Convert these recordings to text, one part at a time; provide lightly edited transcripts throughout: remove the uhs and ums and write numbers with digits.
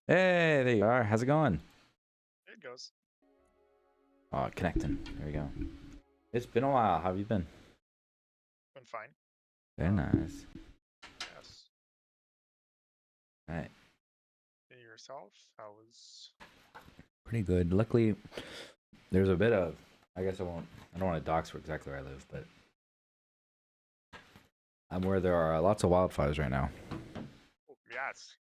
Hey, there you are. How's it going? There it goes. Oh, connecting. There we go. It's been a while. How have you been? Been fine. Very nice. Yes. All right. And yourself? How was? Pretty good. Luckily, there's a bit of. I guess I won't. I don't want to dox for exactly where I live, but I'm where there are lots of wildfires right now. Oh, yes.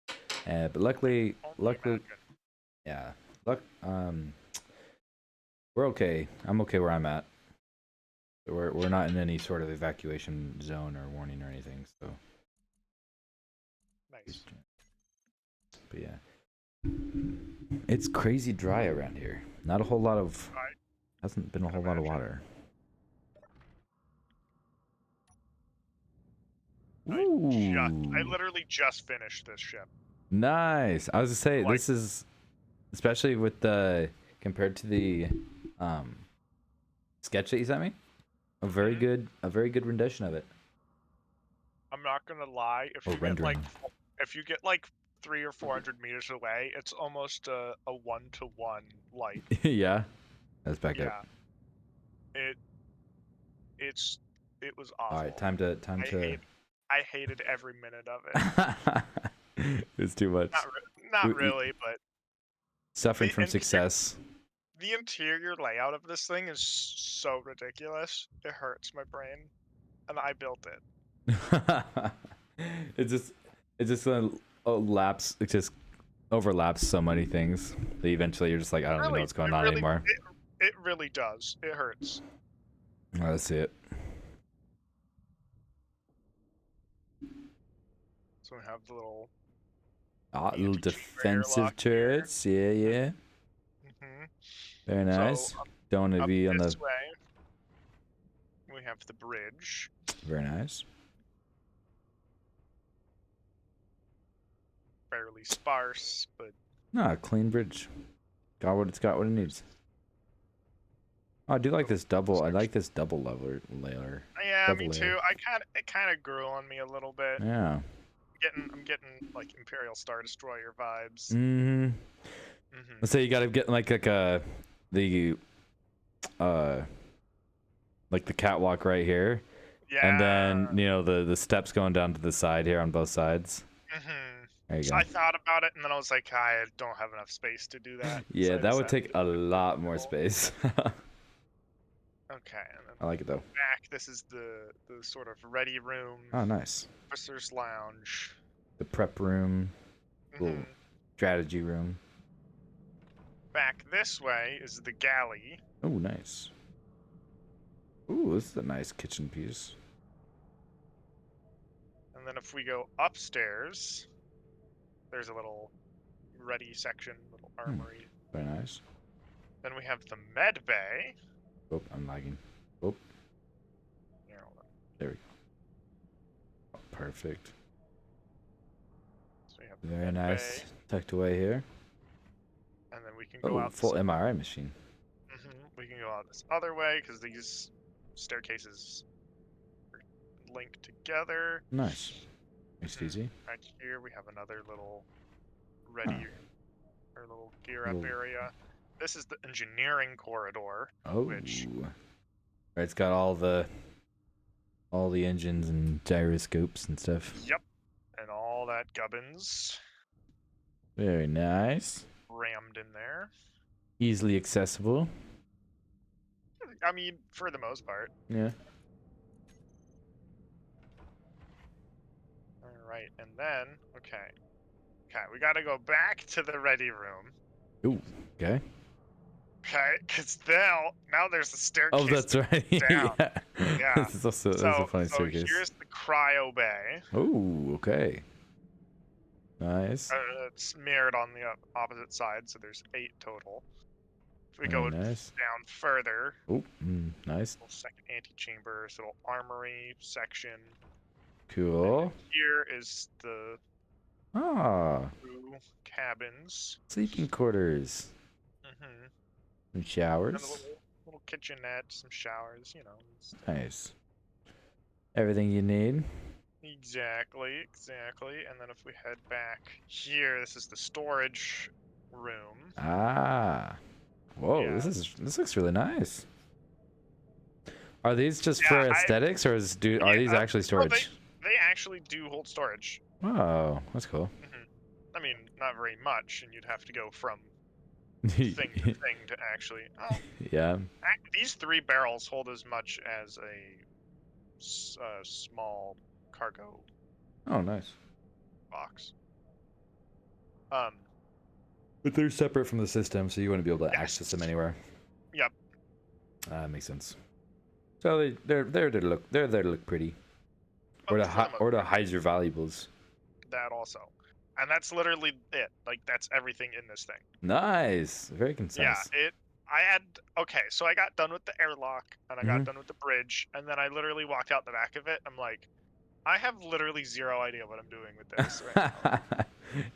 But I can luckily, only luckily, imagine. yeah. Luck. We're okay. I'm okay where I'm at. We're not in any sort of evacuation zone or warning or anything. So, Nice. but yeah, it's crazy dry around here. Not a whole lot of. I Hasn't been a can whole lot of imagine. water. I Ooh, literally just finished this ship. nice. I was to say Like, this is especially with the compared to the um sketch that you sent me. mhm. A very good rendition of it. I'm not gonna lie. Or rendering. If you get like 300 or 400 meters away, it's almost a 1-to-1 light. Yeah, that's back up. Yeah. It it's it was All right, awful. time I to. hate I hated every minute of it. It's too much. Not We- really, but Suffering the from interior success. the interior layout of this thing is so ridiculous. It hurts my brain, and I built it. it just it just laps. It just overlaps so many things that eventually you're just like, I don't even know what's going on anymore. It really does. It hurts. All right, let's see it. So we have the little Ah, little anti-chamber defensive airlock here. turrets. Yeah, yeah. Hmm Very So nice. Don't want to up be on the. this way, we have the bridge. Very nice. Fairly sparse, but No, clean bridge. Got what it's got. What it needs. Oh, I do like little this double. I like section. this double lever layer. Yeah, Double me layer. too. It kind of grew on me a little bit. Yeah. I'm getting like Imperial Star Destroyer vibes. Mm-hmm. Hmm Let's say you gotta get like a the uh like the catwalk right here, and Yeah. then the steps going down to the side here on both sides. hmm There you So go. I thought about it, and then I was like, I don't have enough space to do that. So Yeah, I that would decided take to a do it lot more vertical. space. Okay, and then I like it though. back, this is the sort of ready room, Oh, nice. officer's lounge. The prep room, little Hmm strategy room. Back this way is the galley, Oh, nice. Ooh, this is a nice kitchen piece. and then if we go upstairs, there's a little ready section, little Hmm, armory. very nice. Then we have the med bay. Oh, I'm lagging. Oh, You know, there we go. Oh, perfect. so we have the Very med bay, nice. Tucked away here. and then we can go Oh, out full this. MRI machine. We can go out this other way because these staircases are linked together. Nice. Makes it Hmm easy. Right here we have another little Huh. ready or little gear up Little. area. This is the engineering corridor, Oh. which, Right, it's got all the engines and gyroscopes and stuff. yep, and all that gubbins Very nice. rammed in there. Easily accessible. I mean, for the most part. Yeah. All right, and then okay, we got to go back to the ready room. Ooh. Okay. Okay, because now there's a Oh, staircase that's right. down. Yeah. Yeah. This is also that's a So funny so staircase. here's the cryo bay. Oh. Okay. Nice. It's mirrored on the opposite side, so there's 8 total. If we Very go nice. down further, Oh. Nice. little second antechamber, this little armory section. Cool. Here is the Ah. crew cabins. Sleeping quarters. Hmm And And a showers. little kitchenette, some showers, Nice. Everything you need. Exactly. And then if we head back here, this is the storage room. Ah. Whoa, Yeah. this looks really nice. Are these just Yeah, for aesthetics, or are these actually no, storage? they actually do hold storage. Oh, that's cool. I mean, not very much, and you'd have to go from thing to thing to actually. Oh, Yeah. these 3 barrels hold as much as a small cargo Oh, nice. box. Um. But they're separate from the system, so you wouldn't be able to Yes. access them anywhere. Yep. Makes sense. So they're there to look pretty, or But to for the most or to hide your valuables. that also, and that's literally it. Like that's everything in this thing. Nice, very concise. Yeah. I had okay, so I got done with the airlock and I got Mhm. done with the bridge, and then I literally walked out the back of it. I'm like, I have literally zero idea what I'm doing with this right now.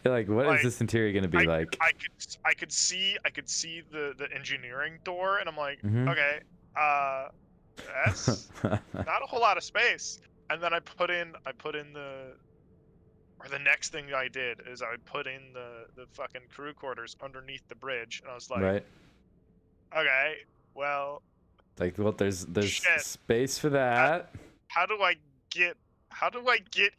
You're like, what is Like, this interior gonna be like? I could see the engineering door, and I'm like, Mhm. okay, that's not a whole lot of space. And then I put in the next thing I did is I put in the fucking crew quarters underneath the bridge, and I was like, Right. okay, well, Like, well, there's shit. space for that. How do I get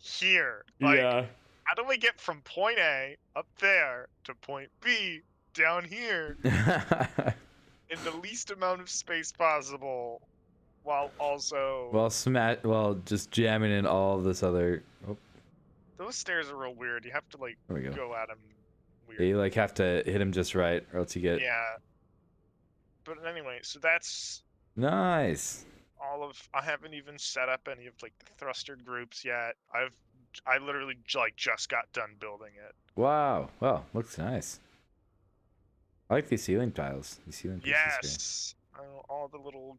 here? Like, Yeah. how do I get from point A up there to point B down here in the least amount of space possible, while also well, just jamming in all this other. Oh, those stairs are real weird. You have to like there we go. go at them Yeah, weird. you like have to hit him just right, or else you get. Yeah. But anyway, so that's Nice. all of. I haven't even set up any of like the thruster groups yet. I literally like just got done building it. Wow. Well, looks nice. I like these ceiling tiles. These ceiling pieces here. Yes. All the little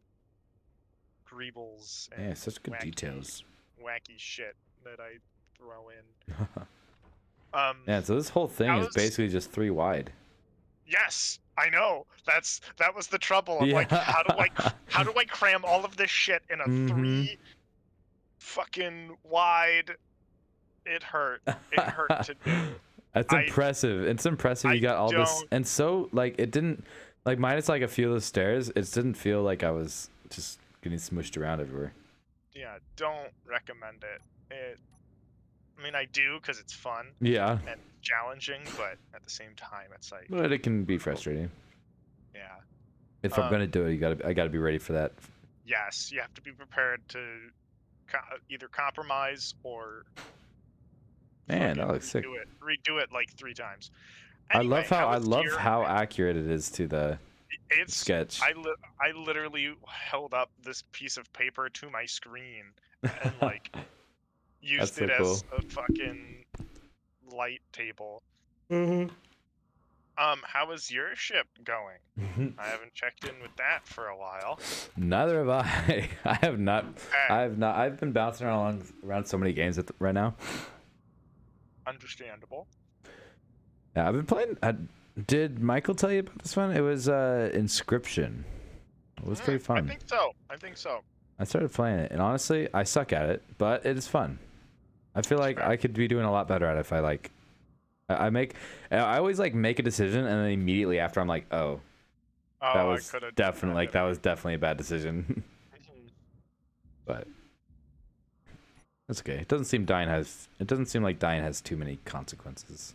greebles and Yeah, such good details. wacky shit that I throw in. Yeah, so this whole thing is basically just 3 wide. Yes, I know. That was the trouble. I'm like, Yeah. how do I cram all of this shit in a Mhm. 3 fucking wide? It hurt. It hurt to do. That's impressive. It's impressive you got all this, and so like it didn't like minus like a few of the stairs. It didn't feel like I was just getting smushed around everywhere. Yeah, don't recommend it. I mean, I do because it's fun Yeah, and challenging, but at the same time, it's like, but it can be frustrating. yeah. If I'm gonna do it, I gotta be ready for that. Yes, you have to be prepared to either compromise or Man, that looks sick. redo it like 3 times. Anyway, I love your- how accurate it is to the sketch. I literally held up this piece of paper to my screen and like used so it as cool. a fucking light table. Mm-hmm. How is your ship going? I haven't checked in with that for a while. Neither have I. I have not. Okay. I have not. I've been bouncing around so many games right now. Understandable. Yeah, I've been playing. Did Michael tell you about this one? It was Inscription. It was pretty fun. I think so. I started playing it, and honestly, I suck at it, but it is fun. I feel like I could be doing a lot better at it if I like. I always like make a decision, and then immediately after I'm like, oh, that was definitely a bad decision. But that's okay. It doesn't seem like dying has too many consequences.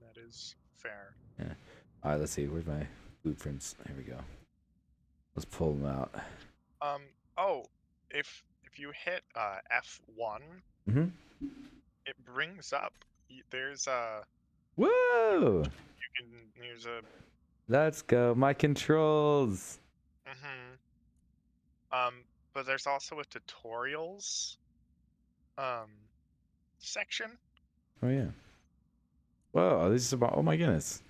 That is fair. Yeah. All right, let's see. Where's my blueprints? Here we go. Let's pull them out. Oh, if you hit F1, it brings up. There's Whoa! There's a. Let's go, my controls. But there's also a tutorials section. Oh yeah. Whoa! This is about. Oh my goodness.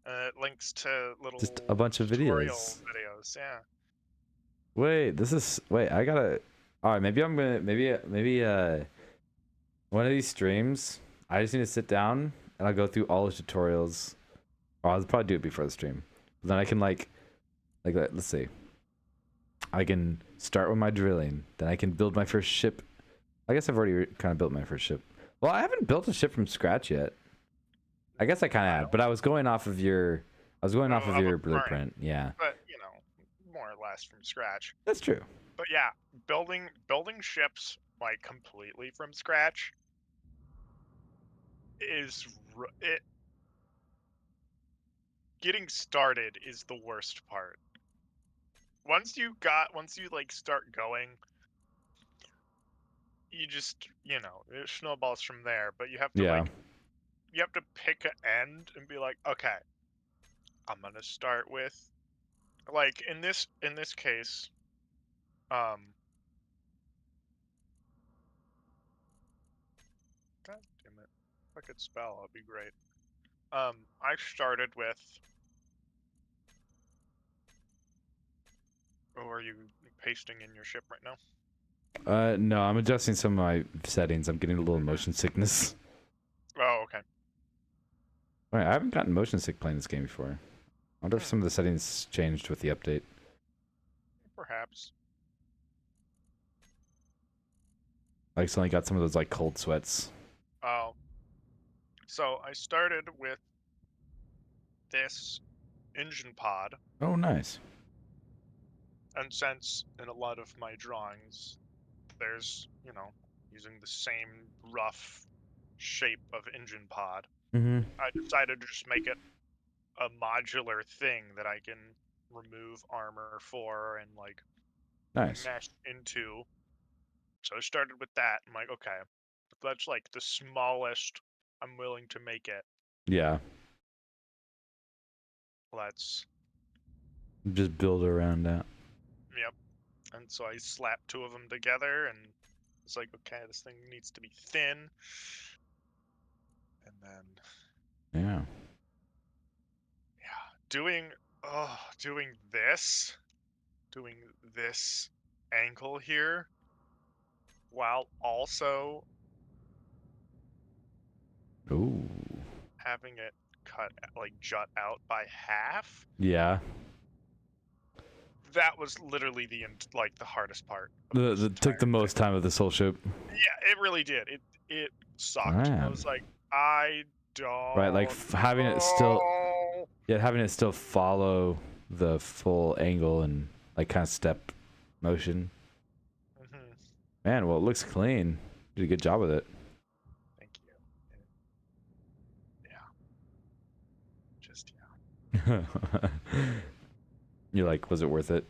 It links to little. Just a bunch of videos. Yeah. Wait, I gotta. All right, maybe I'm gonna. Maybe one of these streams. I just need to sit down and I'll go through all the tutorials. Or I'll probably do it before the stream. But then I can like let's see. I can start with my drilling. Then I can build my first ship. I guess I've already kind of built my first ship. Well, I haven't built a ship from scratch yet. I guess I kind of have, but I was going off of your. I was going off of Of a your current, blueprint. Yeah, but more or less from scratch. that's true. But yeah, building ships like completely from scratch is it. Getting started is the worst part. Once you like start going, you just it snowballs from there. But you have to Yeah. pick an end and be like, okay, I'm gonna start with like in this case, um, God damn it, if I could spell, it'd be great. I started with. Oh, are you pasting in your ship right now? No, I'm adjusting some of my settings. I'm getting a little motion sickness. Oh, okay. Alright, I haven't gotten motion sick playing this game before. I wonder if some of the settings changed with the update. Perhaps. I accidentally got some of those like cold sweats. Oh. So I started with this engine pod, Oh, nice. and since in a lot of my drawings, there's, using the same rough shape of engine pod, Mm-hmm. I decided to just make it a modular thing that I can remove armor for and like Nice. mesh into. So I started with that. I'm like, okay, that's like the smallest I'm willing to make it. Yeah. Let's. Just build around that. Yep. And so I slapped two of them together, and it's like, okay, this thing needs to be thin. And then, Yeah. doing this angle here, while also Ooh. having it cut like jut out by half. Yeah. That was literally the hardest part. The took the most time of this whole ship. Yeah, it really did. It sucked. I Man. was like, I don't. Right, like having it still. know. Yeah, having it still follow the full angle and like kind of step motion. Mhm. Man, well, it looks clean. Did a good job with it. Thank you. Yeah. Just yeah. You're like, was it worth it?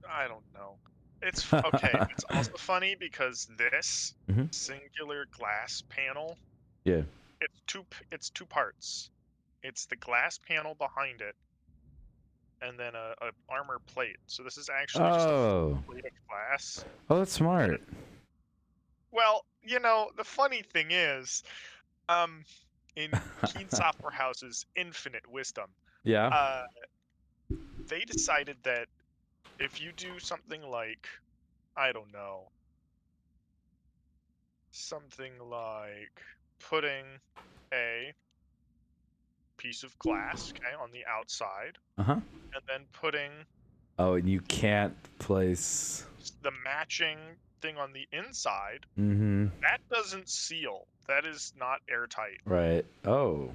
I don't know. It's okay. It's also funny because this Mhm. singular glass panel, Yeah. it's two parts. It's the glass panel behind it, and then a armor plate. So this is actually just a Oh. plate of glass. Oh, that's smart. Well, the funny thing is, in Keen Software House's infinite wisdom, Yeah. they decided that if you do something like, I don't know, something like putting a piece of glass, okay, on the outside, Uh-huh. and then putting Oh, and you can't place. the matching thing on the inside, Mm-hmm. that doesn't seal. That is not airtight. Right. Oh.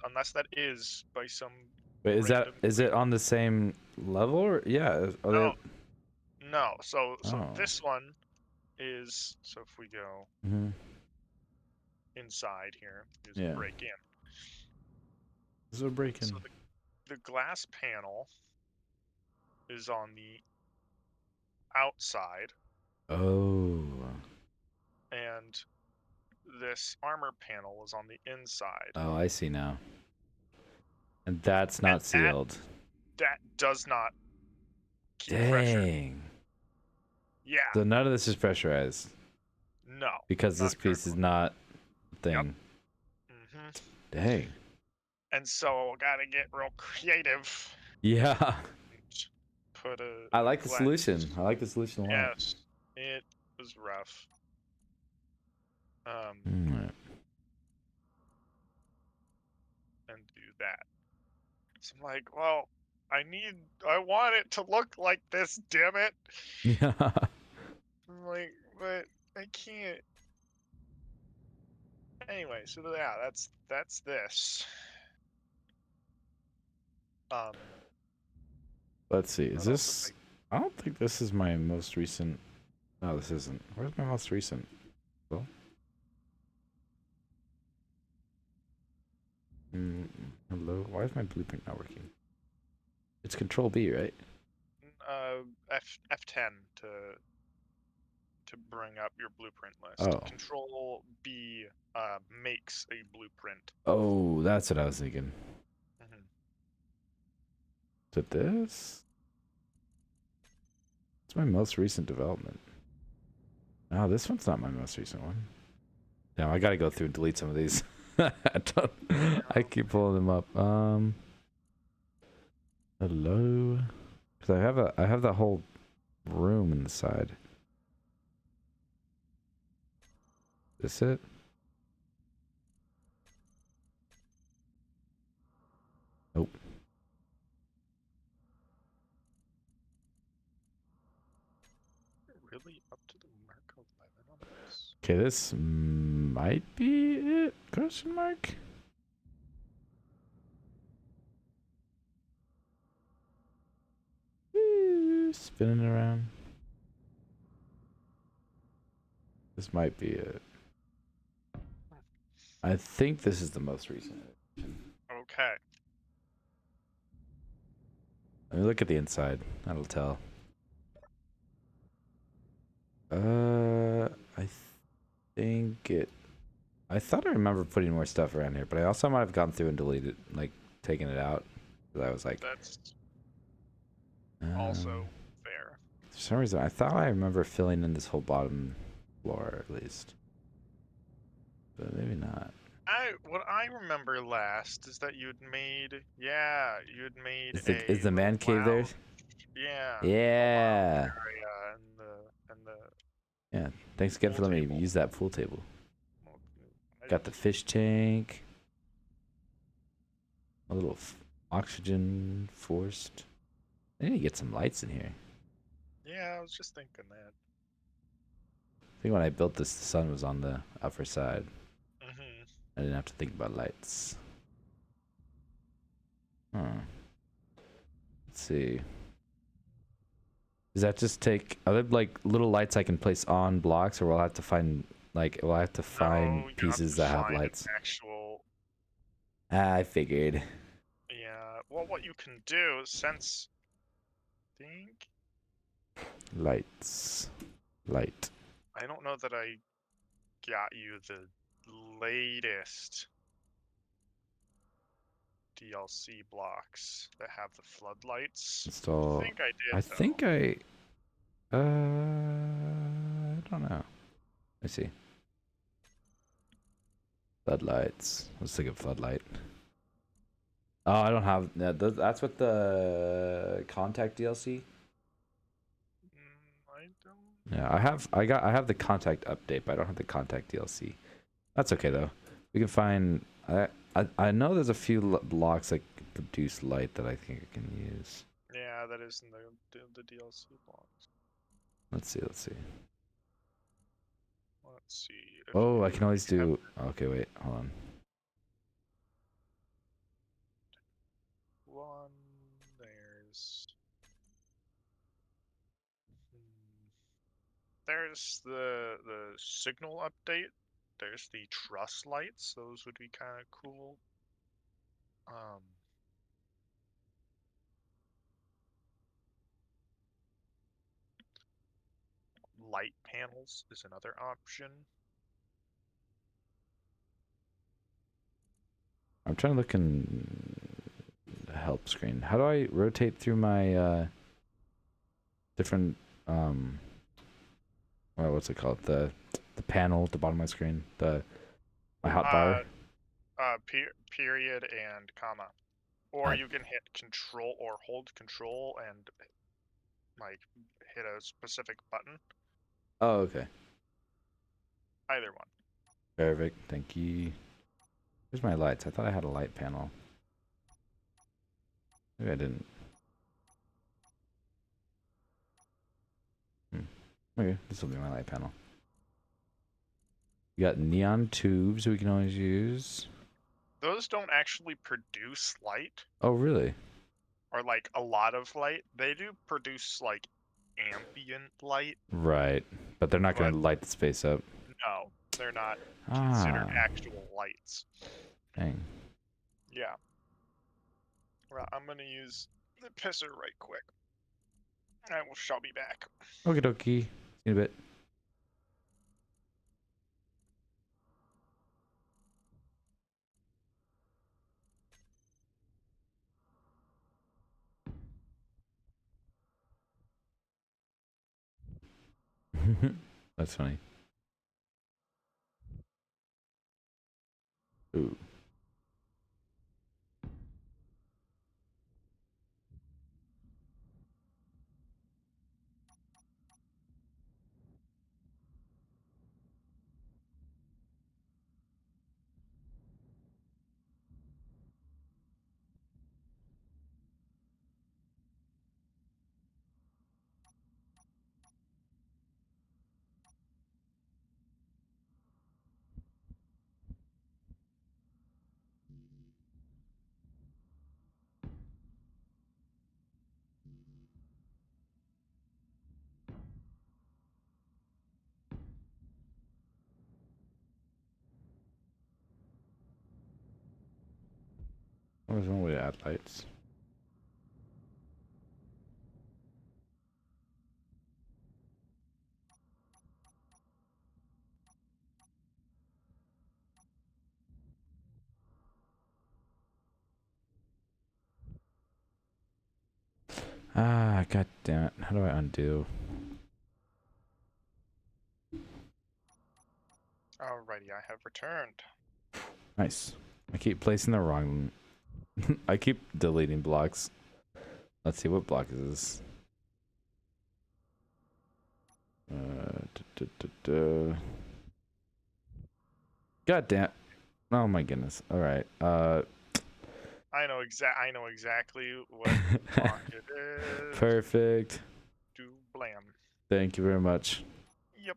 Unless that is by some Wait, random is it on the same level? Or, yeah. Are No, they... no. So Oh. this one is, so if we go Mm-hmm. inside here, just Yeah. break in. This is a break-in. So the glass panel is on the outside, Oh. and this armor panel is on the inside. Oh, I see now. And that's not sealed. That does not keep pressure. Dang. Yeah. So none of this is pressurized No. because this piece is not a thing. Mm-hmm. Dang. And so gotta get real creative. Yeah. Put a. I like the solution. I like the solution a lot. Yes, it was rough. Alright. And do that. So I'm like, well, I want it to look like this, damn it. Yeah. I'm like, but I can't Anyway, so yeah, that's this. Um, Let's see. Is what else was this? I don't think this is my most recent. No, this isn't. Where's my most recent? Well, hello. Why is my blueprint not working? It's Control B, right? F10 to bring up your blueprint list. Oh. Control B makes a blueprint. Oh, that's what I was thinking. Mhm. Is it this? It's my most recent development. No, this one's not my most recent one. No, I gotta go through and delete some of these. I keep pulling them up. Hello? Because I have that whole room in the side. Is it? Nope. Really up to the mark 11 on this? Okay, this might be it? Question mark? Spinning around. This might be it. I think this is the most recent. Okay. Let me look at the inside. That'll tell. I think it. I thought I remember putting more stuff around here, but I also might have gone through and deleted, like, taken it out. Because I was like, That's um, also fair. for some reason, I thought I remember filling in this whole bottom floor at least, but maybe not. What I remember last is that you'd made Is a the man cave there? lounge. Yeah. A lounge Yeah. area and the Yeah. Thanks again pool for letting me table. use that pool table. Well, I Got the didn't- fish tank. A little oxygen forced. I need to get some lights in here. Yeah, I was just thinking that. I think when I built this, the sun was on the upper side. Hmm. I didn't have to think about lights. Huh. Let's see. Does that just take? Are there like little lights I can place on blocks, or will I have to find will I have to find No, you have pieces to that have find an lights? actual. Ah, I figured. Yeah. Well, what you can do since think Lights. Light. I don't know that I got you the latest DLC blocks that have the floodlights. I Install. think I did I though. think I. I don't know. Let me see. Floodlights. Let's think of floodlight. Oh, I don't have that. That's what the contact DLC. I don't. Yeah, I have the contact update, but I don't have the contact DLC. That's okay though. We can find. I know there's a few blocks that produce light that I think I can use. Yeah, that is in the DLC blocks. Let's see. Let's see. Let's see if Oh, I you can always have do. Okay, wait. Hold on. one. There's. There's the signal update. There's the truss lights. Those would be kind of cool. Light panels is another option. I'm trying to look in the help screen. How do I rotate through my different well, what's it called? The panel at the bottom of my screen. My hotbar. Period and comma. Or you can hit control or hold control and like hit a specific button. Oh, okay. Either one. Perfect. Thank you. Here's my lights. I thought I had a light panel. Maybe I didn't. Okay, this will be my light panel. We got neon tubes we can always use. Those don't actually produce light Oh, really? or like a lot of light. They do produce like ambient light, Right. But they're not going but to light the space up. no, they're not considered Ah, actual lights. dang. Yeah. Well, I'm gonna use the pisser right quick. Shall be back. Okie dokie. See you in a bit. That's funny. Ooh. What was one way to add lights? Ah, god damn it. How do I undo? Alrighty, I have returned. Nice. I keep placing the wrong... I keep deleting blocks. Let's see, what block is this? God damn. Oh my goodness. Alright. I know exactly what block it is. Perfect. Do blam. Thank you very much. Yep.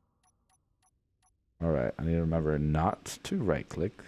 Alright, I need to remember not to right click.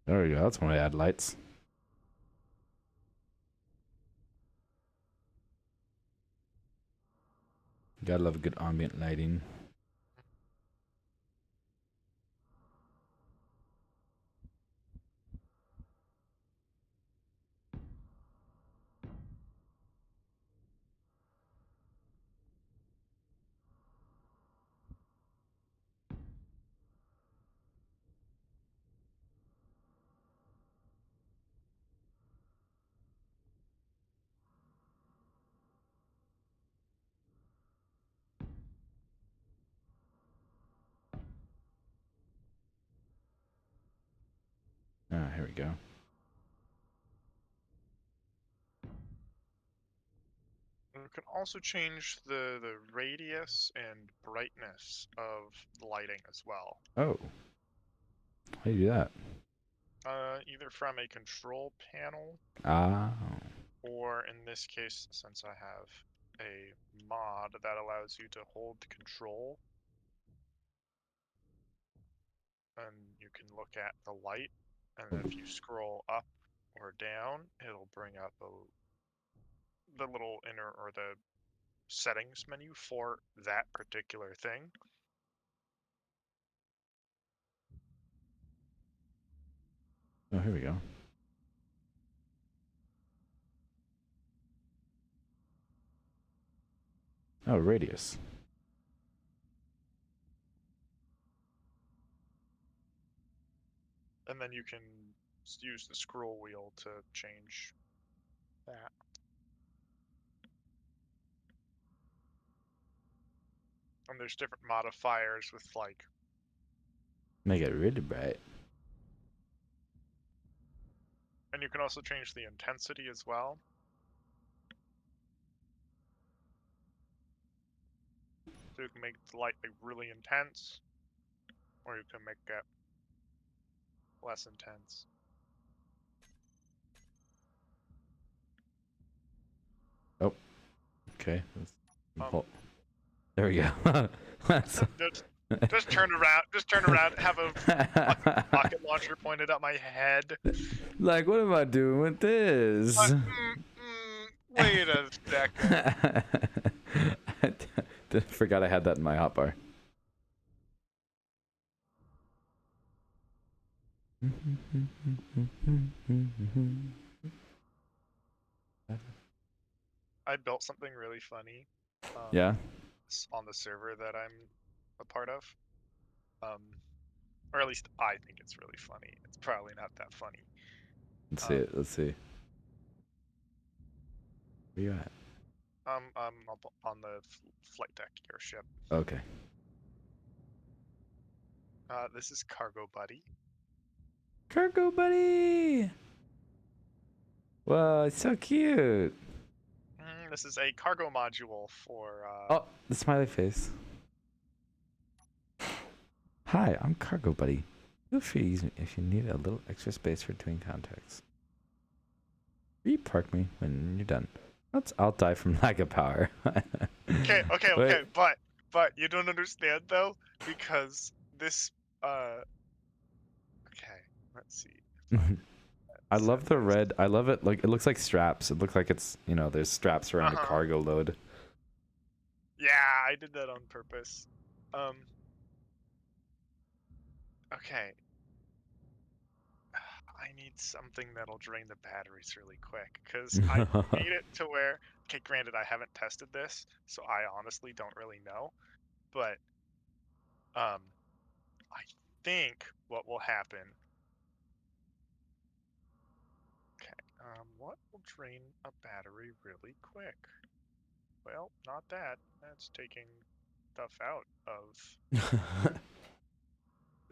There we go. That's when I add lights. Gotta love a good ambient lighting. Ah, here we go. We can also change the radius and brightness of the lighting as well. Oh. How do you do that? Either from a control panel, Ah. or in this case, since I have a mod that allows you to hold control, and you can look at the light, and if you scroll up or down, it'll bring up the little inner or the settings menu for that particular thing. Oh, here we go. Oh, radius. And then you can use the scroll wheel to change that. And there's different modifiers with like, Make it really bright. and you can also change the intensity as well. So you can make the light like really intense, or you can make it less intense. Oh, okay. Um, There we go. That's just turn around. Just turn around. Have a fucking rocket launcher pointed at my head. like, what am I doing with this? Wait a second. I forgot I had that in my hotbar. I built something really funny. Yeah. On the server that I'm a part of. Or at least I think it's really funny. It's probably not that funny. Let's see it. Let's see. Where you at? I'm up on the flight deck of your ship. Okay. This is Cargo Buddy. Cargo Buddy! Whoa, it's so cute. This is a cargo module for. Oh, the smiley face. Hi, I'm Cargo Buddy. Feel free to use me if you need a little extra space for doing contacts. Will you park me when you're done? I'll die from lack of power. Okay, Wait. but you don't understand though, because this. Okay, let's see. I love the red. I love it. Like, it looks like straps. It looks like it's, you know, there's straps around a cargo load. Yeah, I did that on purpose. Okay. I need something that'll drain the batteries really quick, because I made it to where, okay, granted, I haven't tested this, so I honestly don't really know, but I think what will happen. Okay, what will drain a battery really quick? Well, not that. That's taking stuff out of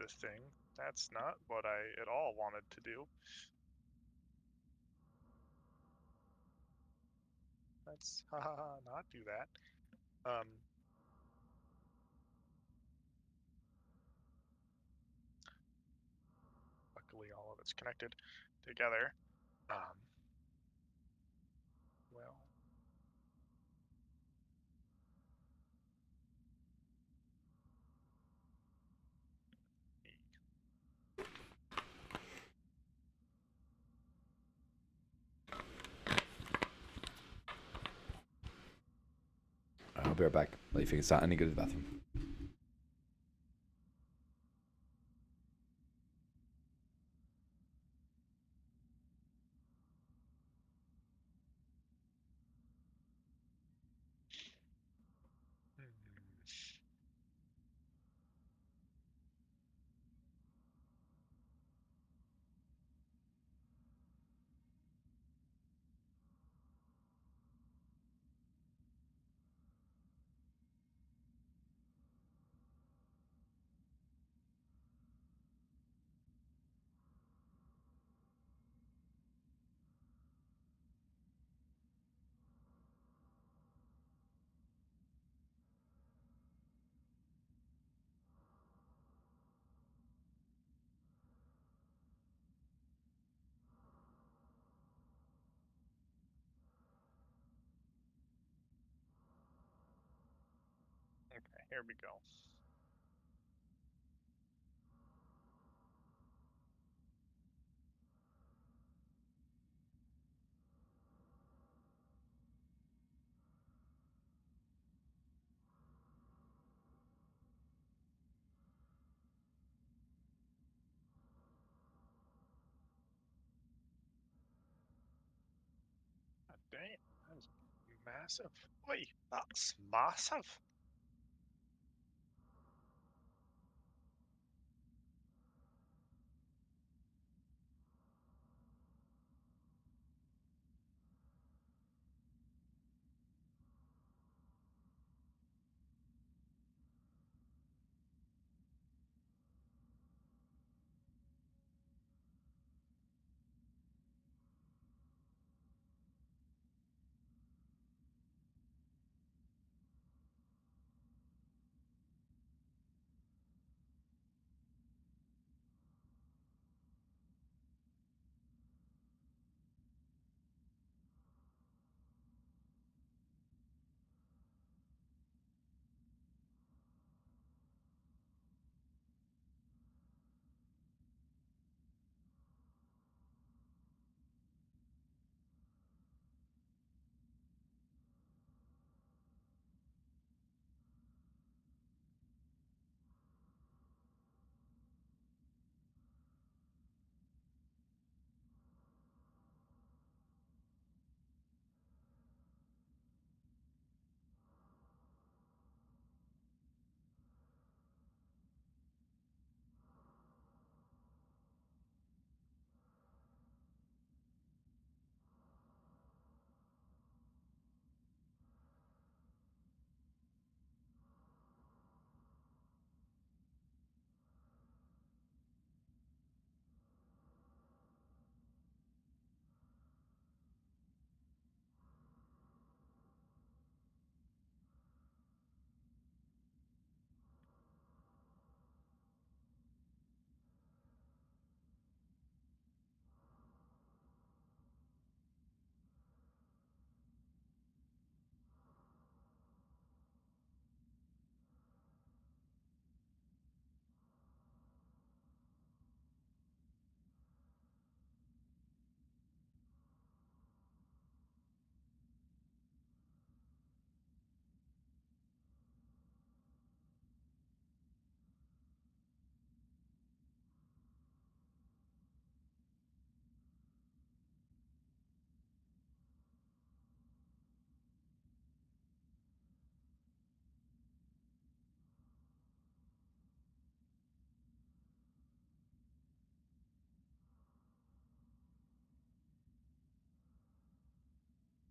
this thing. That's not what I at all wanted to do. Let's not do that. Luckily, all of it's connected together. Well, I'll be right back. Let you figure this out. I need to go to the bathroom. okay, here we go. Dang, that is massive. Oi, that's massive.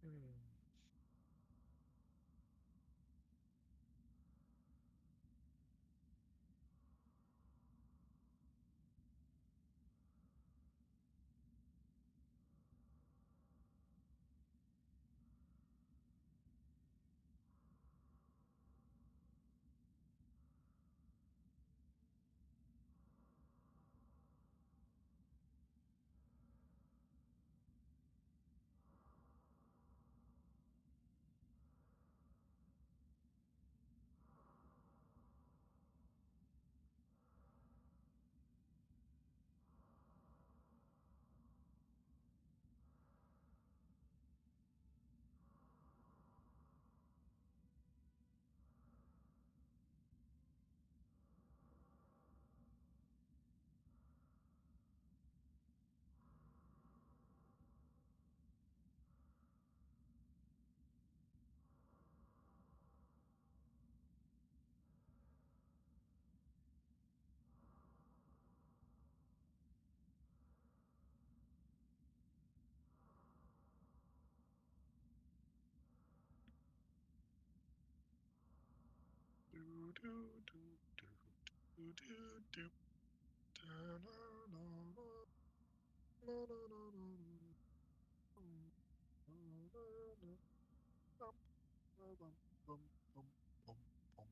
Hmm. Do, do, do, do, do, do, do. Da, na, na, na, na, na, na, na, na, na, na, bum, bum, bum, bum, bum, bum, bum.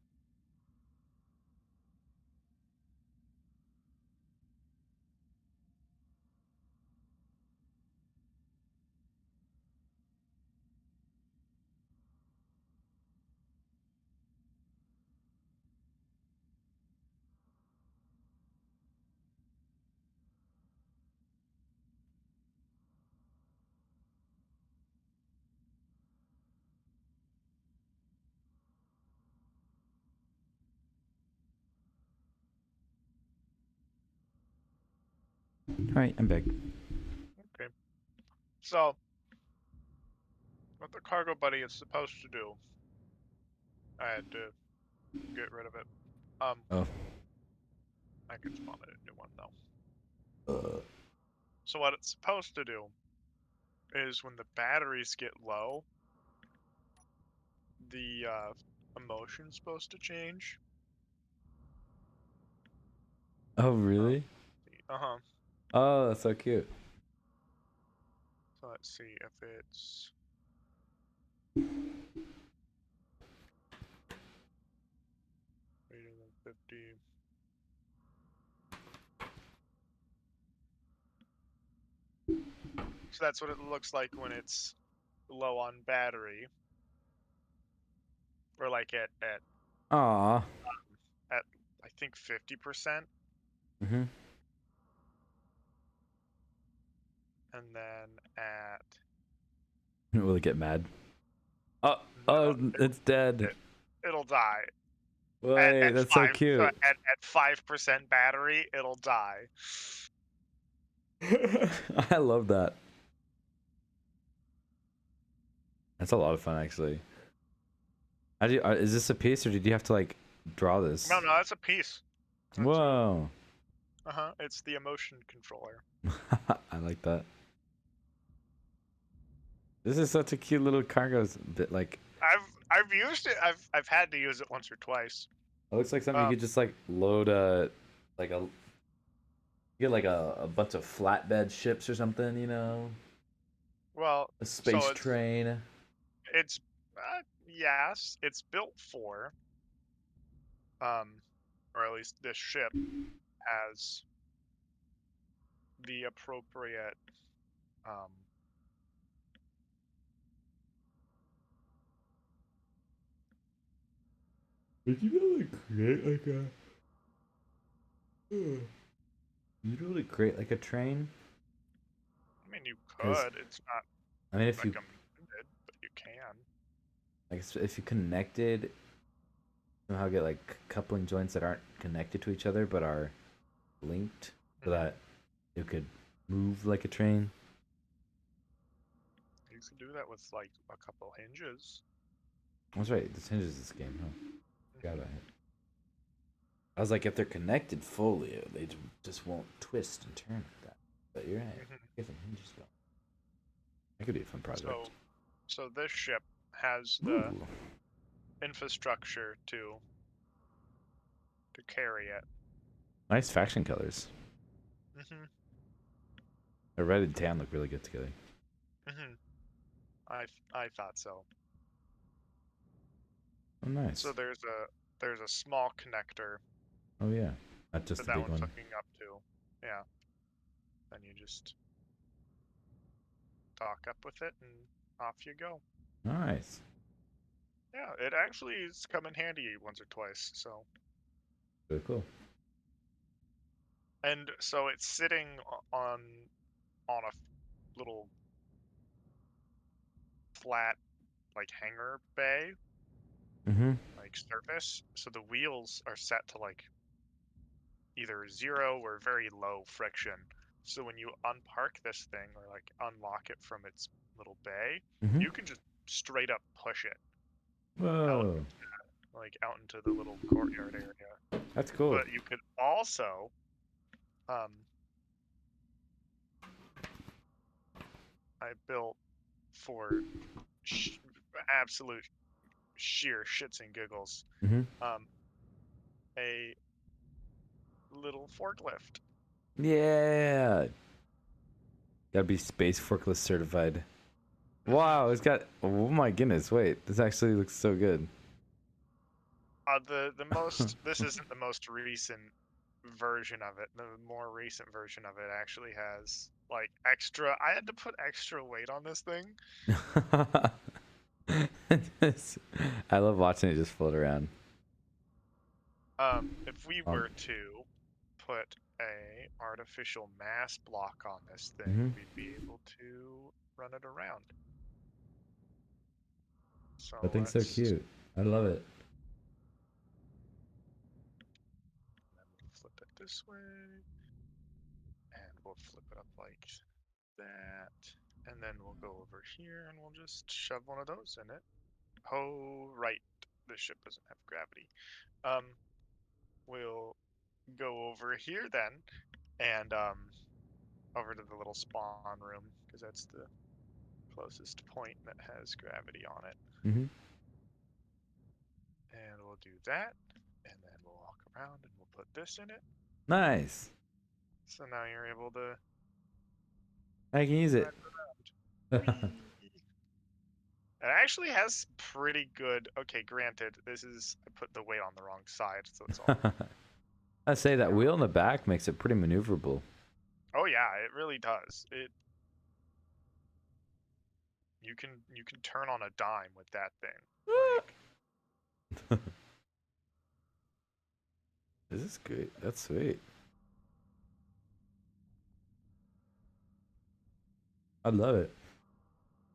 All right, I'm back. Okay. So What the cargo buddy is supposed to do. I had to get rid of it. Oh. I can spawn it a new one though. So what it's supposed to do is when the batteries get low, the emotion's supposed to change. Oh, really? Uh-huh. Oh, that's so cute. So let's see if it's greater than 50. So that's what it looks like when it's low on battery. Or like Aw. at I think 50%. Mm-hmm. And then at Will it get mad? Oh, no, oh, it's dead. it'll die. Wait, At that's so 5 so cute. at 5% battery, it'll die. I love that. That's a lot of fun, actually. How do you, is this a piece, or did you have to like draw this? No, that's a piece. Whoa. It's the emotion controller. I like that. This is such a cute little cargo bit. Like, I've used it. I've had to use it once or twice. it looks like something you Um, could just like load like a get like a bunch of flatbed ships or something, you know, well, a so space train. it's yes, it's built for or at least this ship has the appropriate um Would you be able to create like a? You'd be able to create like a train? I mean you Because could. It's not I mean, if you recommended, but you can. like if you connected somehow get like coupling joints that aren't connected to each other but are linked so that you could move like a train. You could do that with like a couple hinges. That's right. This hinges this game, huh? Forgot Mhm. about it. I was like, if they're connected fully, they just won't twist and turn like that. But you're right. Mhm. Get some hinges going. That could be a fun project. So this ship has the Ooh, infrastructure to carry it. nice faction colors. Mhm. The red and tan look really good together. Mhm. I thought so. Oh, So nice. there's a small connector Oh yeah, not just that the that big one's one. hooking up to. Yeah. Then you just dock up with it and off you go. Nice. Yeah, it actually has come in handy once or twice. So Really cool. and so it's sitting on a little flat like hangar bay Mm-hmm. like surface. So the wheels are set to like either 0 or very low friction. So when you unpark this thing or like unlock it from its little bay, Mm-hmm. you can just straight up push it out Whoa, like out into the little courtyard area. that's cool. But you could also um I built for sh- absolute sheer shits and giggles Mm-hmm. um a little forklift. Yeah. Gotta be space forklift certified. Hmm. Wow, it's got. Oh my goodness! Wait, this actually looks so good. The most this isn't the most recent version of it. The more recent version of it actually has like extra. I had to put extra weight on this thing. I love watching it just float around. If we Um, were to put a artificial mass block on this thing, hmm we'd be able to run it around. So That thing's so let's cute. I love it. flip it this way, and we'll flip it up like that. And then we'll go over here and we'll just shove one of those in it. Oh, right. This ship doesn't have gravity. We'll go over here then and over to the little spawn room because that's the closest point that has gravity on it. Mm-hmm. And we'll do that, and then we'll walk around and we'll put this in it. Nice. So now you're able to I can use it. drive around. Whee! It actually has pretty good. Okay, granted, this is I put the weight on the wrong side, so it's all. I say that wheel in the back makes it pretty maneuverable. Oh yeah, it really does. You can turn on a dime with that thing. Like, This is great. That's sweet. I love it.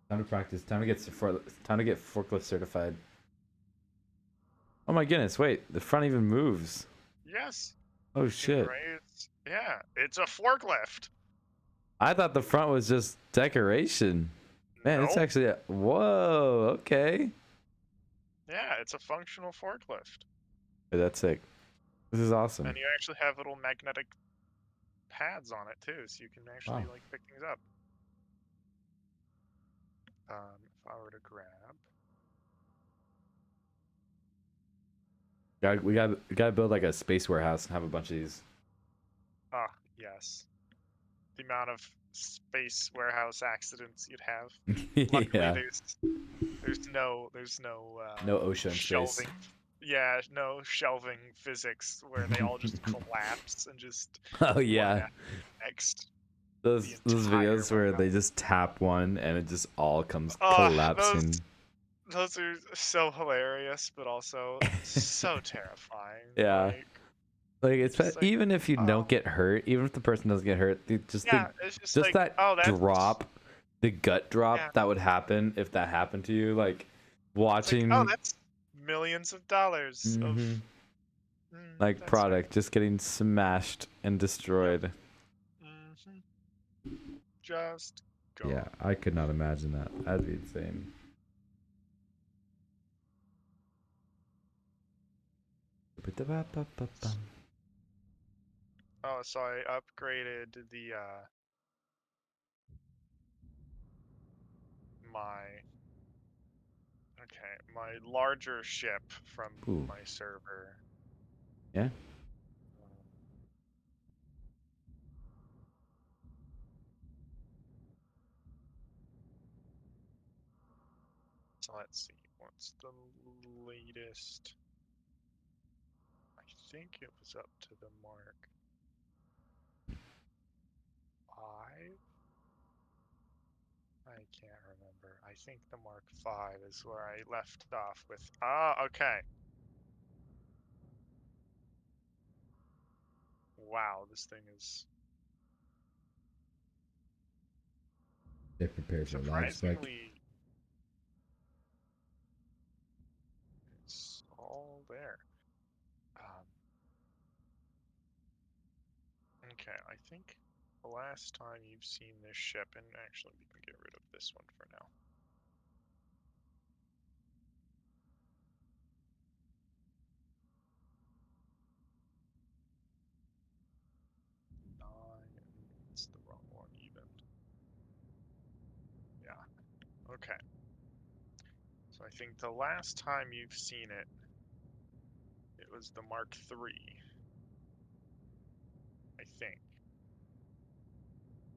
Time to practice. Time to get forklift certified. Oh my goodness! Wait, the front even moves. yes. Oh shit! Right? Yeah, it's a forklift. I thought the front was just decoration. Man, it's Nope. actually a... Whoa. Okay. Yeah, it's a functional forklift. Hey, that's sick. This is awesome. And you actually have little magnetic pads on it too, so you can actually Wow. like pick things up. If I were to grab, We gotta build like a space warehouse and have a bunch of these. yes, the amount of space warehouse accidents you'd have. Luckily, Yeah. there's no No OSHA in space. shelving. Yeah, no shelving physics where they all just collapse and just. Oh yeah. What next? Those entire videos where warehouse. they just tap one and it just all comes Oh, collapsing. Those are so hilarious, but also so terrifying. Yeah. Like it's just like, even if you oh. don't get hurt, even if the person doesn't get hurt, It's just like, that oh, that's drop, the gut drop Yeah. that would happen if that happened to you, like It's watching like, oh, that's millions of dollars of Mhm. like that's product just getting smashed and destroyed. just go. Yeah, I could not imagine that. That'd be insane. Oh, so I upgraded the my larger ship from Ooh. my server. Yeah. So let's see, what's the latest? I think it was up to the Mark 5. I can't remember. I think the Mark 5 is where I left off with. Okay. Wow, this thing is They prepared for a lag spike. surprisingly. It's all there. Okay, I think the last time you've seen this ship, and actually we can get rid of this one for now. It's the wrong one even. Yeah, okay. So I think the last time you've seen it, it was the Mark III. I think.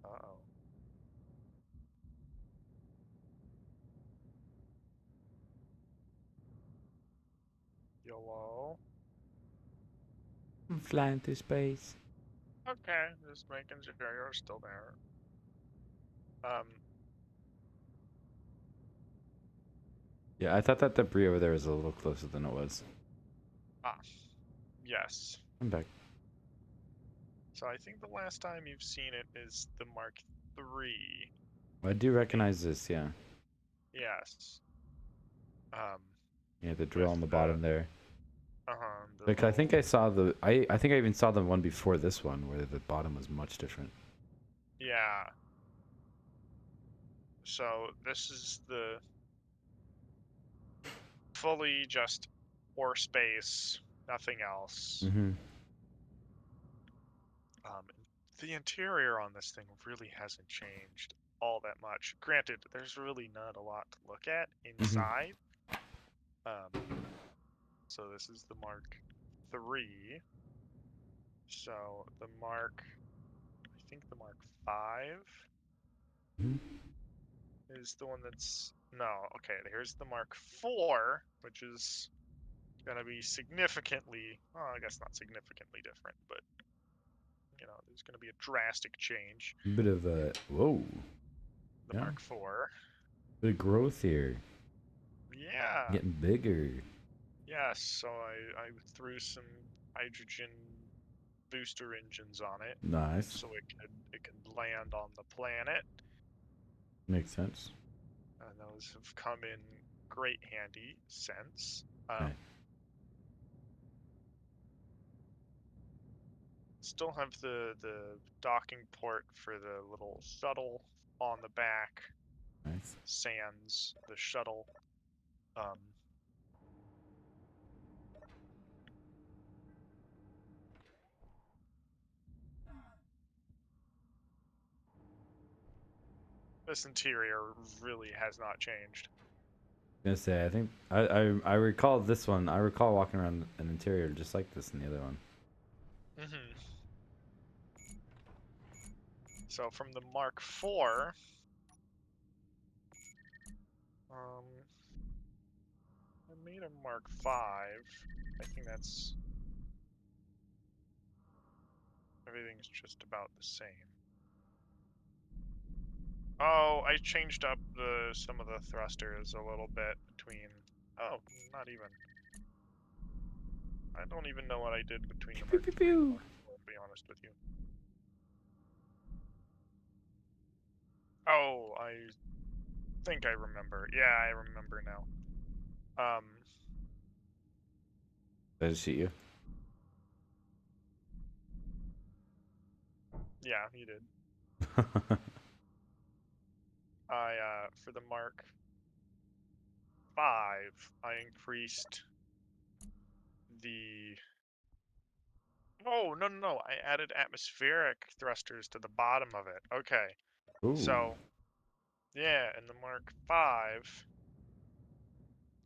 Uh-oh. YOLO. I'm flying through space. Okay, just making sure you're still there. Yeah, I thought that debris over there was a little closer than it was. Yes. I'm back. So I think the last time you've seen it is the Mark III. I do recognize this, yeah. Yes. Yeah, the drill With on the bottom there. Like I think little- I saw I think I even saw the one before this one where the bottom was much different. Yeah. So this is the fully just pore space, nothing else. Mm-hmm. The interior on this thing really hasn't changed all that much. Granted, there's really not a lot to look at Mm-hmm. inside. So this is the Mark III. So the Mark, I think the Mark V Mm-hmm. is the one that's, no, okay, here's the Mark IV, which is gonna be significantly, well, I guess not significantly different, but there's gonna be a drastic change. Bit of a whoa. The Yeah. Mark IV. Bit of growth here. Yeah. Getting bigger. Yes, so I threw some hydrogen booster engines on it Nice. so it could land on the planet. Makes sense. And those have come in great handy since. Okay. Still have the docking port for the little shuttle on the back, Nice. sans the shuttle. Um, this interior really has not changed. Gonna say I think I recall this one. I recall walking around an interior just like this in the other one. Hmm. So from the Mark IV, I made a Mark V. I think that's everything's just about the same. Oh, I changed up some of the thrusters a little bit between. Oh, not even. I don't even know what I did between the Pew, Mark pew, III and the pew. Mark IV, to be honest with you. Oh, I think I remember. Yeah, I remember now. Did it shoot you? Yeah, you did. For the Mark V, I increased the. Oh, no, no, no. I added atmospheric thrusters to the bottom of it. Okay. Ooh. So, yeah, in the Mark V,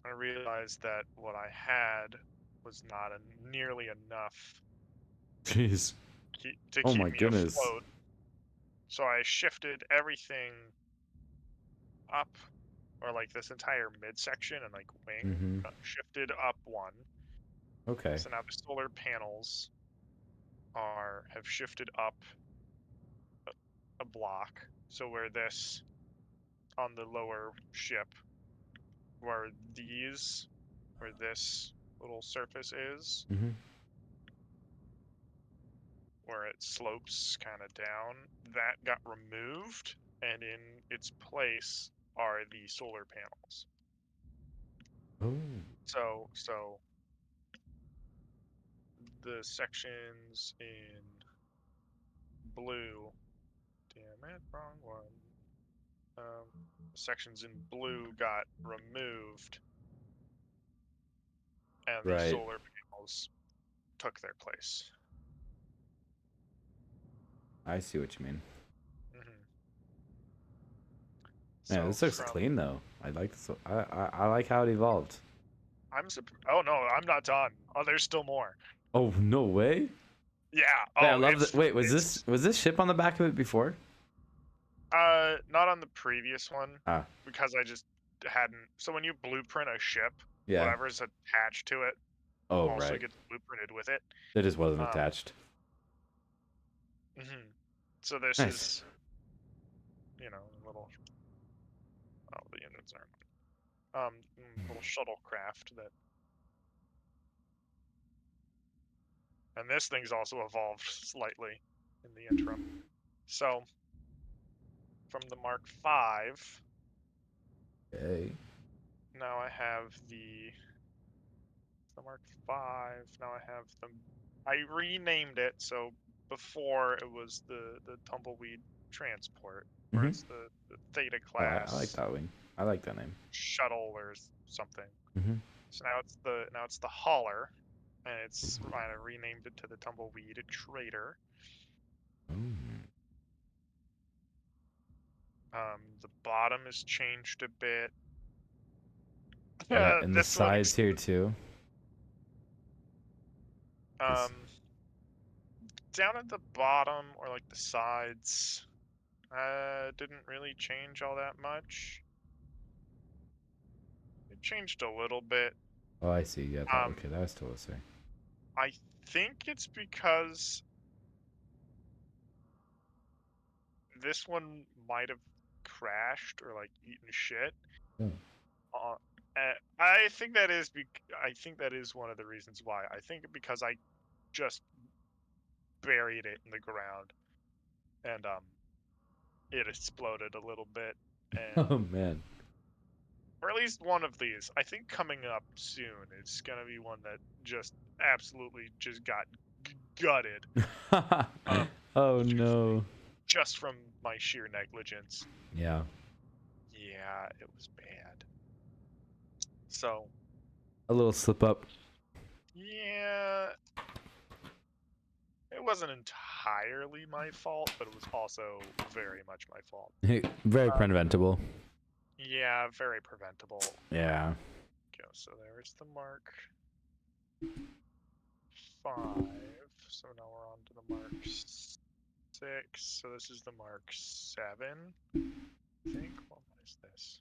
I realized that what I had was not nearly enough Jeez. to Oh keep my me goodness. afloat. So I shifted everything up, or like this entire midsection and like wing Mm-hmm. got shifted up one. Okay. So now the solar panels have shifted up a block. So where this on the lower ship, where this little surface is, Mm-hmm. where it slopes kind of down, that got removed, and in its place are the solar panels. Oh. So the sections in blue, damn it, wrong one. Sections in blue got removed, and the Right. solar panels took their place. I see what you mean. Hmm. Man, So this looks from clean though. I like this. I like how it evolved. oh no, I'm not done. Oh, there's still more. Oh no way! Yeah. Wait, I Oh, love it's that. Wait, it's was this ship on the back of it before? not on the previous one Ah, because I just hadn't. So when you blueprint a ship, yeah. whatever's attached to it Oh also right. gets blueprinted with it. It just wasn't Um, attached. mhm. So this Nice. is, a little. Oh, the engines aren't. Little shuttlecraft that, and this thing's also evolved slightly in the interim. So from the Mark V, Okay. now I have the Mark V. Now I have the. I renamed it, so before it was the tumbleweed transport, or Mhm. it's the Theta Oh, I like class that wing. I like that name. shuttle or something. Mhm. So now it's the hauler, and it's I renamed it to the tumbleweed trader. Mm. The bottom is changed a bit. Yeah, and the This one, sides here too. Is um, down at the bottom or like the sides, didn't really change all that much. It changed a little bit. oh, I see. Yeah, that Um, okay. That was totally sorry. I think it's because this one might have crashed or like eaten shit. Oh. Uh, I think that is I think that is one of the reasons why. I think because I just buried it in the ground and it exploded a little bit, and Oh man. or at least one of these. I think coming up soon it's gonna be one that just absolutely just got gutted. Um, Oh just no. just from my sheer negligence. Yeah. Yeah, it was bad. So A little slip up. yeah, it wasn't entirely my fault, but it was also very much my fault. Very Um, preventable. yeah, very preventable. Yeah. Go. So there's the Mark 5. So now we're on to the Mark 6. So this is the Mark 7. I think. What is this?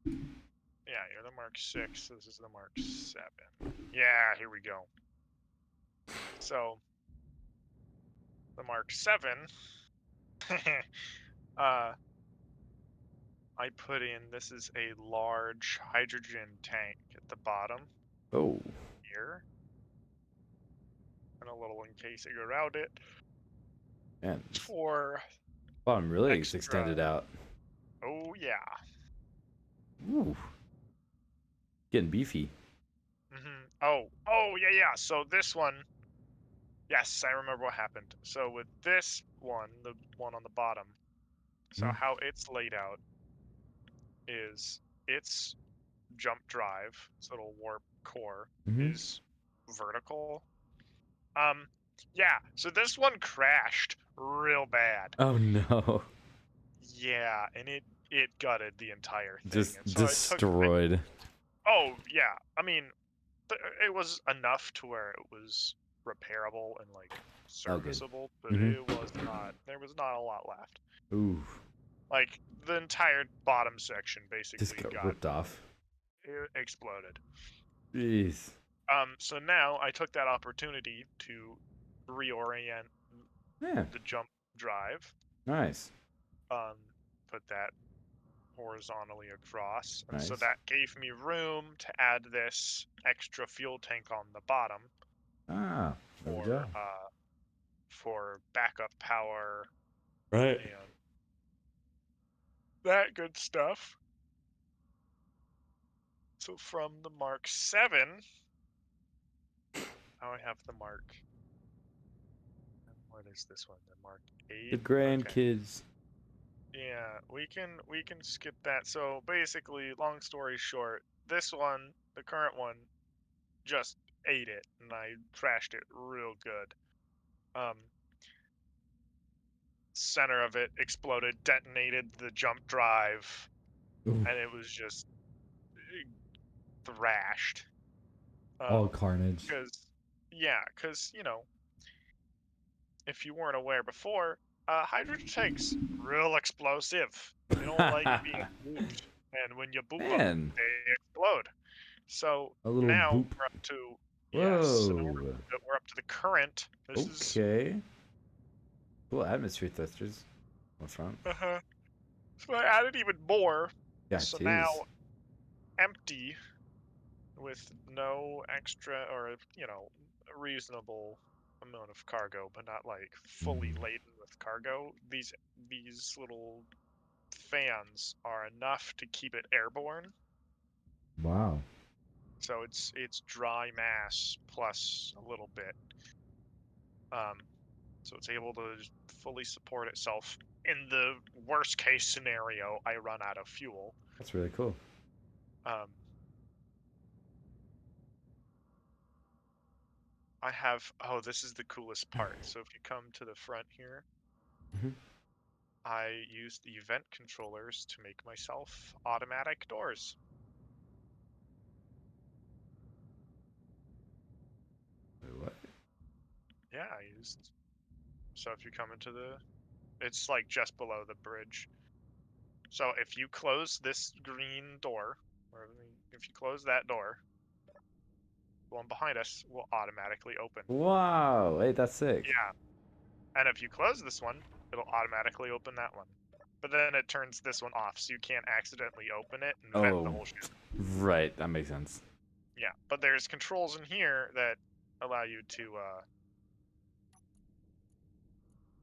Yeah, you're the Mark 6. So this is the Mark 7. Yeah, here we go. So the Mark 7. uh, I put in, this is a large hydrogen tank at the bottom Oh. here, and a little encasing around it Man. for Bottom really is extra. extended out. Oh yeah. Ooh. Getting beefy. Oh yeah. So this one, yes, I remember what happened. So with this one, the one on the bottom, so Mhm. how it's laid out is its jump drive, its little warp core Mhm. is vertical. Um, yeah. So this one crashed real bad. Oh no. Yeah, and it gutted the entire thing. Just And so destroyed. oh yeah, I mean, it was enough to where it was repairable and like Oh good. serviceable, but Mhm. it was not. There was not a lot left. Ooh. Like the entire bottom section Just basically got got ripped off. exploded. Jeez. So now I took that opportunity to reorient Yeah. the jump drive. Nice. Um, put that horizontally across, and so Nice. that gave me room to add this extra fuel tank on the bottom Ah. There we go. for backup power Right. and that good stuff. So from the Mark 7, now I have the Mark. And what is this one? The Mark The 8. Okay. grandkids. Yeah, we can skip that. So basically, long story short, this one, the current one, just ate it, and I trashed it real good. Um, Center of it exploded, detonated the jump drive, Ooh. and it was just thrashed. All carnage. Because yeah, because if you weren't aware before, hydrogen tanks real explosive. They don't like being booped, and when you boop them, Man. they explode. So A little now boop. we're up to yes, so now Whoa. we're up to the current. This is Okay. Cool atmosphere thrusters. On front. uh-huh. So I added even more. Yeah, So it now is. empty with no extra or a reasonable amount of cargo, but not like fully Mm. laden with cargo. These little fans are enough to keep it airborne. Wow. So it's dry mass plus a little bit. So it's able to just fully support itself. In the worst case scenario, I run out of fuel. That's really cool. I have, oh, this is the coolest part. So if you come to the front here, Mhm. I use the event controllers to make myself automatic doors. Wait, what? Yeah, I used. So if you come into it's like just below the bridge. So if you close this green door, or if you close that door, the one behind us will automatically open. Wow. Hey, that's sick. Yeah. And if you close this one, it'll automatically open that one. But then it turns this one off, so you can't accidentally open it and vent the Oh, whole ship. right. That makes sense. Yeah, but there's controls in here that allow you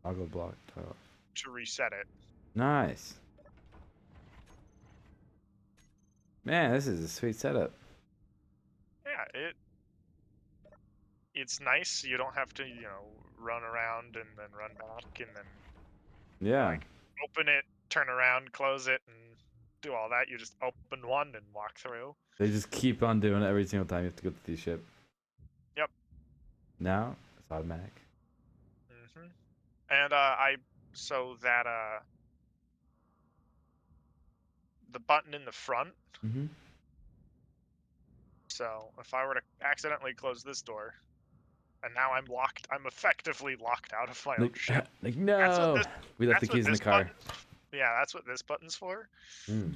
Toggle block. Toggle. to reset it. Nice. Man, this is a sweet setup. Yeah, it's nice. You don't have to, run around and then run back and then Yeah. like open it, turn around, close it, and do all that. You just open one and walk through. They just keep on doing it every single time you have to go to the ship. Yep. Now it's automatic. And so that the button in the front. Mm-hmm. So if I were to accidentally close this door, and now I'm locked, I'm effectively locked out of my own ship. Like That's what no. this. We left the That's what keys in the this car. button. Yeah, that's what this button's for. Mm.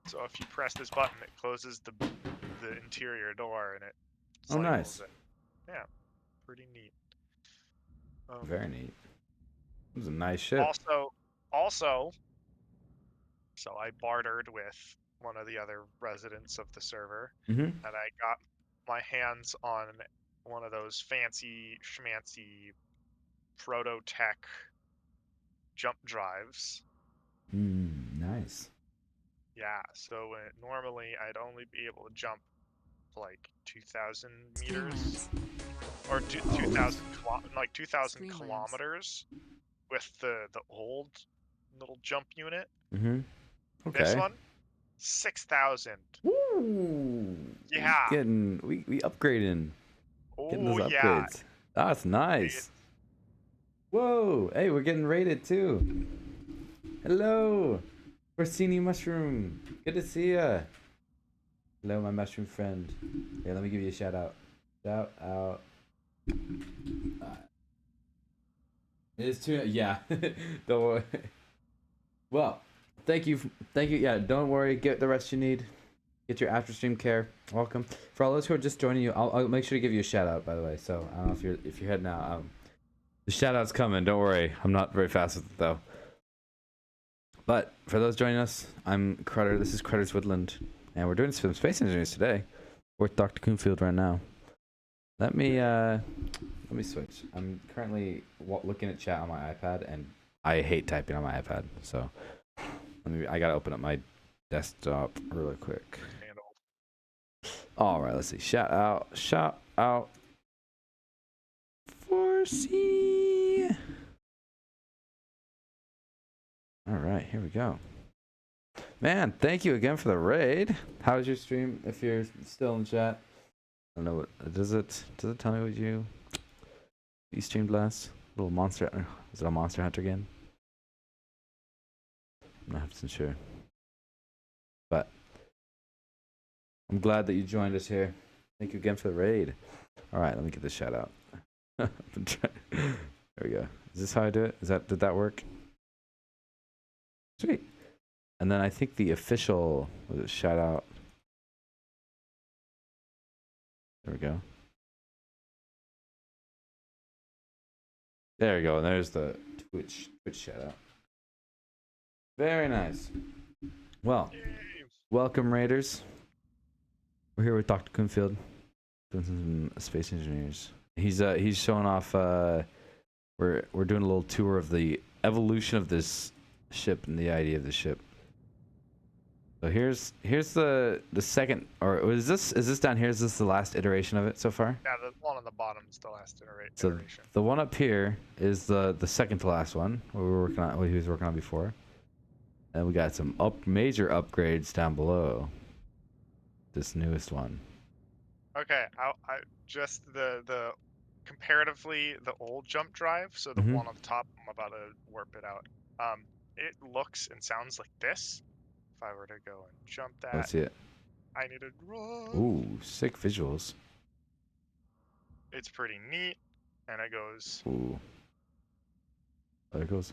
So if you press this button, it closes the interior door, and it Oh, nice. it. Yeah, pretty neat. Very neat. It was a nice ship. Also, so I bartered with one of the other residents of the server, Mm-hmm. and I got my hands on one of those fancy schmancy Prototech jump drives. Nice. Yeah, so normally I'd only be able to jump like 2,000 meters or 2,000 like 2,000 kilometers with the old little jump unit. Mm-hmm. Okay. This one, 6,000. Woo! Yeah. We upgrading. Getting Oh those yeah. upgrades. That's nice. Whoa! Hey, we're getting rated too. Hello, Orsini Mushroom. Good to see ya. Hello, my mushroom friend. Here, let me give you a shout out. Shout out. It is too. Yeah. Don't worry. Well, thank you. Thank you. Yeah, don't worry. Get the rest you need. Get your after stream care. Welcome. For all those who are just joining you, I'll make sure to give you a shout out. By the way, so I don't know if you're heading out. The shout out's coming. Don't worry. I'm not very fast with it though. But for those joining us, I'm Crutter. This is Crutter's Woodland, and we're doing some Space Engineers today. We're at Dr. Coonfield right now. Let me switch. I'm currently looking at chat on my iPad, and I hate typing on my iPad. So I gotta open up my desktop really quick. All right, let's see. Shout out for C. All right, here we go. Man, thank you again for the raid. How was your stream? If you're still in chat, I don't know what does it tell me what you streamed last? Little monster. Is it a Monster Hunter game? I'm not 100% sure, but I'm glad that you joined us here. Thank you again for the raid. All right, let me get this shout out. There we go. Is this how I do it? Did that work? Sweet. And then I think the official shout out. There we go. There we go. And there's the Twitch shout out. Very nice. Well, welcome Raiders. We're here with Dr. Coonfield, doing some Space Engineers. He's showing off. We're doing a little tour of the evolution of this ship and the idea of the ship. So here's the second, or is this down here? Is this the last iteration of it so far? Yeah, the one on the bottom is the last So iteration. the one up here is the second to last one, what we were working on, what he was working on before. And we got some major upgrades down below. This newest one. Okay, I just the comparatively the old jump drive, so the Mhm. one on the top, I'm about to warp it out. It looks and sounds like this. If I were to go and jump that, Let's see it. I need to run. Ooh, sick visuals. It's pretty neat, and it goes. Ooh. There it goes.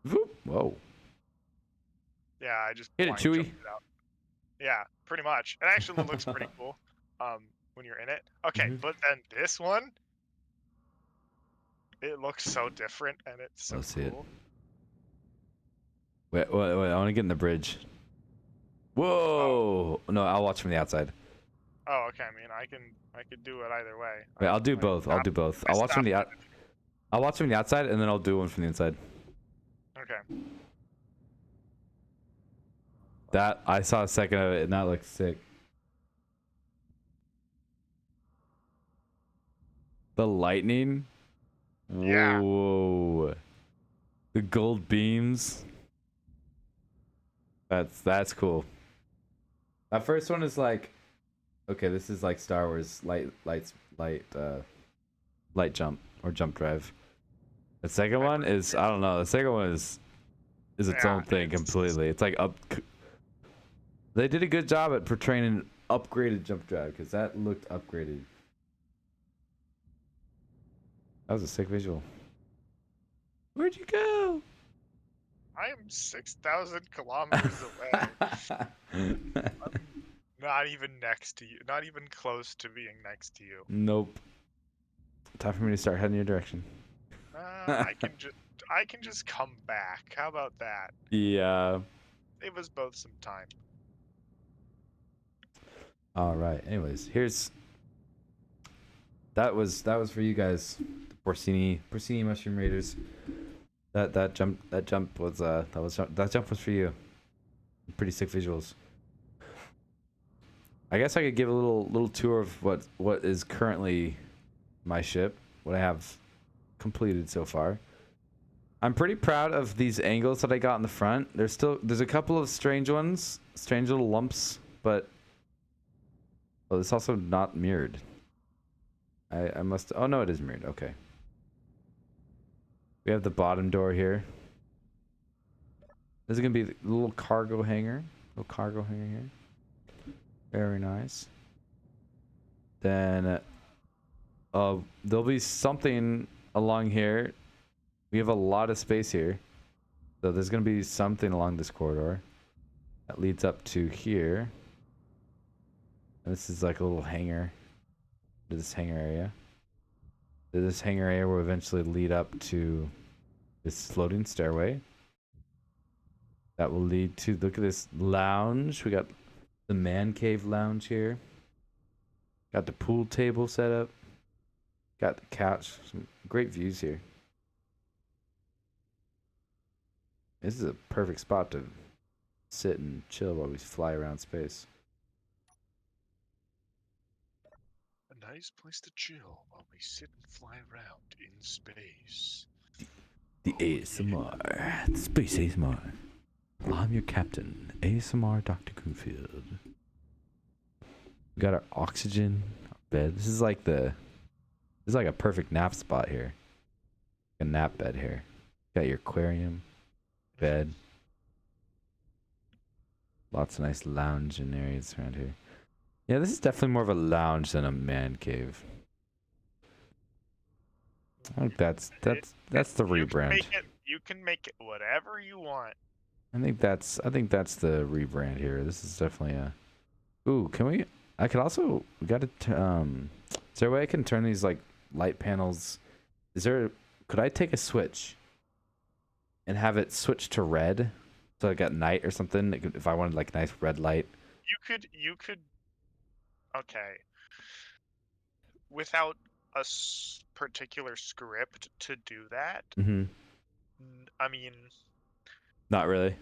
Voop. Whoa. Yeah, I just Hit it, blind Chewie. jumped it out. Yeah, pretty much. It actually looks pretty cool. When you're in it. Okay, Mhm. but then this one, it looks so different, and it's so Let's see it. cool. Wait, I want to get in the bridge. Whoa! No, I'll watch from the outside. Oh, okay. I mean, I could do it either way. Wait, I'll do Like, both. I'll do both. I I'll watch from stopped the it. I'll watch from the outside, and then I'll do one from the inside. Okay. That I saw a second of it, and that looks sick. The lightning. Yeah. Whoa. The gold beams. That's cool. That first one is like, okay, this is like Star Wars light jump or jump drive. The second one is, I don't know. The second one is its Yeah, own thing completely. It's like They did a good job at portraying an upgraded jump drive because that looked upgraded. That was a sick visual. Where'd you go? I am 6,000 kilometers away. Not even next to you. Not even close to being next to you. Nope. Time for me to start heading your direction. I can just come back. How about that? Yeah. Save us both some time. All right. Anyways, here's that was for you guys, Porcini Mushroom Raiders. That jump was that jump was for you. Pretty sick visuals. I guess I could give a little tour of what is currently my ship, what I have completed so far. I'm pretty proud of these angles that I got in the front. There's a couple of strange ones, strange little lumps, but it's also not mirrored. I must. Oh no, it is mirrored. Okay. We have the bottom door here. This is gonna be the little cargo hangar. Little cargo hangar here. Very nice. Then, there'll be something along here. We have a lot of space here, so there's gonna be something along this corridor that leads up to here. And this is like a little hangar. This hangar area. This hangar area will eventually lead up to this floating stairway. That will lead to, look at this lounge. We got the man cave lounge here. Got the pool table set up. Got the couch. Some great views here. This is a perfect spot to sit and chill while we fly around space. A nice place to chill while we sit and fly around in space. The ASMR. The Space ASMR. I'm your captain, ASMR Dr. Goonfield. We got our oxygen, our bed. This is like a perfect nap spot here. A nap bed here. Got your aquarium, bed. Lots of nice lounging areas around here. Yeah, this is definitely more of a lounge than a man cave. I think that's the rebrand. You can make it whatever you want. I think that's the rebrand here. This is definitely a. Ooh, can we? I could also. We got to. Is there a way I can turn these like light panels? Could I take a switch and have it switch to red, so I got night or something? If I wanted like nice red light. You could. Okay. Without a particular script to do that. Mm-hmm. I mean. Not really.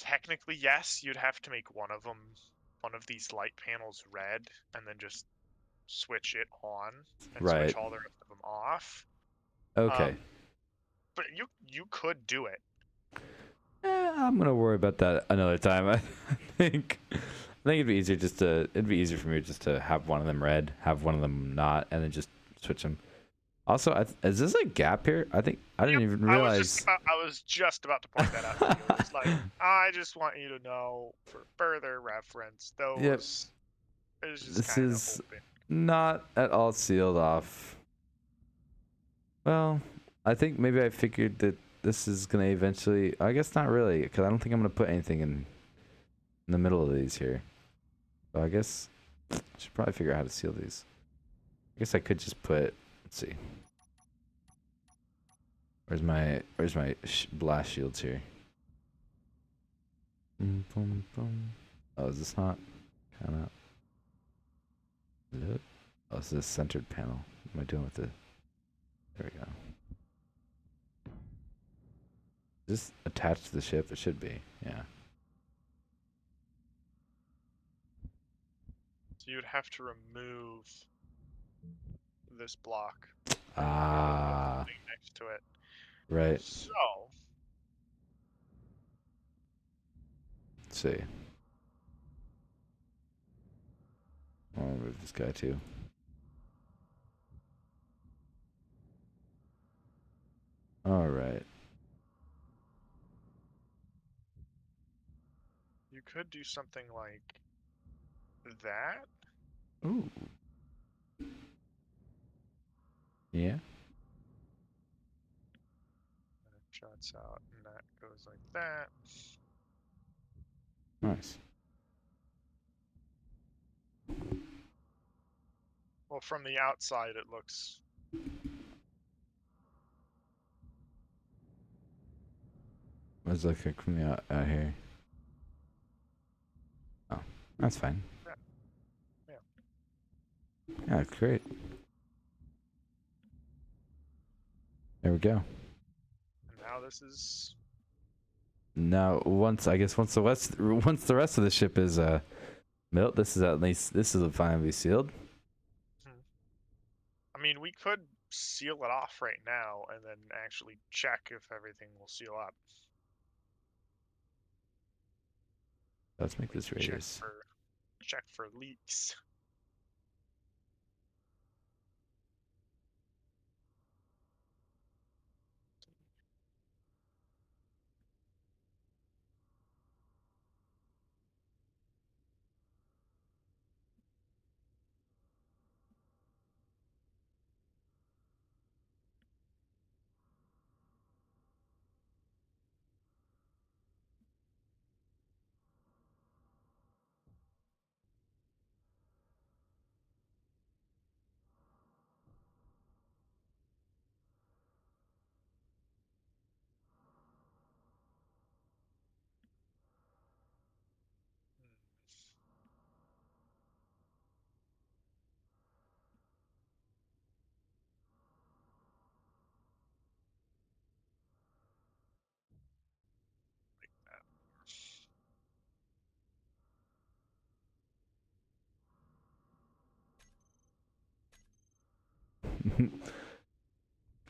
Technically, yes. You'd have to make one of these light panels red, and then just switch it on and switch Right. all the rest of them off. Okay. But you could do it. I'm gonna worry about that another time. I think it'd be easier it'd be easier for me just to have one of them red, have one of them not, and then just switch them. Also, is this a gap here? I think I didn't even realize. I was just about to point that out to you. It's like, I just want you to know for further reference, Yep. those is just This kind of is open. not at all sealed off. Well, I think maybe I figured that this is gonna eventually. I guess not really, because I don't think I'm gonna put anything in the middle of these here. So I guess I should probably figure out how to seal these. I guess I could just put. Let's see. Where's my blast shields here? Boom, boom, boom. Oh, is this not kind of? Oh, this is a centered panel. What am I doing with it? There we go. Is this attached to the ship? It should be. Yeah. So you'd have to remove this block Ah, next to it. right. So Let's see. I'll remove this guy too. All right. you could do something like that. Ooh. Yeah. And it juts out, and that goes like that. Nice. Well, from the outside, it looks. What's it look like from the out here? Oh, that's fine. Yeah. Yeah, that's great. There we go. And now this is. Now, once the rest of the ship is built, this will finally be sealed. I mean, we could seal it off right now and then actually check if everything will seal up. Let's make this radius. Check for leaks.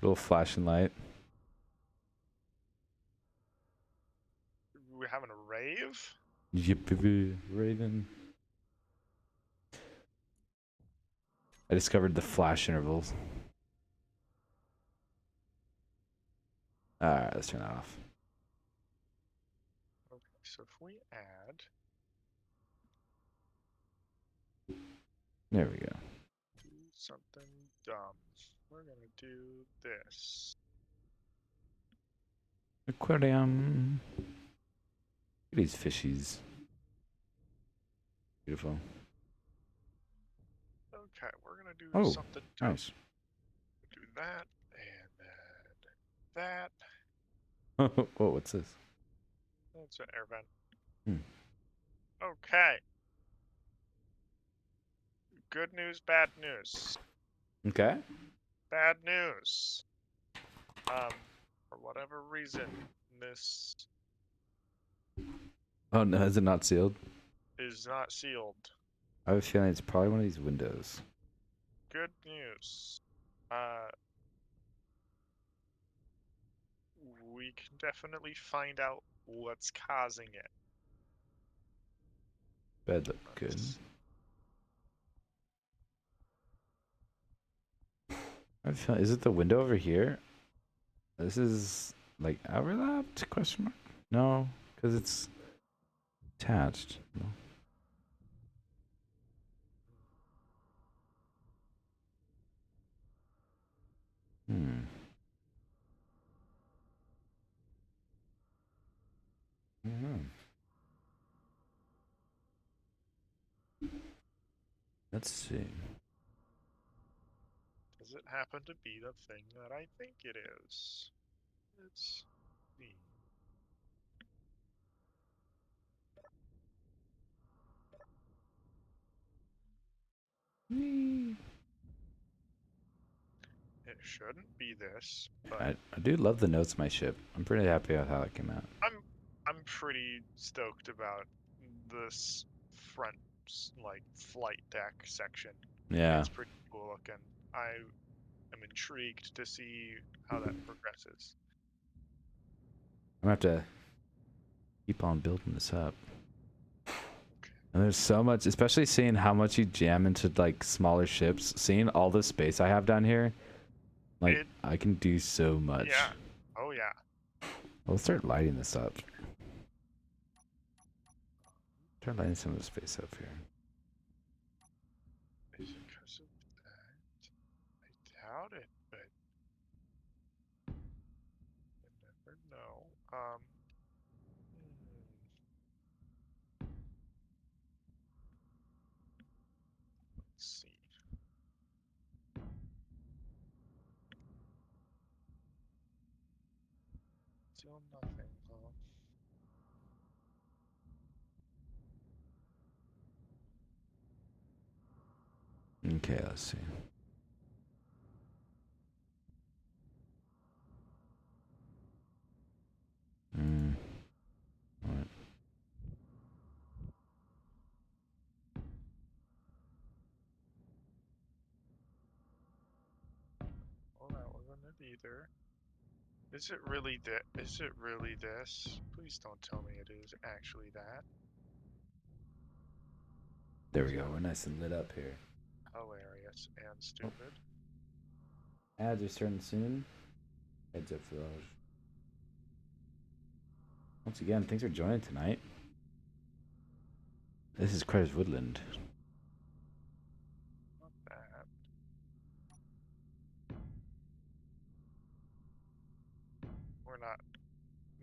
Little flashing light. We're having a rave? Yippee Raven. I discovered the flash intervals. Alright, let's turn that off. Okay, so if we add. There we go. Do something dumb. We're gonna do this. Aquarium. Look at these fishies. Beautiful. Okay, we're gonna do Oh, something dumb. nice. Do that and then that. Oh, what's this? That's an air vent. Hmm. Okay. Good news, bad news. Okay. Bad news. For whatever reason, this Oh no, is it not sealed? Is not sealed. I have a feeling it's probably one of these windows. Good news. Uh, we can definitely find out what's causing it. Bed look good. Let's- I have a feeling, is it the window over here? This is like overlapped? Question mark? No, because it's attached. No. Hmm. I don't know. Let's see. Does it happen to be the thing that I think it is? Let's see. It shouldn't be this, but I do love the notes of my ship. I'm pretty happy with how it came out. I'm pretty stoked about this front like flight deck section. Yeah. It's pretty cool looking. I am intrigued to see how that progresses. I'm gonna have to keep on building this up. And there's so much, especially seeing how much you jam into like smaller ships, seeing all the space I have down here, like I can do so much. Yeah. Oh yeah. Let's start lighting this up. Start lighting some of the space up here. Is it because of that? I doubt it, but you never know. Hmm. Let's see. Still nothing, huh? Okay, let's see. Alright. Well, that wasn't it either. Is it really Is it really this? Please don't tell me it is actually that. There we go. We're nice and lit up here. Hilarious and stupid. Ads are starting soon. Heads up for those. Once again, thanks for joining tonight. This is Credit's Woodland. Not bad. We're not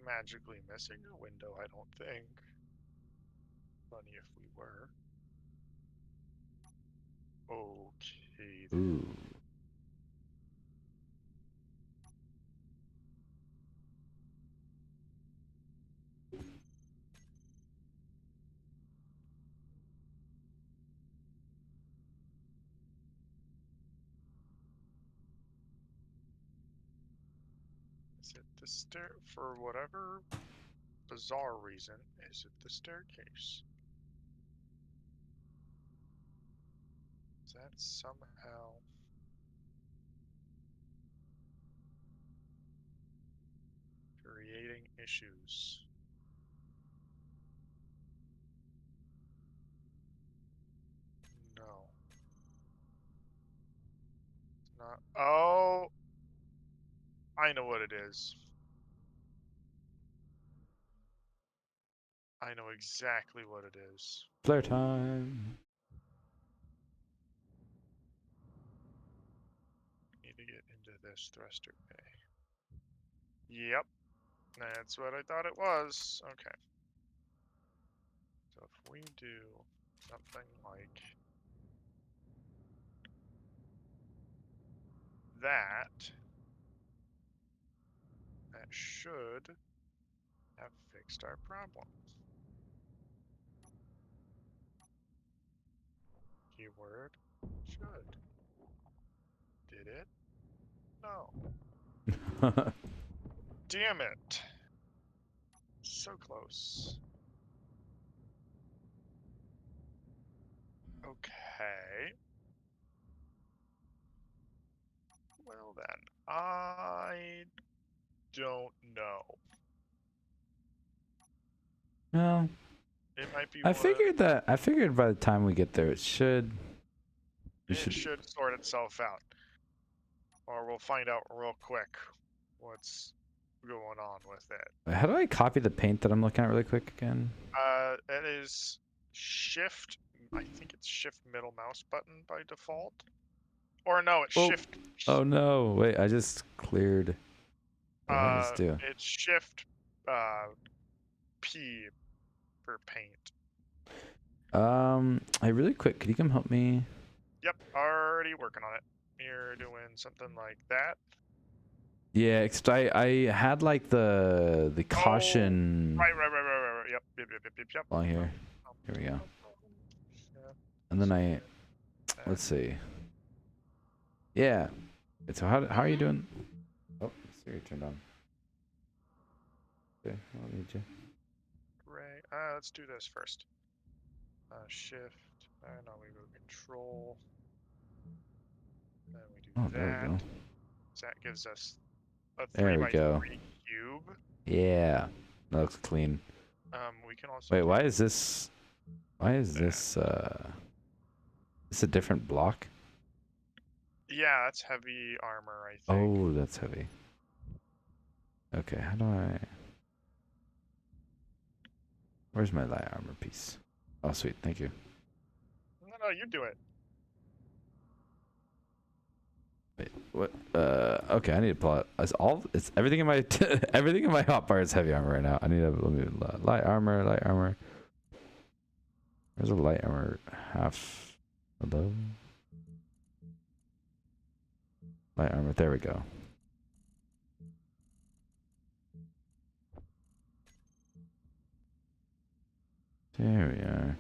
magically missing a window, I don't think. Funny if we were. Okay. Ooh. Is it the stair? For whatever bizarre reason, is it the staircase? Is that somehow creating issues? No. It's not. Oh! I know what it is. I know exactly what it is. Flare time. Need to get into this thruster bay. Yep. That's what I thought it was. Okay. So if we do something like that, that should have fixed our problem. Keyword should. Did it? No. Damn it. So close. Okay. Well then, I don't know. No, It might be I one. figured that. I figured by the time we get there, it should. We It should. should sort itself out, or we'll find out real quick what's going on with it. How do I copy the paint that I'm looking at really quick again? It is shift. I think it's shift middle mouse button by default. Or no, it's Oh. shift. Oh no! Wait, I just cleared. What did I just do? It's shift uh P for paint. Really quick, could you come help me? Yep, already working on it. You're doing something like that. Yeah, except I had like the caution Right. Yep. along here. Here we go. Yeah. And then let's see. Yeah. Wait, so how are you doing? Oh, Siri turned on. Okay, I don't need you. Right. Let's do this first. Shift. Now we go control. Then we do Oh, that. there we go. So that gives us a There 3 we by go. 3 cube. Yeah, that looks clean. We can also. Wait, do why is this? Why is that. this? This a different block? Yeah, that's heavy armor, I think. Oh, that's heavy. Okay, how do I? Where's my light armor piece? Oh, sweet, thank you. No, you do it. Wait, what? Okay, I need to pull out. It's everything in my everything in my hotbar is heavy armor right now. I need to let me light armor, light armor. Where's a light armor half? Hello. Light armor. There we go. There we are.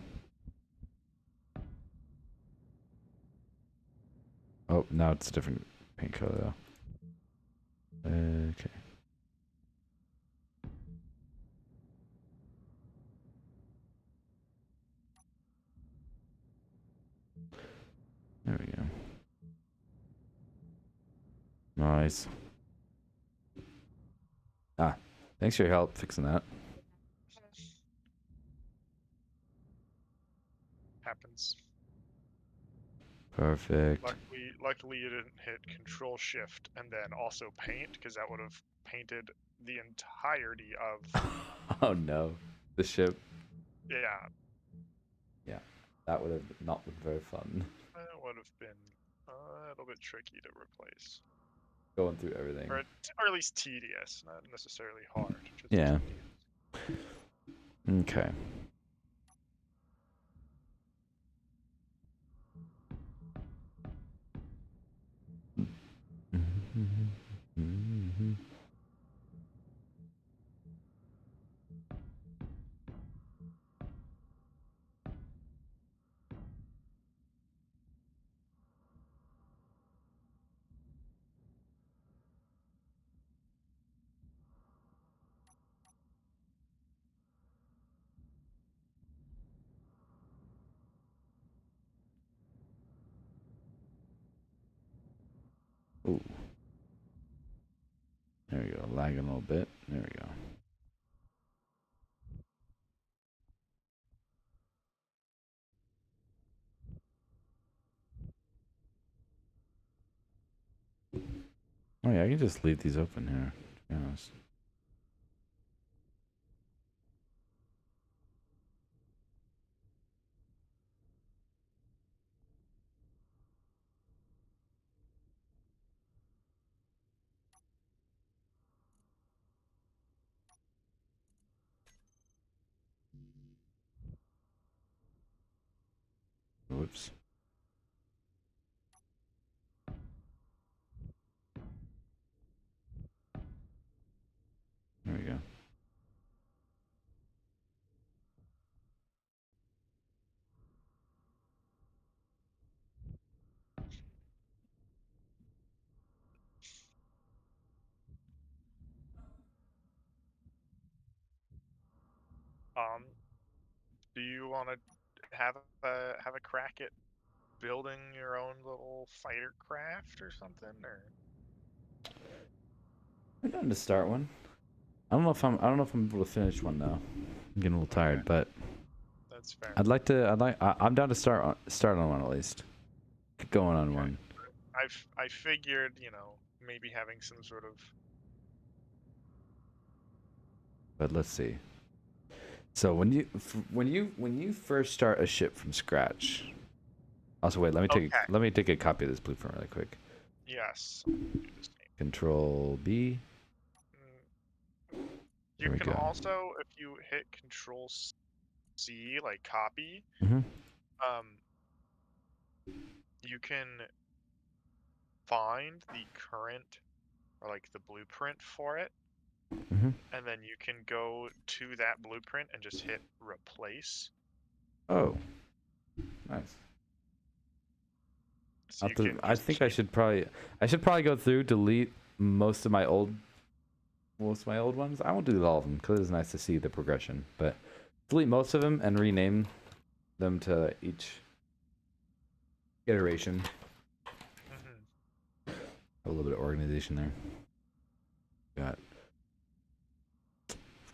Oh, now it's a different paint color though. Okay. There we go. Nice. Ah, thanks for your help fixing that. Happens. Perfect. Luckily you didn't hit Control Shift and then also paint, because that would have painted the entirety of. Oh no, the ship. Yeah. Yeah, that would have not been very fun. It would have been a little bit tricky to replace, Going through everything. or at least tedious, not necessarily hard. Just Yeah. tedious. Okay. Ooh. There we go. Lagging a little bit. There we go. Oh yeah, I can just leave these open here, to be honest. Whoops. There we go. Um, do you want to have a crack at building your own little fighter craft or something? Or I'm going to start one. I don't know if I'm able to finish one though. I'm getting a little tired, okay, but that's fair. I'm down to start on one at least. Get going on Okay. one. I figured, maybe having some sort of But let's see. So when you first start a ship from scratch. Also, wait. okay. Let me take a copy of this blueprint really quick. Yes. Do the same. Control B. Mm, You There we can go. also, if you hit Control C, like copy, Mm-hmm. um, you can find the current or like the blueprint for it, Mm-hmm. and then you can go to that blueprint and just hit replace. Oh, nice. So you can I just think keep. I should probably go through, delete most of my old ones. I won't do all of them because it's nice to see the progression, but delete most of them and rename them to each iteration. Mhm. A little bit of organization there.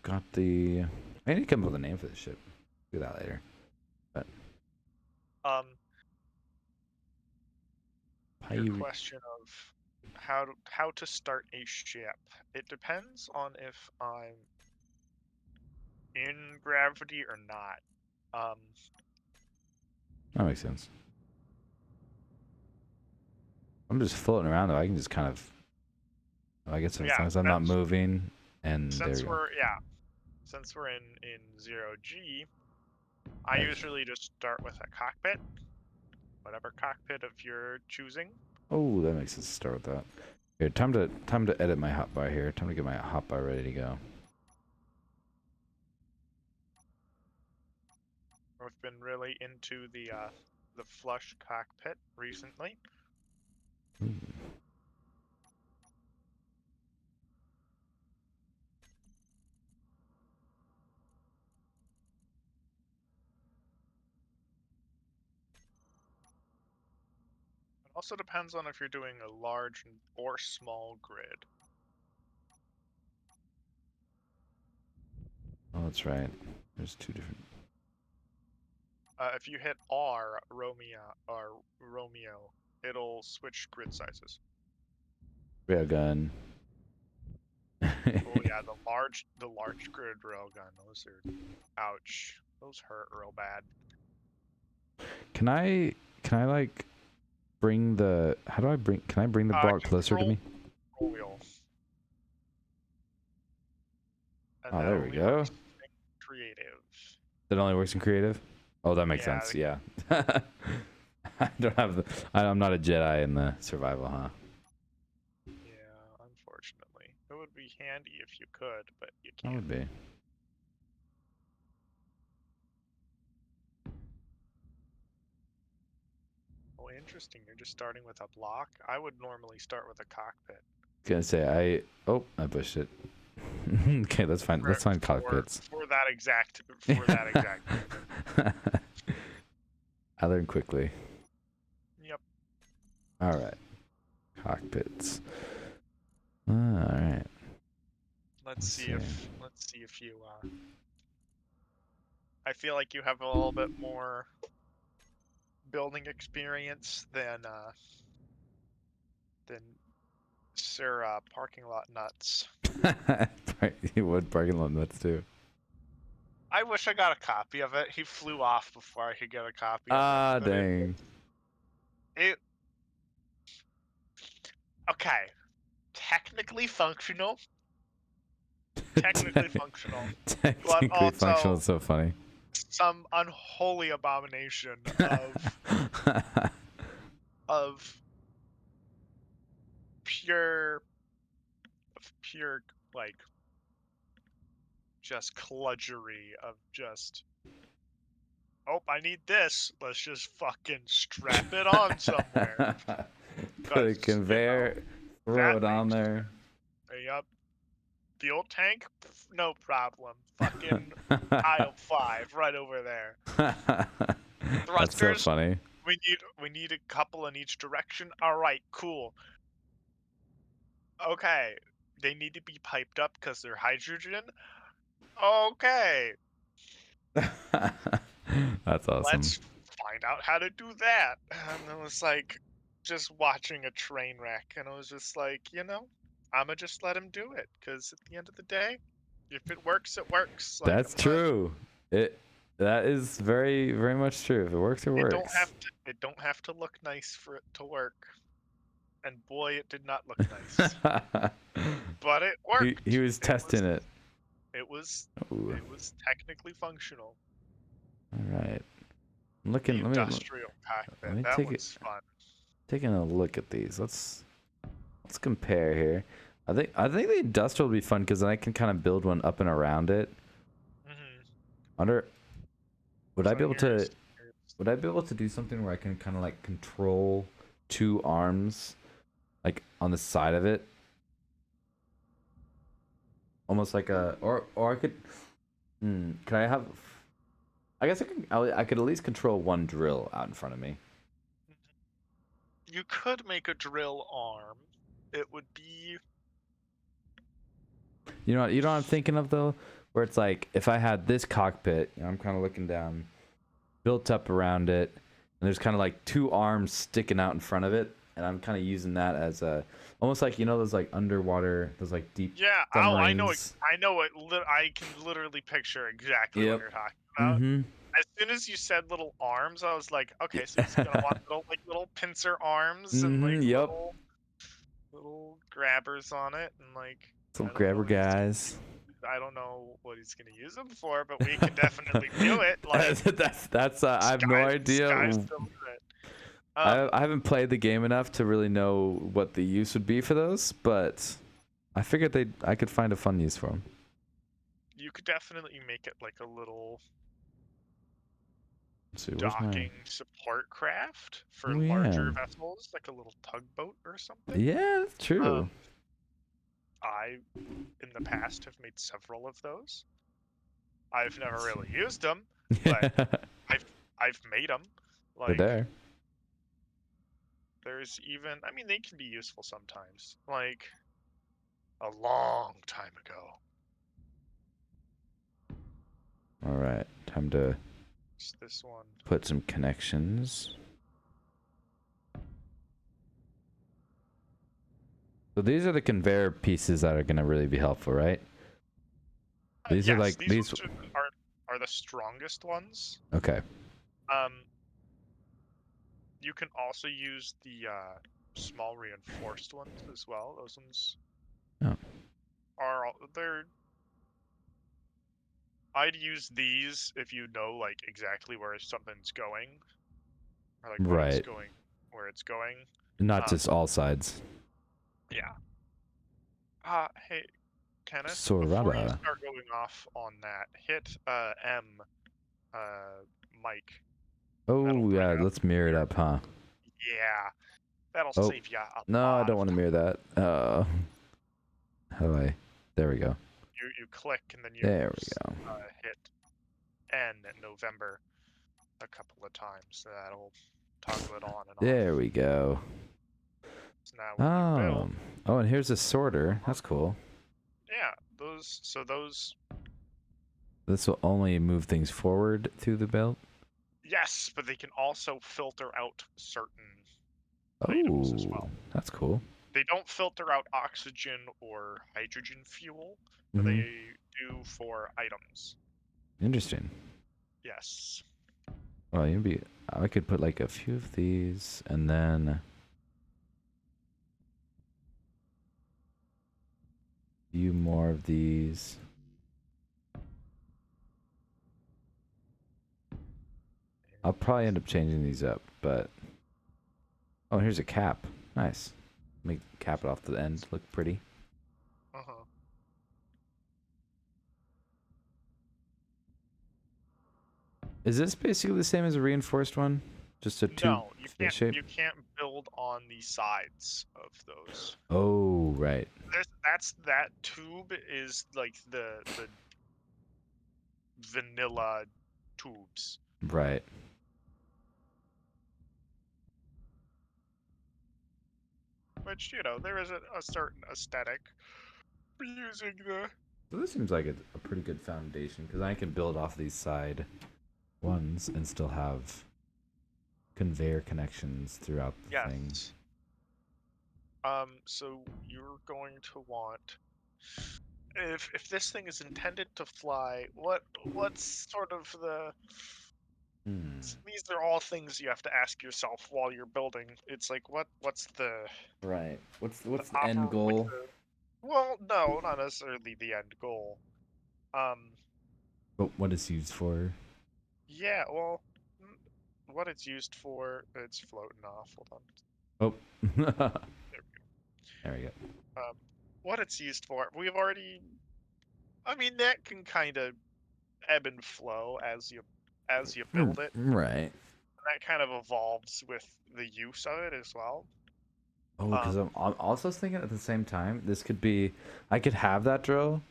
Got the. I need to come up with a name for this ship. Do that later. But Um, your Pyre. question of how to start a ship. It depends on if I'm in gravity or not. That makes sense. I'm just floating around though. I can just kind of. I guess as Yeah, long as I'm not moving, and there we since go. we're in 0G, I Nice. usually just start with a cockpit, whatever cockpit of your choosing. Oh, that makes sense to start with that. Here, time to edit my hotbar here. Time to get my hotbar ready to go. I've been really into the flush cockpit recently. Ooh. It also depends on if you're doing a large or small grid. Oh, that's right. There's two different. If you hit R, Romeo, it'll switch grid sizes. Railgun. Oh yeah, the large grid railgun. Those are, ouch. Those hurt real bad. Can I like bring the how do I bring can I bring the bar closer to Control me? wheel, and Oh, that there we only go. works in creative. That only works in creative? Oh, that makes Yeah, sense. Yeah. I don't have the I'm not a Jedi in the survival, huh? yeah. Unfortunately, it would be handy if you could, but you That can't. would be. Oh, interesting. You're just starting with a block. I would normally start with a cockpit. Gonna say I pushed it. Okay, that's fine. Let's find cockpits. For that exact reason. I learn quickly. Yep. All right. Cockpits. All right. Let's see see. if you. I feel like you have a little bit more building experience than Sir Parking Lot Nuts. You would parking lot nuts too. I wish I got a copy of it. He flew off before I could get a copy of Ah, it. dang. Okay. Technically functional. Technically functional. But Technically functional. also It's so funny. some unholy abomination of pure like just kludgery of just, oh, I need this. Let's just fucking strap it on somewhere. Put a conveyor, throw it on there. Yep. Fuel tank? No problem. Fucking aisle 5 right over there. That's so Thrusters. funny. We need a couple in each direction. All right, cool. Okay, they need to be piped up because they're hydrogen. Okay, That's awesome. let's find out how to do that. And it was like just watching a train wreck, and it was just like, I'ma just let him do it because at the end of the day, if it works, it works. Like That's true. That is very, very much true. If it works, it works. it don't have to look nice for it to work. And boy, it did not look nice, but it he worked. was testing it. It was Ooh. it was technically functional. All right. I'm The looking. Let me industrial let me cockpit. That take was fun. taking a look at these. Let's compare here. I think the industrial would be fun because then I can kind of build one up and around it. Hmm Under would I So be able to here's would I be able to do something where I can kind of like control two arms like on the side of it? Almost like a or I could can I have I guess I could at least control one drill out in front of me. You could make a drill arm. It would be You know what I'm thinking of though? Where it's like if I had this cockpit, I'm kind of looking down, built up around it, and there's kind of like two arms sticking out in front of it, and I'm kind of using that as a almost like those like underwater, those like deep yeah. Oh, I know it. submarines. I know it. I can literally picture exactly what Yep. you're talking about. Mm-hmm. As soon as you said little arms, I was like, okay, so he's gonna want little pincer arms and Mm-hmm. like Yep. little grabbers on it, and like Some I don't know grabber what he's guys. I don't know what he's gonna use them for, but we can definitely do it. Like That's I have no idea. sky's the limit. I haven't played the game enough to really know what the use would be for those, but I figured I could find a fun use for them. You could definitely make it like a little Let's see, where's my? docking support craft for Oh larger yeah, vessels, like a little tugboat or something. yeah, that's true. I, in the past, have made several of those. I've never really used them, but I've made them. They're Like there. there's even, I mean, they can be useful sometimes. Like a long time ago. All right, time to It's this one. put some connections. So these are the conveyor pieces that are gonna really be helpful, right? These are Yes, like these. ones are the strongest ones. Okay. Um, you can also use the small reinforced ones as well. Those ones Oh. they're. I'd use these if you know like exactly where something's going, or like what it's Right. going, where it's going. Not just all sides. Yeah. Hey, Kenneth. Before you Sorata. start going off on that, hit M, Mike. Oh That'll yeah, bring up let's mirror it your. up, huh? Yeah, that'll Oh save you a no, I lot don't of want to time. mirror that. How do I? There we go. You click and then you There we go. hit N at November a couple of times. That'll toggle it on and off. There we go. So now when you Oh. build, Oh, and here's a sorter. That's cool. yeah, those This will only move things forward through the belt. yes, but they can also filter out certain items as Oh, well. that's cool. They don't filter out oxygen or hydrogen fuel, but Mm-hmm. they do for items. Interesting. Yes. Well, I could put like a few of these, and then a few more of these. I'll probably end up changing these up, but oh, here's a cap. Nice. Make cap it off the end look pretty. Uh-huh. Is this basically the same as a reinforced one? Just a tube No, shape? you can't build on the sides of those. Oh, right. That tube is like the vanilla tubes. Right. which there is a certain aesthetic using the. So this seems like a pretty good foundation because I can build off these side ones and still have conveyor connections throughout the thing. Yes. So you're going to want, if this thing is intended to fly, what's sort of the. Hmm. These are all things you have to ask yourself while you're building. It's like what's the Right. What's the the end goal? well, no, not necessarily the end goal. Um, But what it's used for? yeah, well, what it's used for, it's floating off. Hold on. Oh. There we There we go. go. What it's used for, we've already. I mean, that can kind of ebb and flow as you build it. Right. That kind of evolves with the use of it as well. Oh, because Um, I'm also thinking at the same time, this could be, I could have that drill,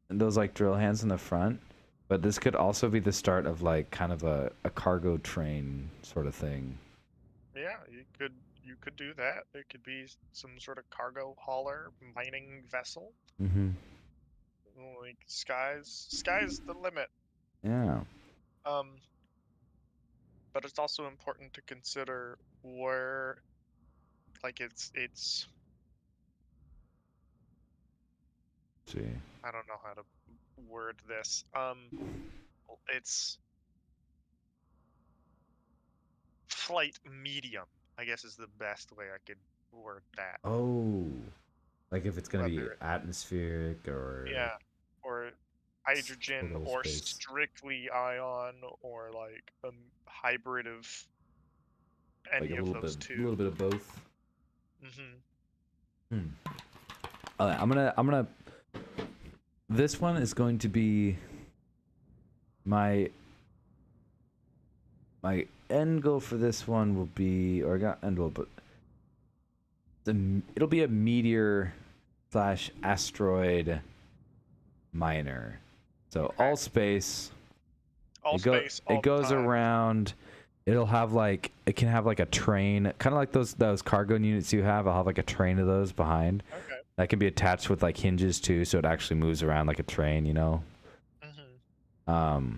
and those like drill hands in the front, but this could also be the start of like kind of a cargo train sort of thing. yeah, you could do that. It could be some sort of cargo hauler, mining vessel. Mm-hmm. Like sky's the limit. Yeah. Um, but it's also important to consider where, like, it's Let's see. I don't know how to word this. It's flight medium, I guess, is the best way I could word that. Oh, like if it's gonna be Whether atmospheric or yeah, or hydrogen total or space, strictly ion or like a hybrid of like any of those a two. little bit of both. Hmm. Hmm. I'm gonna. This one is going to be my end goal for this one will be, or not end goal, but it'll be a meteor slash asteroid miner. So Okay. all space. All space, It all the goes time. around. It'll have like it can have like a train, kind of like those cargo units you have. I'll have like a train of those behind. Okay. That can be attached with like hinges too, so it actually moves around like a train. You know. Hmm.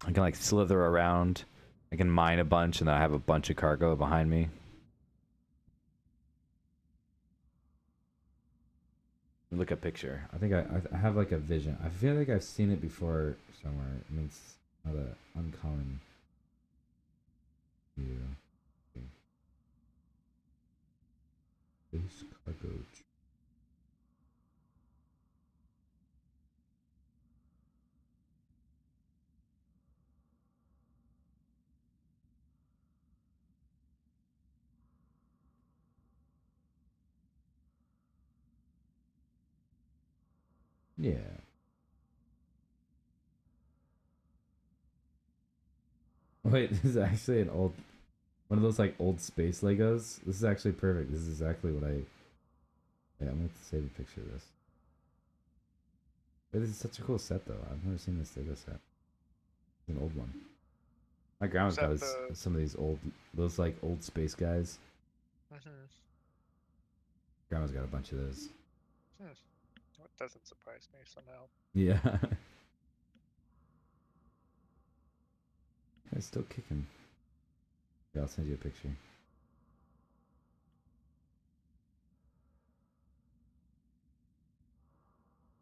I can like slither around. I can mine a bunch, and then I have a bunch of cargo behind me. Look at picture. I think I have like a vision. I feel like I've seen it before somewhere. I mean, it's not an uncommon view. Space cargo. Yeah. Wait, this is actually an old one of those like old space Legos. This is actually perfect. This is exactly what I. Yeah, I'm going to save a picture of this. Wait, this is such a cool set though. I've never seen this Lego set. It's an old one. My grandma's Is got that the? some of these those like old space guys. Hmm. Grandma's got a bunch of those. That doesn't surprise me somehow. Yeah. It's still kicking. Yeah, I'll send you a picture.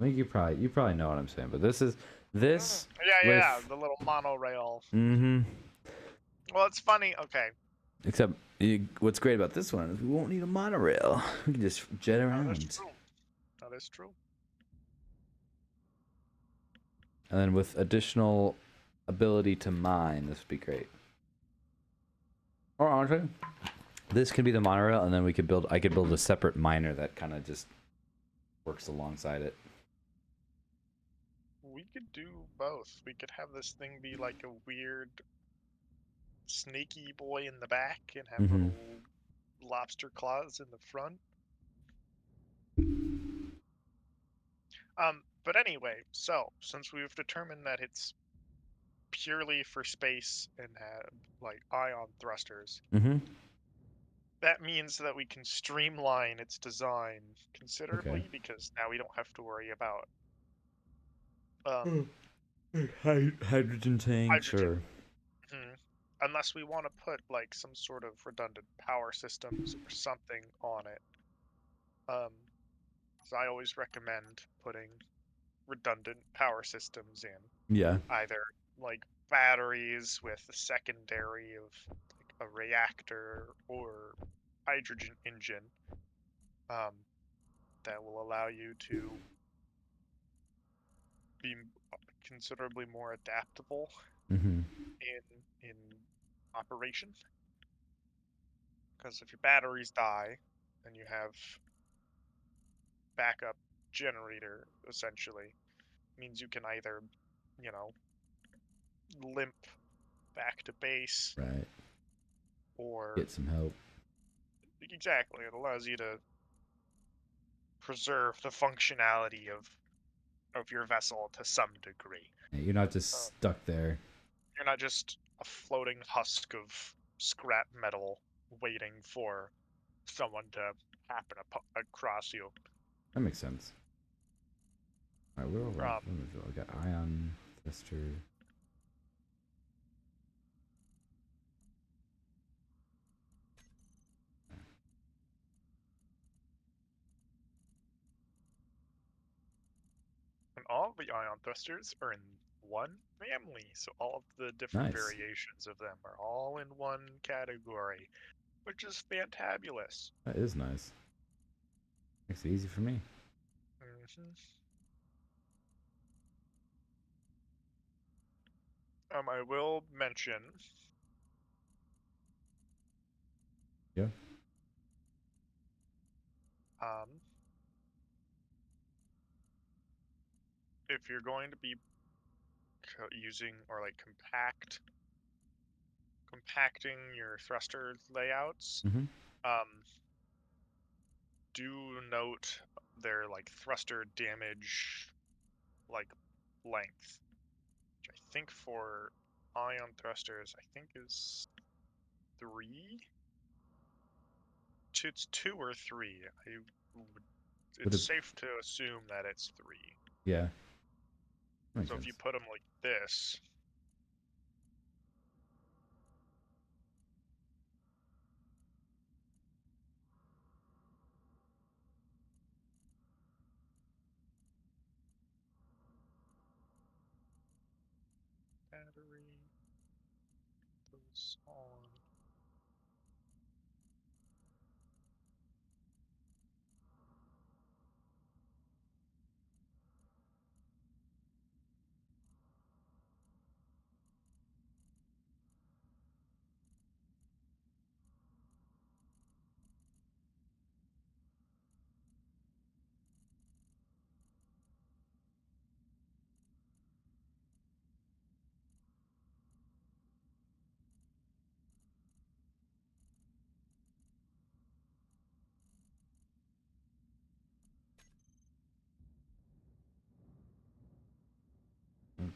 I think you probably know what I'm saying, but this Yeah. with The little monorail. mm-hmm. Well, it's funny. Okay. Except what's great about this one is we won't need a monorail. We can just jet No, that's around. true. That is true. And then with additional ability to mine, this would be great. Or honestly, this could be the monorail, and then I could build a separate miner that kind of just works alongside it. We could do both. We could have this thing be like a weird snaky boy in the back and have Mm-hmm. little lobster claws in the front. But anyway, so since we've determined that it's purely for space and have like ion thrusters, Mm-hmm. that means that we can streamline its design considerably because now we don't have to worry about um, Hydrogen tank, hydrogen. sure. Mhm. Unless we want to put like some sort of redundant power systems or something on it. So I always recommend putting redundant power systems in, Yeah. either like batteries with a secondary of like a reactor or hydrogen engine, um, that will allow you to be considerably more adaptable Mm-hmm. in operation. Because if your batteries die, then you have backup generator essentially. Means you can either, you know, limp back to base Right. or Get some help. exactly it allows you to preserve the functionality of your vessel to some degree. Yeah, you're not just Uh, stuck there. you're not just a floating husk of scrap metal waiting for someone to happen across you. That makes sense. All right, we're all right. Um, We got ion thruster. and all of the ion thrusters are in one family, so all of the different Nice. variations of them are all in one category, which is fantabulous. That is nice. Makes it easy for me. Hmm. I will mention, Yeah. um, if you're going to be using or like compacting your thruster layouts, Mm-hmm. um, do note their like thruster damage like length, which I think for ion thrusters I think is 3. It's 2 or 3. Would It's it? safe to assume that it's 3. Yeah. Makes So if you sense. put them like this, battery goes on.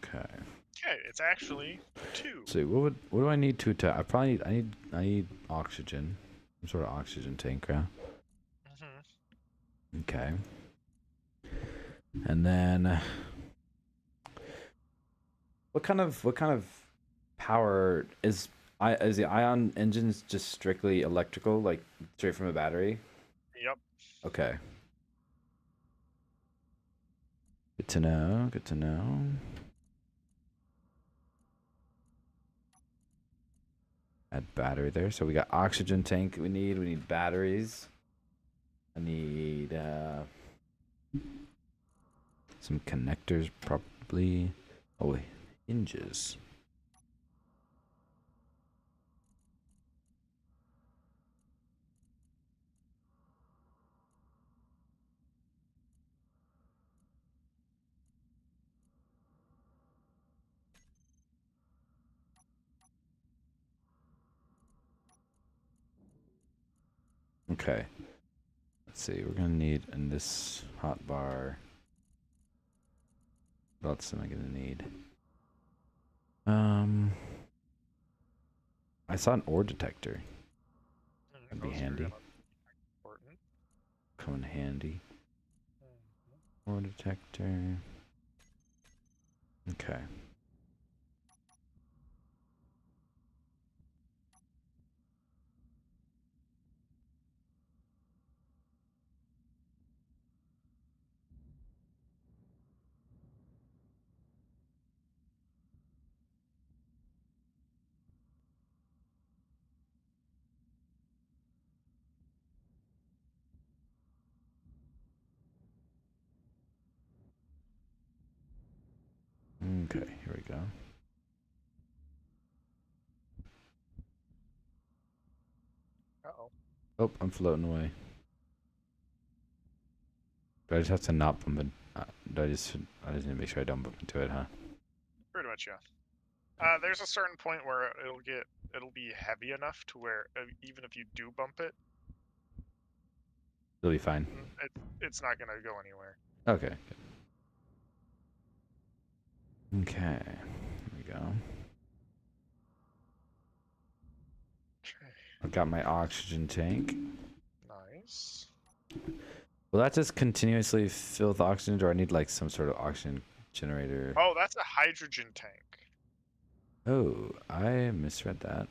Okay. Okay, it's actually 2. So what do I need to attack? I need oxygen. Some sort of oxygen tank, yeah. Hmm. Okay. And then what kind of power is the ion engines just strictly electrical, like straight from a battery? Yep. Okay. Good to know. Good to know. Add battery there. So we got oxygen tank we need. We need batteries. I need some connectors probably. Oh wait, hinges. Okay. Let's see. We're gonna need in this hot bar. What else am I gonna need? I saw an ore detector. That'd be those are handy. gonna be important. Come in handy. Mhm. Ore detector. Okay. Okay, here we go. Uh-oh. Oh, I'm floating away. Do I just have to not bump in? I just need to make sure I don't bump into it, huh? Pretty much, yeah. There's a certain point where it'll be heavy enough to where even if you do bump it, It'll be fine. it's not gonna go anywhere. Okay. Okay. Here we go. Okay. I've got my oxygen tank. Nice. Will that just continuously fill with oxygen, or I need like some sort of oxygen generator? Oh, that's a hydrogen tank. Oh, I misread that.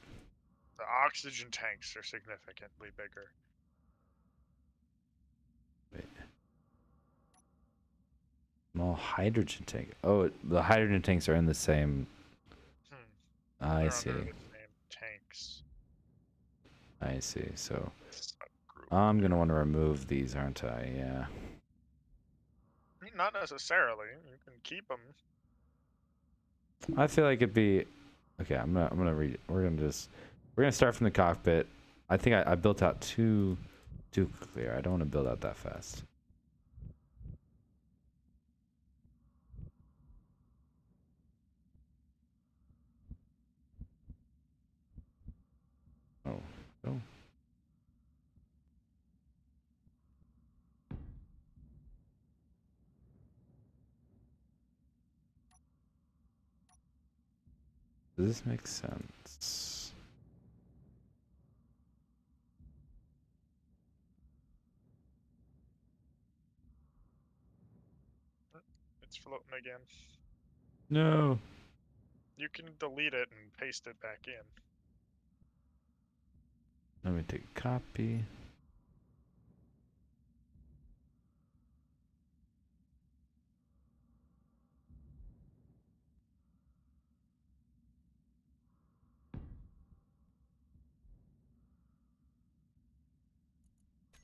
The oxygen tanks are significantly bigger. Wait. Small hydrogen tank. Oh, the hydrogen tanks are in the same. I They're see. under the same tanks I see. So subgroup. I'm gonna want to remove these, aren't I? Yeah. Not necessarily. You can keep them. I feel like it'd be. Okay, I'm gonna read it. We're gonna start from the cockpit. I think I built out too clear. I don't want to build out that fast. Oh, oh. Does this make sense? It's floating again. No. You can delete it and paste it back in. Let me take a copy.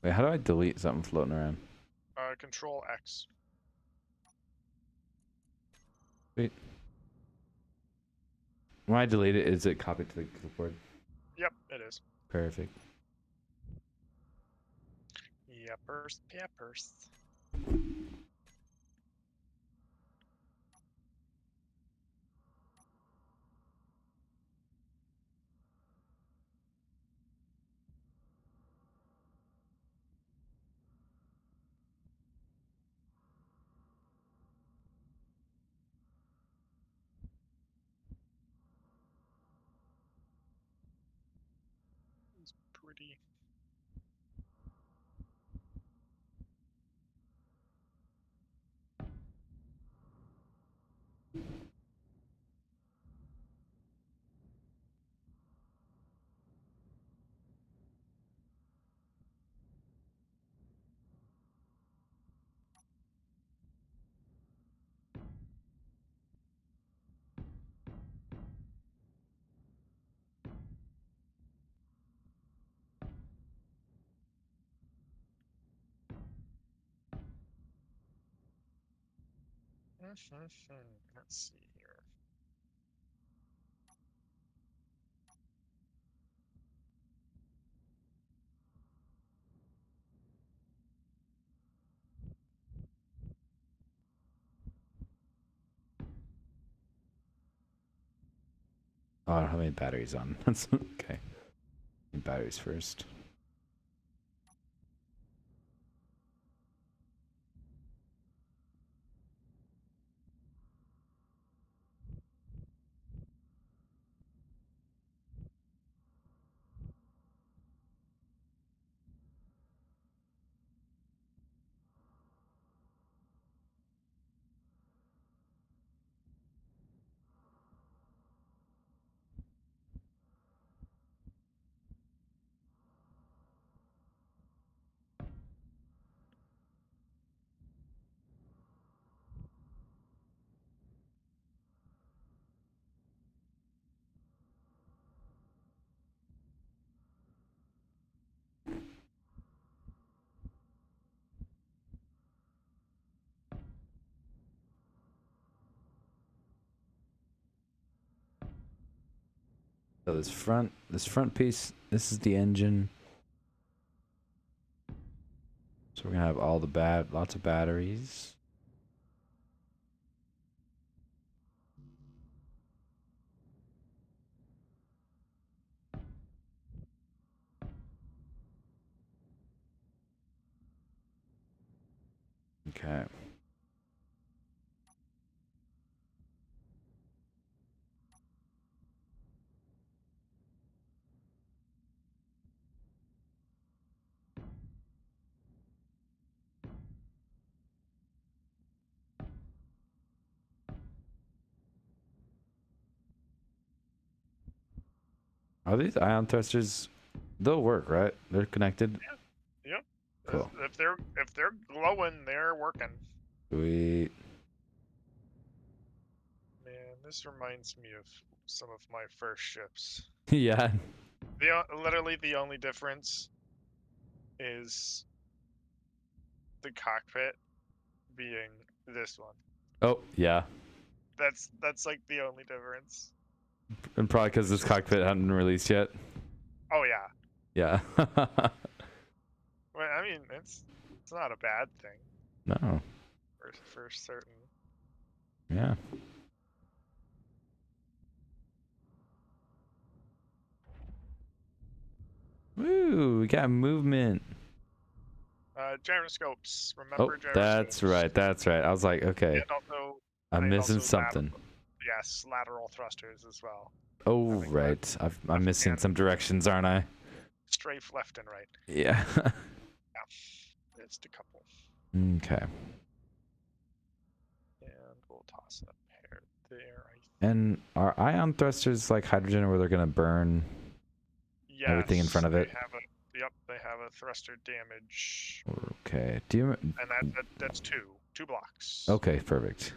Wait, how do I delete something floating around? Control X. Wait. When I delete it, is it copied to the clipboard? Yep, it is. Perfect. Yepers, peppers. It's pretty. Let's see here. Oh, I don't have any batteries on. That's okay. Need batteries first. So this front piece, this is the engine. So we're gonna have all the lots of batteries. Okay. Are these ion thrusters? They'll work, right? They're connected. Yep. Cool. If they're glowing, they're working. Sweet. Man, this reminds me of some of my first ships. Yeah. Literally the only difference is the cockpit being this one. Oh, yeah. That's like the only difference. And probably because this cockpit hadn't been released yet. Oh yeah. Yeah. Well, I mean, it's not a bad thing No. for certain. Yeah. Woo, we got movement. Gyroscopes. Oh, Remember gyroscopes. that's right. That's right. I was like, okay, And also, I'm missing something. yes, lateral thrusters as well. Oh, right. I'm missing some directions, aren't I? Strafe left and right. Yeah. Yeah, just a couple. Okay. And we'll toss a pair there. And are ion thrusters like hydrogen where they're gonna burn everything in front of it? They have a thruster damage. Okay. Do you? And that's two blocks. Okay, perfect.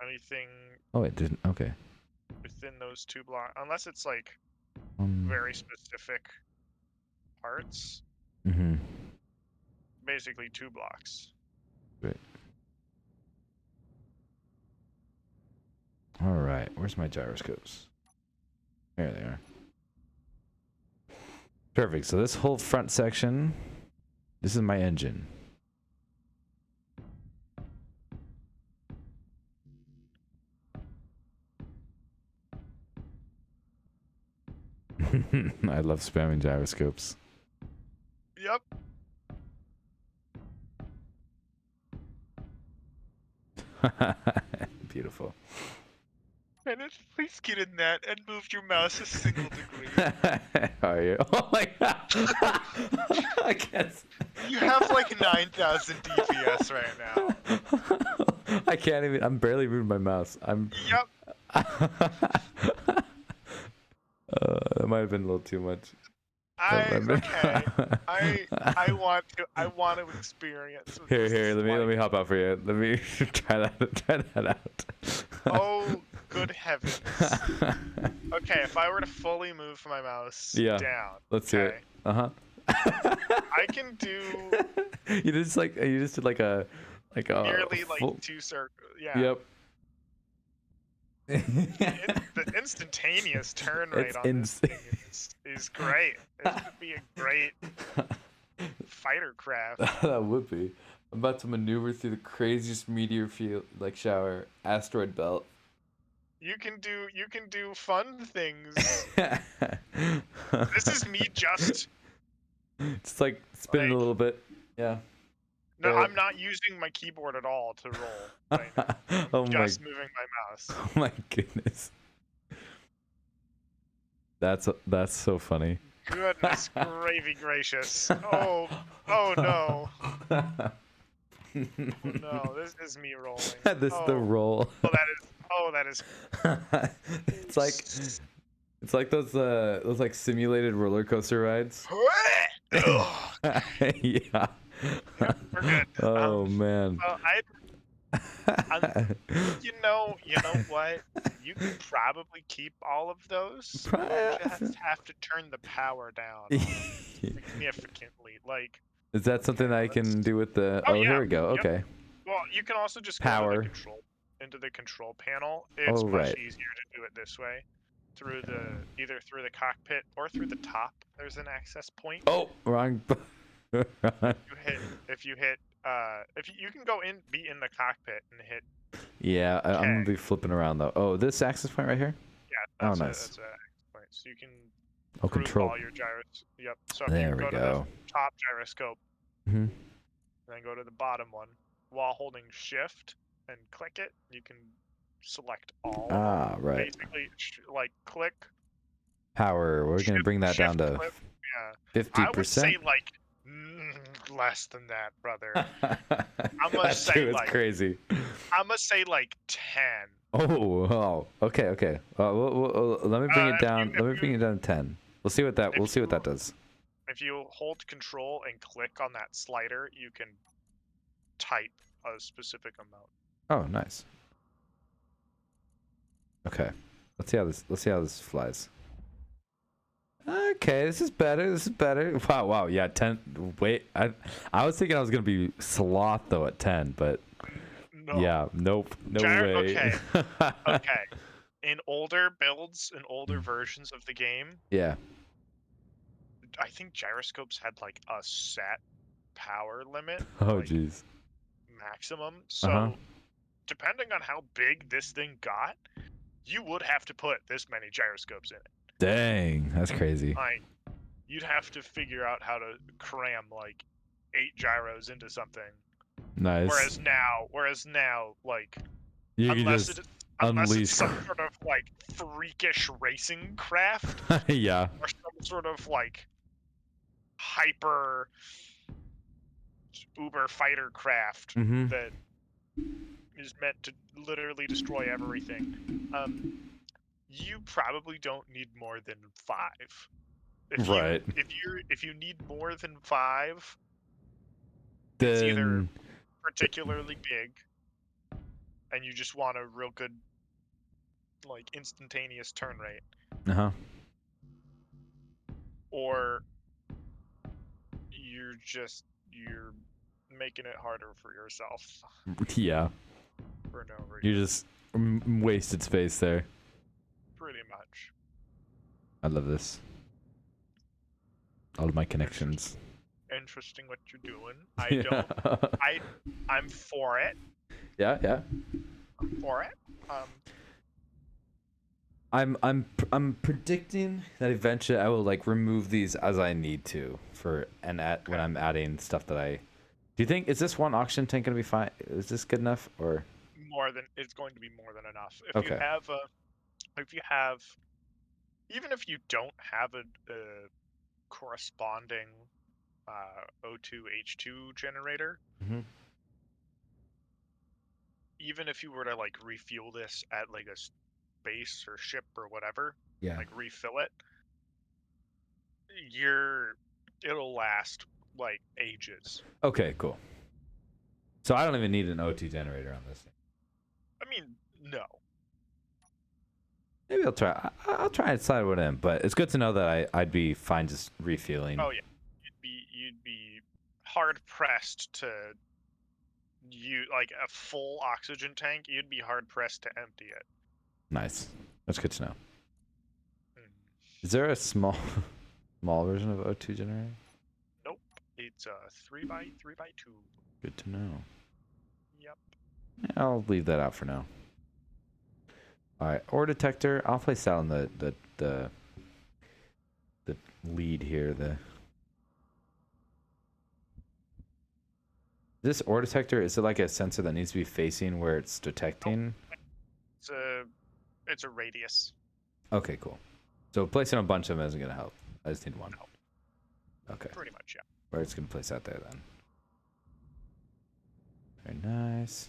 Anything Oh, it didn't. Okay. within those 2 blocks, unless it's like very specific parts, Mm-hmm. basically 2 blocks. Great. All right. Where's my gyroscopes? There they are. Perfect. So this whole front section, this is my engine. I love spamming gyroscopes. Yep. Beautiful. And please get in that and move your mouse a single degree. Are you? Oh my god! I guess You have like 9,000 DPS right now. I can't even. I'm barely moving my mouse. Yep. That might have been a little too much. Okay. I want to experience. What Here, this is let me like. hop out for you. Let me try that out. Oh, good heavens. Okay, if I were to fully move my mouse down. Let's do it. I can do You just did like a nearly like full... 2 circles. Yeah. Yep. The instantaneous turn rate on this thing is great. This would be a great fighter craft. That would be. I'm about to maneuver through the craziest meteor field, like shower, asteroid belt. You can do fun things. This is me just. It's like spinning a little bit. Yeah. No, I'm not using my keyboard at all to roll. Right now. I'm just moving my mouse. Oh my goodness. That's so funny. Goodness gravy gracious. Oh no. No, this is me rolling. This is the roll. That is. It's like those like simulated roller coaster rides. Yeah. We're good. Oh man. Well, you know what? You can probably keep all of those. You just have to turn the power down significantly. Like. Is that something that I can do with the? Oh, here we go. Okay. Yep. Well, you can also just power go into the control panel. It's much easier to do it this way. through the either through the cockpit or through the top. There's an access point. Oh, wrong. If you hit if you can go in be in the cockpit and hit Yeah, I'm gonna K. be flipping around though. Oh, this access point right here. Yeah, Oh, that's nice. that's a access point. So you can Oh, group control. all your gyros. Yep. So if There you we go to go. the top gyroscope, Hmm. then go to the bottom one while holding shift and click it, you can select all of them. Ah, right. Basically, like click Power. We're gonna bring that down shift to click. Yeah. I would 50%. say like less than that, brother. I'm gonna That say too is like crazy. I'm gonna say like 10. Oh. Okay. Okay. Let me bring it If down. you, Let me bring it down to 10. We'll see what that. We'll see what that does. if you hold control and click on that slider, you can type a specific amount. Oh, nice. Okay. Let's see how this. Let's see how this flies. Okay, this is better. This is better. Wow. Wow. Yeah. 10. Wait. I was thinking I was gonna be sloth though at 10, but No. yeah. Nope. No way. Okay. Okay. In older builds, in older versions of the game, Yeah. I think gyroscopes had like a set power limit. Oh, like, jeez. maximum. So, Uh-huh. depending on how big this thing got, you would have to put this many gyroscopes in it. Dang, that's crazy. Like, you'd have to figure out how to cram like 8 gyros into something. Nice. Whereas now, like, You can unless just unless unleash. it's some sort of like freakish racing craft Yeah. or some sort of like hyper uber fighter craft Mm-hmm. that is meant to literally destroy everything. You probably don't need more than 5. Right. If you need more than 5, it's either Then particularly big, and you just want a real good, like, instantaneous turn rate, uh-huh. or you're making it harder for yourself Yeah. for no reason. You just wasted space there. Pretty much. I love this. All of my connections. Interesting what you're doing. Yeah. I'm for it. Yeah, yeah. I'm for it. I'm predicting that eventually I will like remove these as I need to when I'm adding stuff that I. Do you think is this one oxygen tank gonna be fine? Is this good enough or? It's going to be more than enough. Okay. Even if you don't have a corresponding O2H2 generator, Mm-hmm. even if you were to like refuel this at like a base or ship or whatever, Yeah. like refill it, it'll last like ages. Okay, cool. So I don't even need an O2 generator on this thing. I mean, no. Maybe I'll try. I'll try and slide one in, but it's good to know that I'd be fine just refueling. Oh yeah, you'd be hard pressed to like a full oxygen tank. You'd be hard pressed to empty it. Nice. That's good to know. Mm. Is there a small version of O2 generator? Nope. It's a 3x3x2. Good to know. Yep. I'll leave that out for now. All right, ore detector. I'll place that on the lead here. This ore detector, is it like a sensor that needs to be facing where it's detecting? It's a radius. Okay, cool. So placing a bunch of them isn't gonna help. I just need one. No. Okay. Pretty much, yeah. We're just gonna place that there then. Very nice.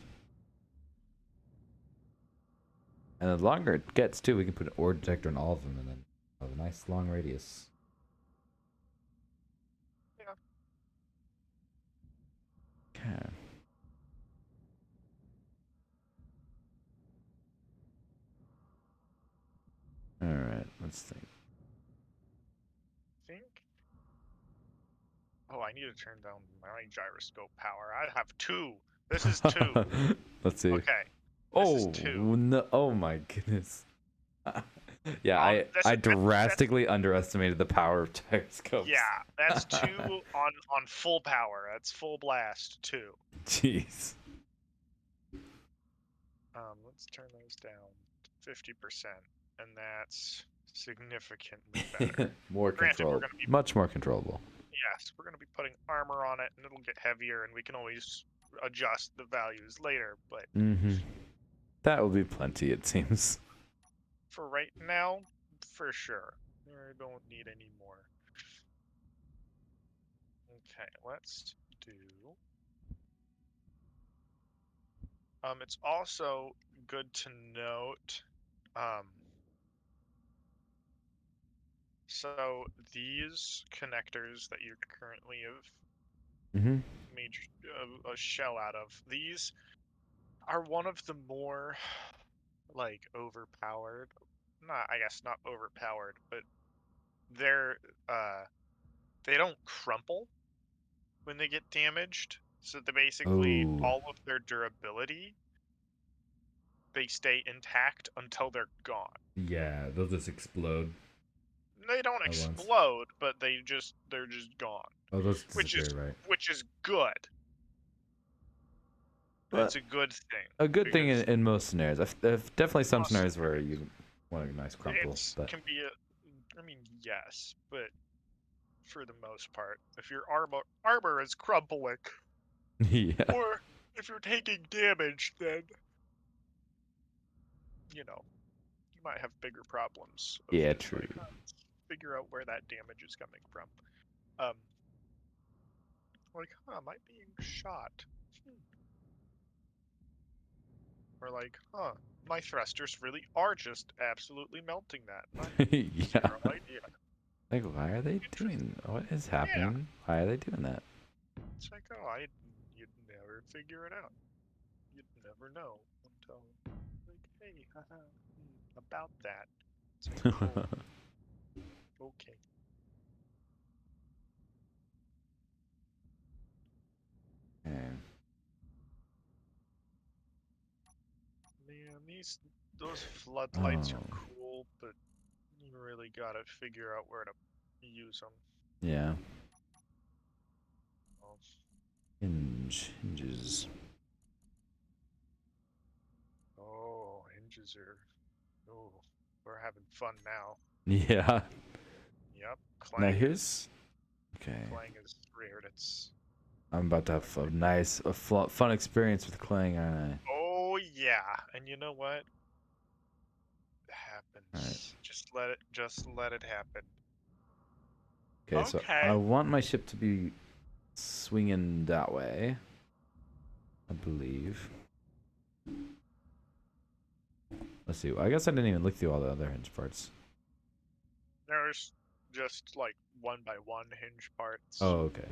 And the longer it gets too, we can put an ore detector on all of them and then have a nice long radius. Yeah. Okay. Alright, let's think. Oh, I need to turn down my gyroscope power. I have 2. This is 2. Let's see. Okay. Oh, This is 2. no, oh my goodness. Yeah, I That's drastically underestimated the power of gyroscopes. yeah, that's 2 on full power. That's full blast 2. Jeez. Let's turn those down to 50%, and that's significantly better. More Granted, we're control, gonna be much more controllable. yes, we're gonna be putting armor on it, and it'll get heavier, and we can always adjust the values later. But Mm-hmm. That will be plenty, it seems. for right now, for sure, we don't need any more. Okay, let's do. It's also good to note. So these connectors that you currently have Mm-hmm. made a shell out of, these are one of the more like overpowered. Not, I guess not overpowered, but they're uh they don't crumple when they get damaged. So they basically Oh. all of their durability, they stay intact until they're gone. Yeah, they'll just explode They don't at once. explode, but they're just gone, Oh, those which disappear, right? is good. But It's a good thing a good thing because in most scenarios. I've definitely some most scenarios where you want a nice crumple, it's but can be a. I mean, yes, but for the most part, if your armor is crumbling, yeah, or if you're taking damage, then you know you might have bigger problems of yeah, just true. like figure out where that damage is coming from. Um, like, am I being shot? Hmm. Or like, my thrusters really are just absolutely melting that. I have yeah, zero idea. like why are they Interesting. doing? What is Yeah, happening? Why are they doing that? it's like, you'd never figure it out. You'd never know until, like, hey, haha, about that. It's like, oh, okay. Okay. Man, those floodlights are Oh, cool, but you really gotta figure out where to use them. yeah. Oh, Hinges. oh, hinges are. Oh, we're having fun now. Yeah. Yep, Now Clang here's okay. is reared its. I'm about to have a nice, fun experience with Clang, aren't Oh yeah, and you know what? It I? All right. happens. Just let it happen. Okay, so I Okay. want my ship to be swinging that way, I believe. Let's see. I guess I didn't even look through all the other hinge parts. There's just like one by one hinge parts. Oh, okay.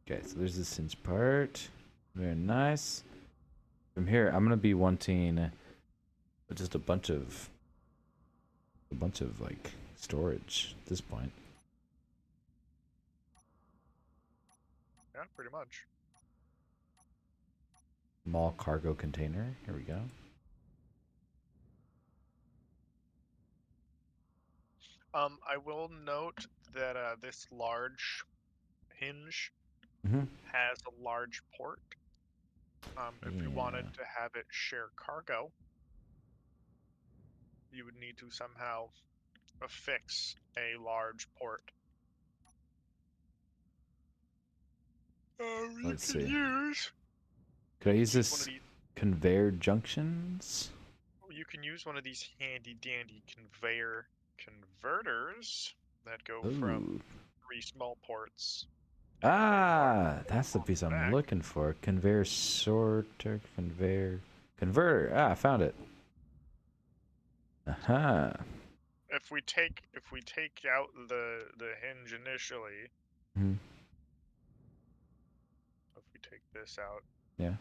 Okay, so there's this hinge part. Very nice. From here, I'm gonna be wanting just a bunch of like storage at this point. Yeah, pretty much. Small cargo container. Here we go. I will note that this large hinge Mm-hmm. has a large port. If you wanted Yeah. to have it share cargo, you would need to somehow affix a large port. You Let's can see. use Could I use one of this these. conveyor junctions? You can use one of these handy dandy conveyor converters that go from Ooh. 3 small ports and a large Ah, port that's the on piece the I'm back. looking for. Conveyor sorter, conveyor converter. Ah, I found it. Aha. If we take out the hinge initially, Hmm. if we take this out, Yeah.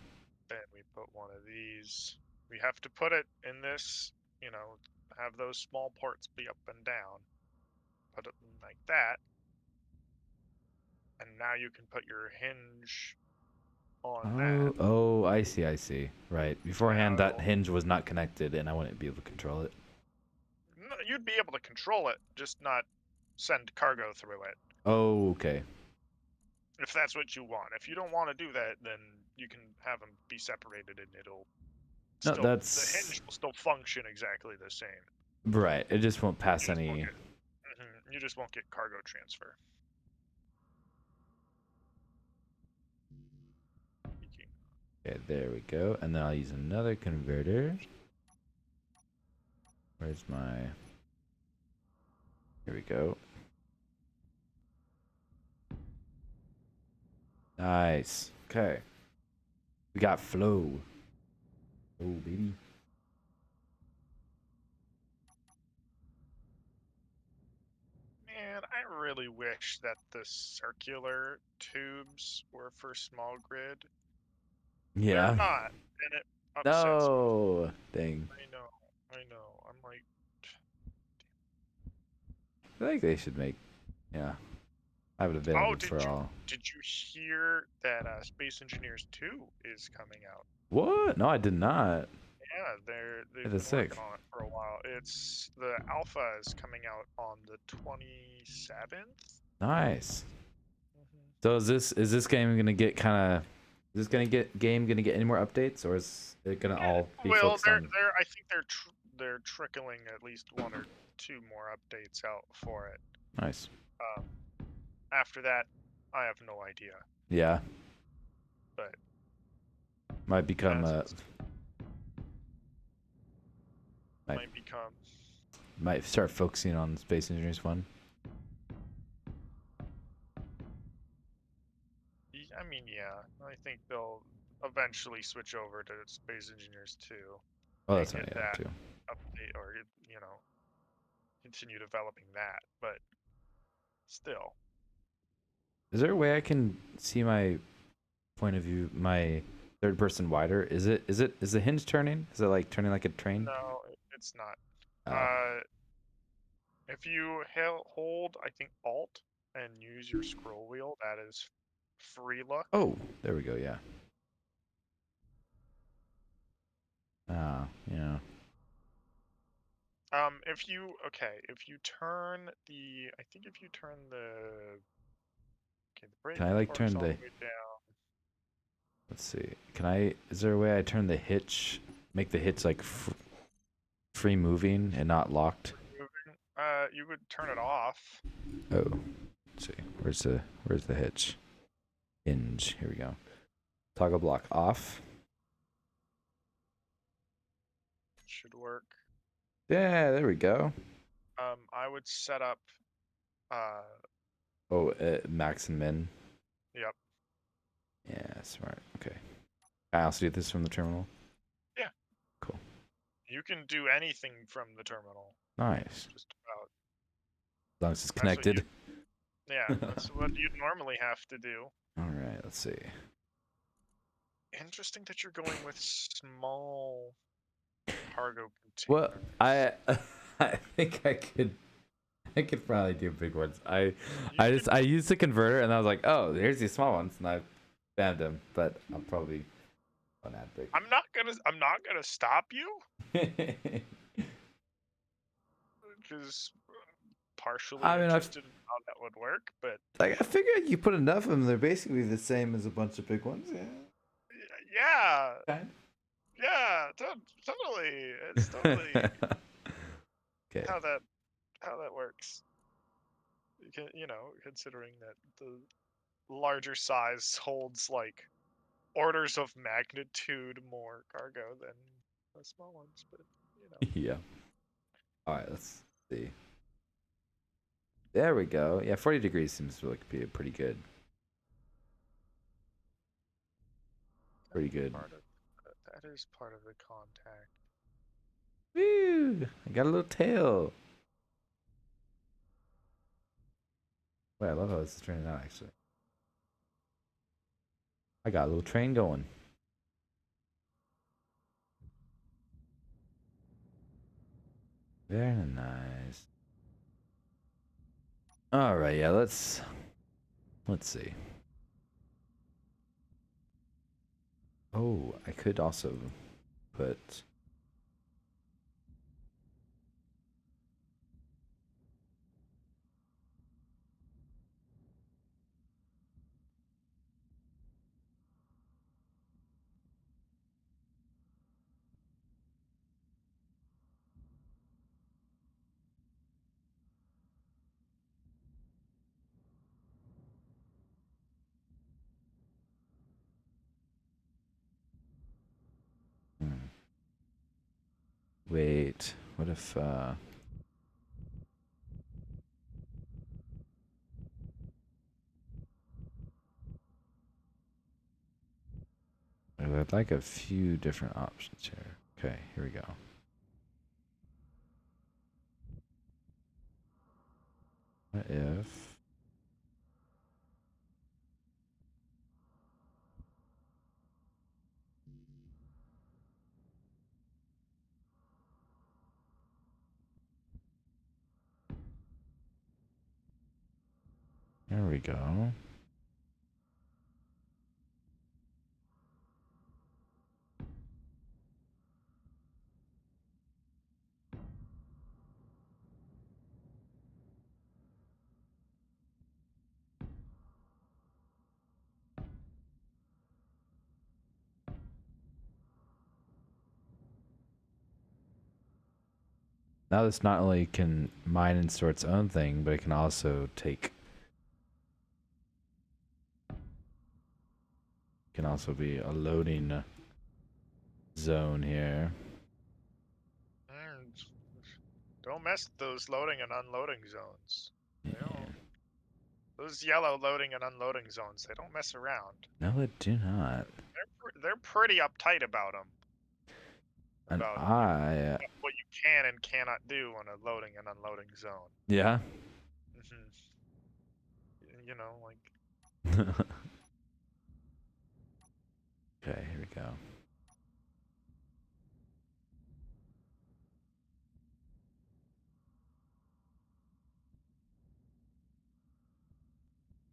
then we put one of these. We have to put it in this, have those small ports be up and down. Put it like that, and now you can put your hinge on that. Oh, I see, I see. Right. So now Beforehand, that it'll hinge was not connected, and I wouldn't be able to control it. you'd be able to control it, just not send cargo through it. Oh, okay. If that's what you want. If you don't want to do that, then you can have them be separated, and it'll No, still the that's hinge will still function exactly the same. right. It just won't pass any. You just won't get cargo transfer. Okay, there we go. And then I'll use another converter. Where's my... Here we go. Nice. Okay. We got flow. Oh, baby. Man, I really wish that the circular tubes were for small grid. Yeah. They're not, and it upsets me. No. Dang. I know. I'm like, I think they should make... Yeah. Have it oh, available for all. did you hear that Space Engineers 2 is coming out? What? No, I did not. Yeah, they've It been is sick. working on it for a while. It's the alpha is coming out on the 27th. Nice. So is this game gonna get kind of... Is this game gonna get any more updates, or is it gonna all be focused on... I think they're trickling at least 1 or 2 more updates out for it. Nice. After that, I have no idea. Yeah. But might become might start focusing on Space Engineers 1. I mean, yeah, I think they'll eventually switch over to Space Engineers 2. Oh, that's not that too. Update or continue developing that, but still. Is there a way I can see my point of view, my third person wider? Is the hinge turning? Is it like turning like a train? No, it's not. Oh. If you hold, I think Alt and use your scroll wheel, that is free look. Oh, there we go. Yeah. Yeah. If you turn the, I think if you turn the, okay, the brake can I like turn all the? way down. Let's see. Can I? Is there a way I turn the hitch? Make the hitch like free moving and not locked. You would turn it off. Oh, let's see. Where's the hitch? Hinge. Here we go. Toggle block off. Should work. Yeah, there we go. I would set up. Max and min. Yep. Yeah, smart. Okay. I also do this from the terminal. Yeah. Cool. You can do anything from the terminal. Nice. Just about. As long as it's connected. That's what you'd normally have to do. All right, let's see. Interesting that you're going with small cargo containers. Well, I think I could probably do big ones. I used the converter and I was like, oh, there's these small ones, and I found them, but I'll probably add big. I'm not gonna stop you. Because partially interested in how that would work, but like I figured you put enough of them, they're basically the same as a bunch of big ones. Yeah. Kind? Yeah, totally. It's totally okay. how that works. Considering that the larger size holds like orders of magnitude more cargo than the small ones, but Yeah. All right, let's see. There we go. Yeah, 40 degrees seems to be pretty good. Pretty good. That is part of the contact. Woo! I got a little tail. Wait, I love how this is turning out, actually. I got a little train going. Very nice. All right, yeah, let's see. Oh, I could also put... wait. What if I'd like a few different options here. Okay, here we go. What if there we go. Now this not only can mine and store its own thing, but it can also be a loading zone here. Don't mess with those loading and unloading zones. Yeah. Those yellow loading and unloading zones, they don't mess around. No, they do not. They're pretty uptight about them. And What you can and cannot do on a loading and unloading zone. yeah. You know, like. Okay, here we go. I'm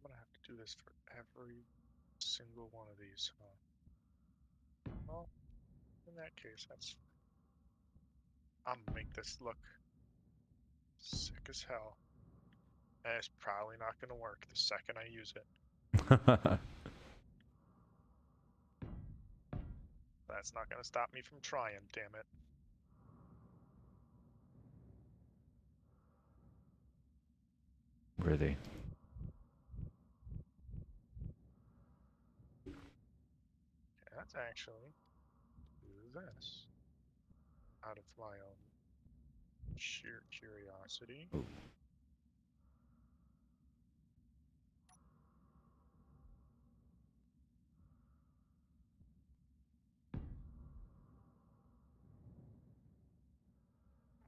gonna have to do this for every single one of these, huh? Well, in that case, that's fine. I'm gonna make this look sick as hell. And it's probably not gonna work the second I use it. That's not gonna stop me from trying, damn it. Worthy. Okay, let's actually do this out of my own sheer curiosity. Ooh.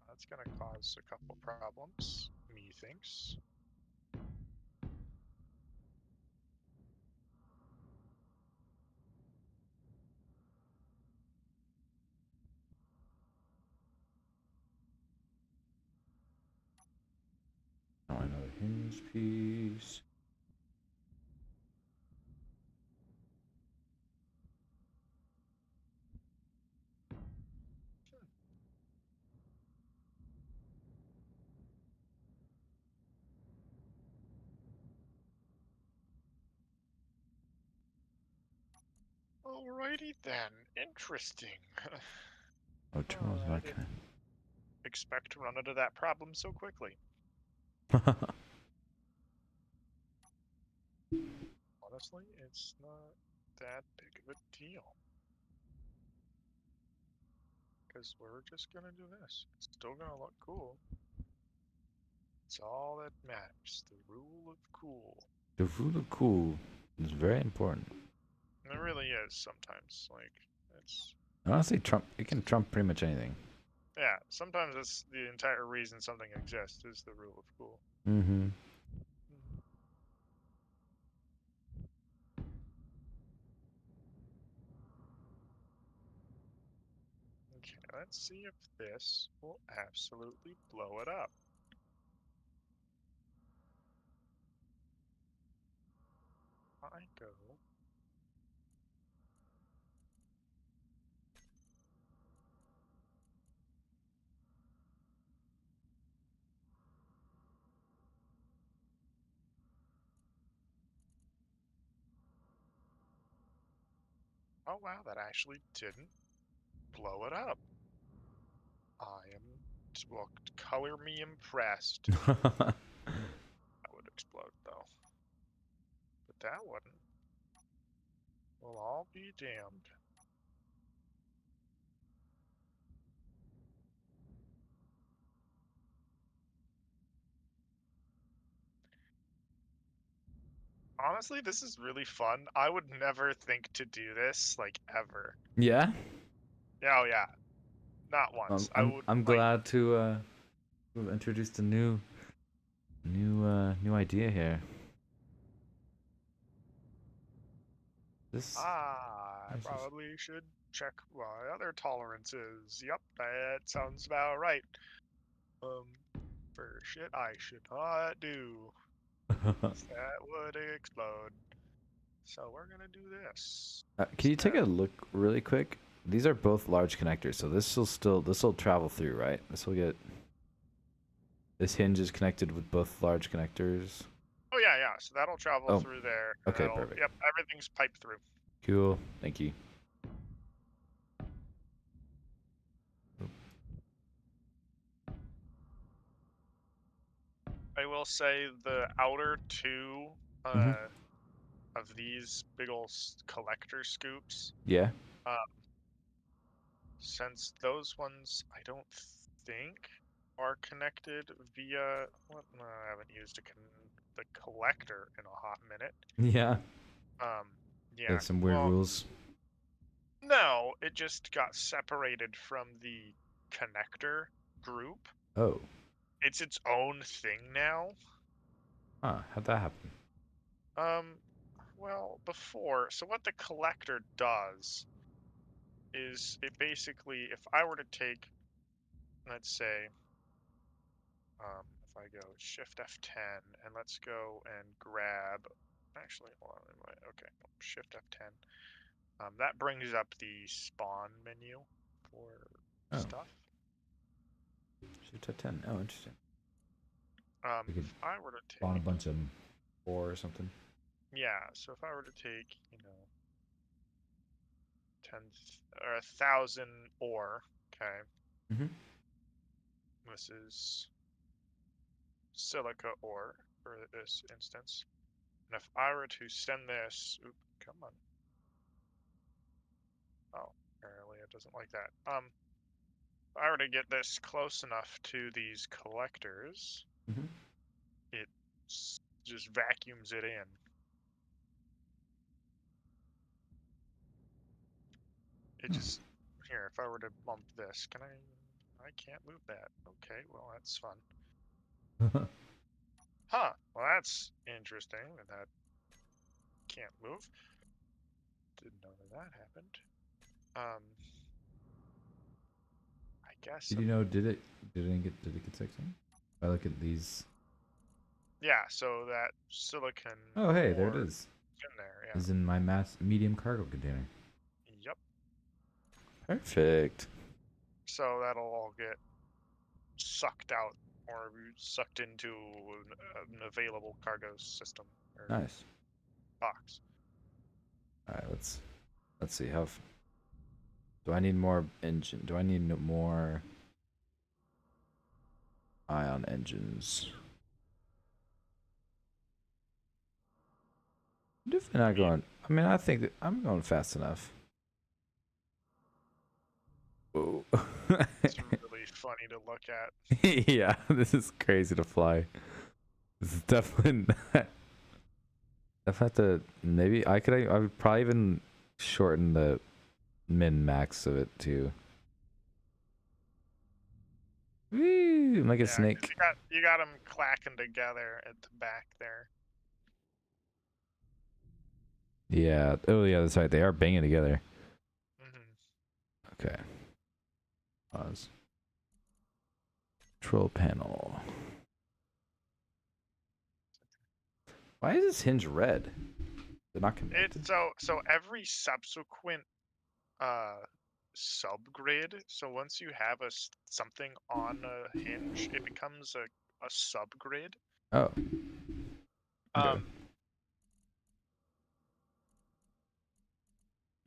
That's gonna cause a couple problems, methinks. Now another hinge piece. Alrighty then, interesting. Oh, terminals I not didn't expect to run into that problem so quickly. connected. Honestly, it's not that big of a deal. Because we're just gonna do this. It's still gonna look cool. It's all that matters. The rule of cool. The rule of cool is very important. And it really is sometimes. Like, it's. Honestly, it can trump pretty much anything. Yeah, sometimes that's the entire reason something exists is the rule of cool. Mm-hmm. Okay, let's see if this will absolutely blow it up. I go. Oh wow, that actually didn't blow it up. I am, well, color me impressed. That would explode though. But that wouldn't. We'll all be damned. honestly, this is really fun. I would never think to do this, like, ever. Yeah. Yeah, oh yeah, not I'm once. I I'm would, I'm like, glad to have introduced a new idea here. This I this is probably should check my other tolerances. Yep, that sounds about right. Um, for shit I should not do. That would explode. So we're gonna do this. Can you take a So, look really quick? These are both large connectors, so this will travel through, right? This hinge is connected with both large connectors. oh yeah, yeah. So that'll travel Oh, through there, and okay, that'll, perfect. yep, everything's piped through. Cool. Thank you. I will say the outer two Mm-hmm. uh, of these big ol' collector scoops, Yeah. uh, since those ones I don't think are connected via what? No, I haven't used the collector in a hot minute. Yeah. Um, Yeah. yeah. Some weird Well, rules. no, it just got separated from the connector group. Oh. It's its own thing now. Huh. How'd that happen? Um, well, before, so what the collector does is it basically, if I were to take, let's say, if I go Shift F10 and let's go and grab, actually, hold on, okay, Shift F10. That brings up the spawn menu for Oh. stuff. Shift F10. Oh, interesting. We could If I were to spawn a take, bunch of ore or something. yeah, so if I were to take, 10 or 1,000 ore, okay, Mm-hmm. this is silica ore for this instance. And if I were to send this, oop, come on. Oh, apparently it doesn't like that. If I were to get this close enough to these collectors, Mm-hmm. it just vacuums it in. It just, here, if I were to bump this, I can't move that. Okay, well, that's fun. Huh, well, that's interesting that can't move. Didn't know that happened. Um, I guess, Did you know? Did it get 16? If I look at these. yeah, so that silicon Oh, hey, there it ore is. is in there, yeah. Is in my medium cargo container. Yep. Perfect. So that'll all get sucked out or sucked into an available cargo system or Nice. box. All right, let's see how. Do I need more engine? Do I need more ion engines? I'm definitely not You, going. I mean, I think that I'm going fast enough. Whoa. it's really funny to look at. Yeah, this is crazy to fly. This is definitely not. If I have to, maybe I would probably even shorten the min max of it too. Woo, I'm like a Yeah, 'cause snake. you got them clacking together at the back there. Yeah. Oh yeah, that's right. They are banging together. Hmm. Okay. Pause. Control panel. Why is this hinge red? They're not It's connected. so every subsequent uh subgrid. So once you have something on a hinge, it becomes a subgrid. Oh. Okay. Um,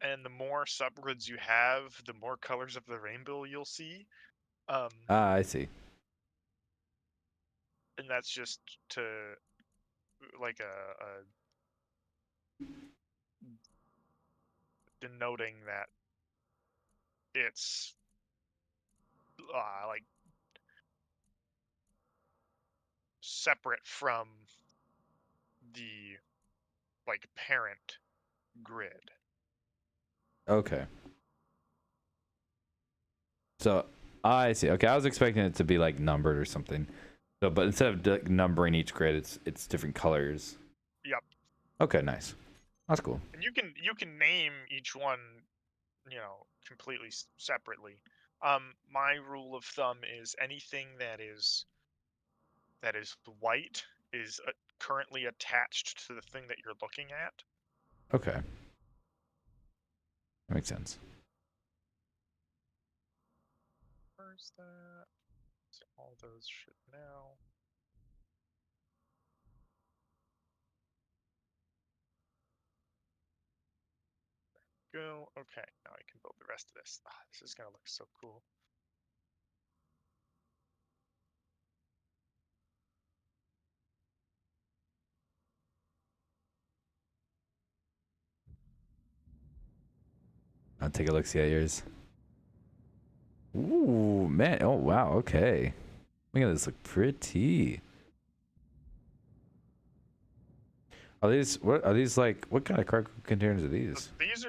and the more subgrids you have, the more colors of the rainbow you'll see. Um, Ah, I see. and that's just to like a denoting that it's like separate from the like parent grid. Okay. So I see. Okay, I was expecting it to be like numbered or something. So, but instead of like, numbering each grid, it's different colors. Yep. Okay, nice. That's cool. And you can name each one, completely separately. My rule of thumb is anything that is white is currently attached to the thing that you're looking at. Okay. That makes sense. Where's that? So all those should now. Go. Okay, now I can build the rest of this. This is gonna look so cool. I'll take a look, see at yours. Ooh, man. Oh, wow. Okay. Look at this. Look pretty. Are these what are these like? What kind of cargo containers are these? These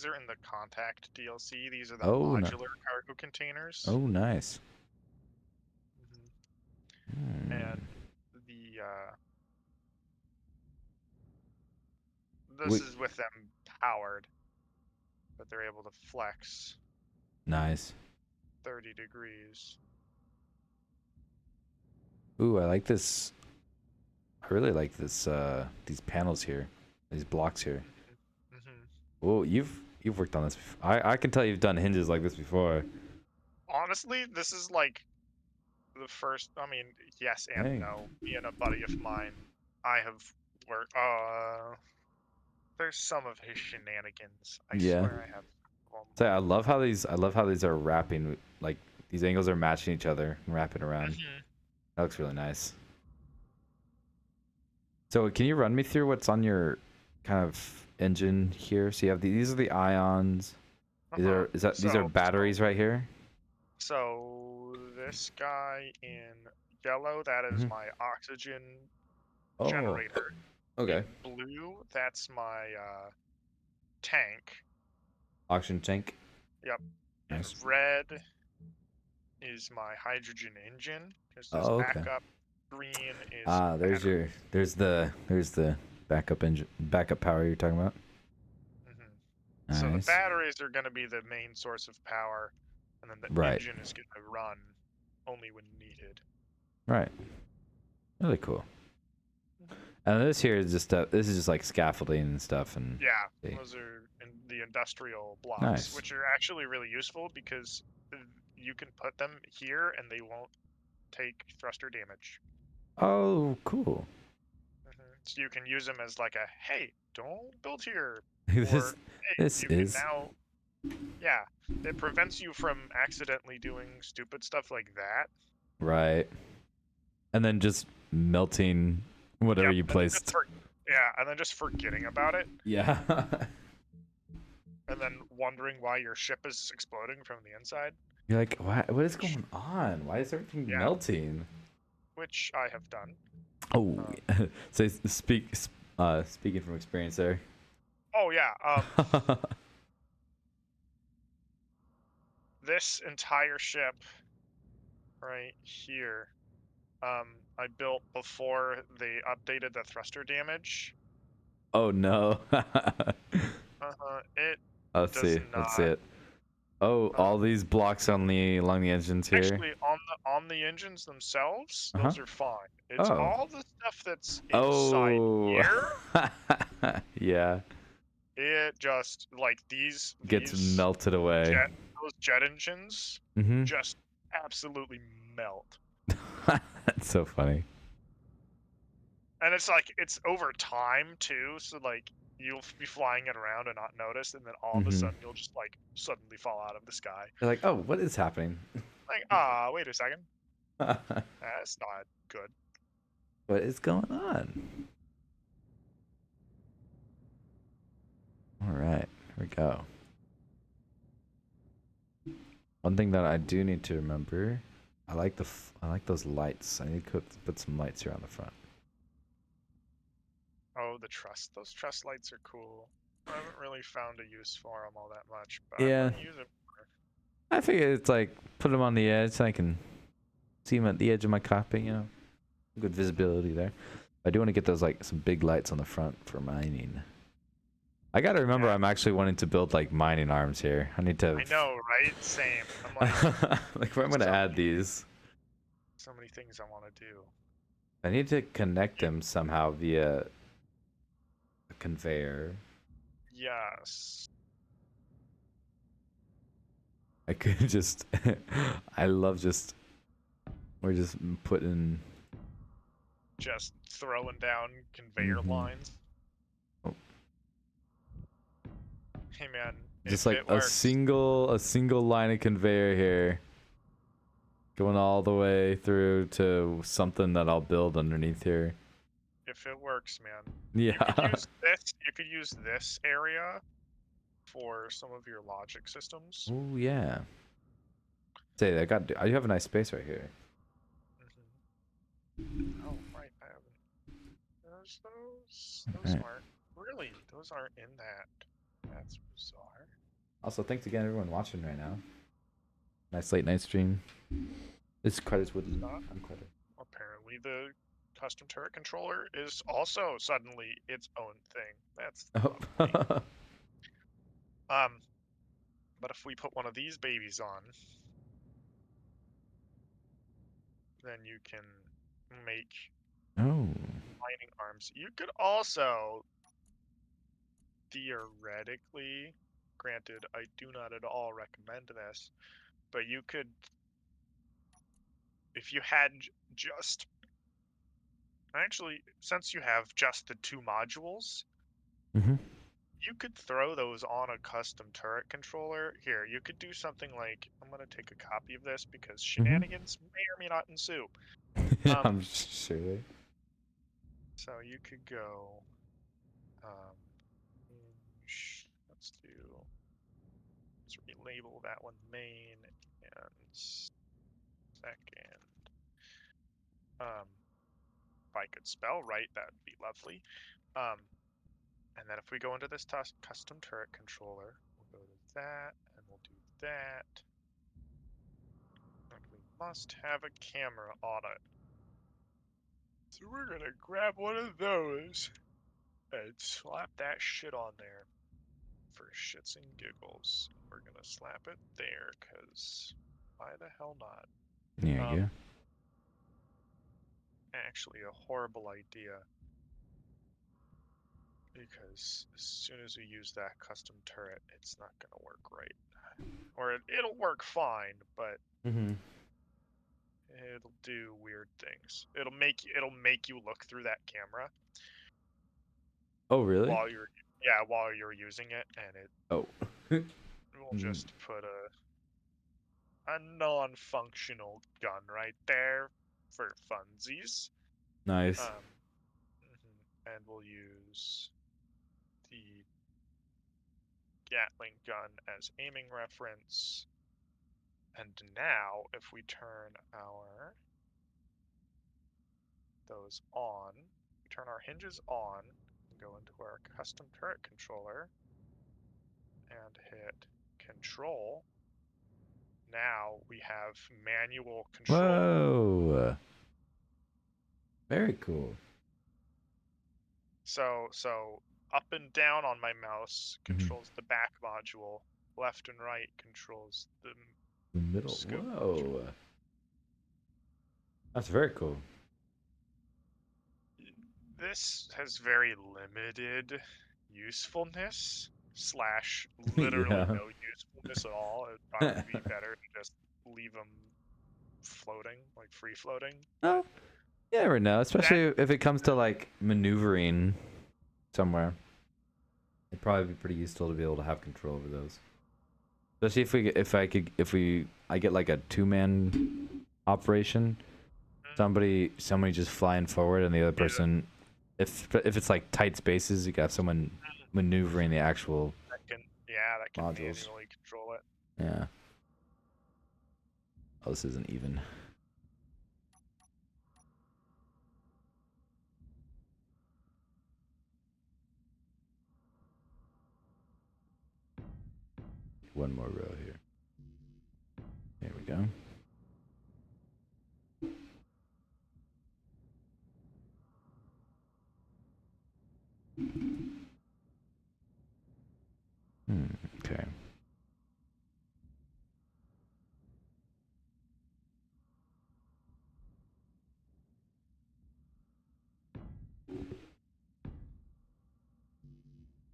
are in the Contact DLC. These are the Oh, no. modular cargo containers. Oh, nice. And Hmm. the this is with them powered, but they're able to flex Nice. 30 degrees. Ooh, I like this. I really like this. These panels here, these blocks here. Mm-hmm. Oh, you've worked on this. I can tell you've done hinges like this before. Honestly, this is like the first. I mean, yes and Hey. no. Me and a buddy of mine, I have worked. There's some of his shenanigans. I Yeah. swear I have. So I love how these are wrapping. Like these angles are matching each other and wrapping around. Mm-hmm. That looks really nice. So can you run me through what's on your kind of engine here? So you have these are the ions. These are batteries right here? So this guy in yellow, that is Mhm. my oxygen Oh, generator. okay. In blue, that's my tank. Oxygen tank. Yep. Nice. In red is my hydrogen engine. Just as Oh, okay. backup. Green is Ah, battery. there's the backup engine, backup power you're talking about. So the Nice. batteries are going to be the main source of power, and then the Right. engine is going to run only when needed. Right. Really cool. And this here is just this is just like scaffolding and stuff and Yeah, see. those are the industrial blocks, Nice. which are actually really useful because you can put them here and they won't take thruster damage. Oh, cool. So you can use them as like a, hey, don't build here, this or hey, this you can is now. Yeah, it prevents you from accidentally doing stupid stuff like that. right. And then just melting whatever Yep, you and then placed. and then just forgetting about it, Yeah. and then wondering why your ship is exploding from the inside. You're like, what is going on? Why is everything Yeah. melting? Which I have done. Oh, so speaking from experience there. Oh yeah. This entire ship right here, I built before they updated the thruster damage. Oh no. It Let's does see. Let's see not. it. Oh, all these blocks along the engines here. Actually, on the engines themselves, Uh-huh. those are fine. It's Oh. all the stuff that's inside Oh. here. Yeah. It just like Gets these melted away. those jet engines Mm-hmm. just absolutely melt. That's so funny. And it's like it's over time too, so like you'll be flying it around and not notice, and then all of a sudden you'll just like suddenly fall out of the sky. You're like, oh, what is happening? Like, wait a second. That's not good. What is going on? All right, here we go. One thing that I do need to remember, I like those lights. I need to put some lights here on the front. Oh, the truss. Those truss lights are cool. I haven't really found a use for them all that much, but Yeah. I'm gonna use it. I figure it's like put them on the edge so I can see them at the edge of my copy. Good visibility there. I do want to get those like some big lights on the front for mining. I gotta remember, Yeah. I'm actually wanting to build like mining arms here. I need to. I know, right? Same. I'm like, Like where I'm gonna add these. so many things I want to do. I need to connect them somehow via a conveyor. Yes. I could just. I love just. We're just putting. Just throwing down conveyor Mhm. lines. Oh. Hey man, Just if like it a works, single line of conveyor here. Going all the way through to something that I'll build underneath here. if it works, man. Yeah. You could use this. You could use this area for some of your logic systems. Oh yeah. Say, I have a nice space right here. Oh right, I haven't. Those Alright. aren't really. Those aren't in that. That's bizarre. Also, thanks again everyone watching right now. Nice late night stream. This credits with uncredited. Apparently, the custom turret controller is also suddenly its own thing. That's lovely. Oh. But if we put one of these babies on, then you can make Oh. mining arms. You could also theoretically, granted, I do not at all recommend this, but you could, if you had just, actually, since you have just the two modules, Mm-hmm. you could throw those on a custom turret controller. Here, you could do something like, I'm going to take a copy of this because shenanigans may or may not ensue. I'm sure. So you could go, let's relabel that one main and second. If I could spell right, that would be lovely. And then if we go into this custom turret controller, we'll go to that, and we'll do that. And we must have a camera on it. So we're gonna grab one of those and slap that shit on there for shits and giggles. We're gonna slap it there, cause why the hell not? Yeah, yeah. Actually, a horrible idea. Because as soon as we use that custom turret, it's not gonna work right. Or it'll work fine, but Mm-hmm. it'll do weird things. It'll make you look through that camera Oh, really? while you're using it, and it Oh. will just put a non-functional gun right there for funsies. Nice. And we'll use the Gatling gun as aiming reference. And now, if we turn those on, we turn our hinges on, and go into our custom turret controller, and hit Control. Now we have manual control. Whoa. Very cool. So up and down on my mouse controls the back module. Left and right controls the middle. scope Whoa. module. That's very cool. This has very limited usefulness / literally Yeah. no usefulness at all. It'd probably be better to just leave them floating, like free floating. Oh, you never know. Especially if it comes to like maneuvering somewhere. It'd probably be pretty useful to be able to have control over those. Especially if I get like a 2-man operation. Somebody just flying forward and the other person, if it's like tight spaces, you got someone maneuvering the actual that can modules. manually control it. Yeah. Oh, this isn't even. one more row here. There we go. Okay.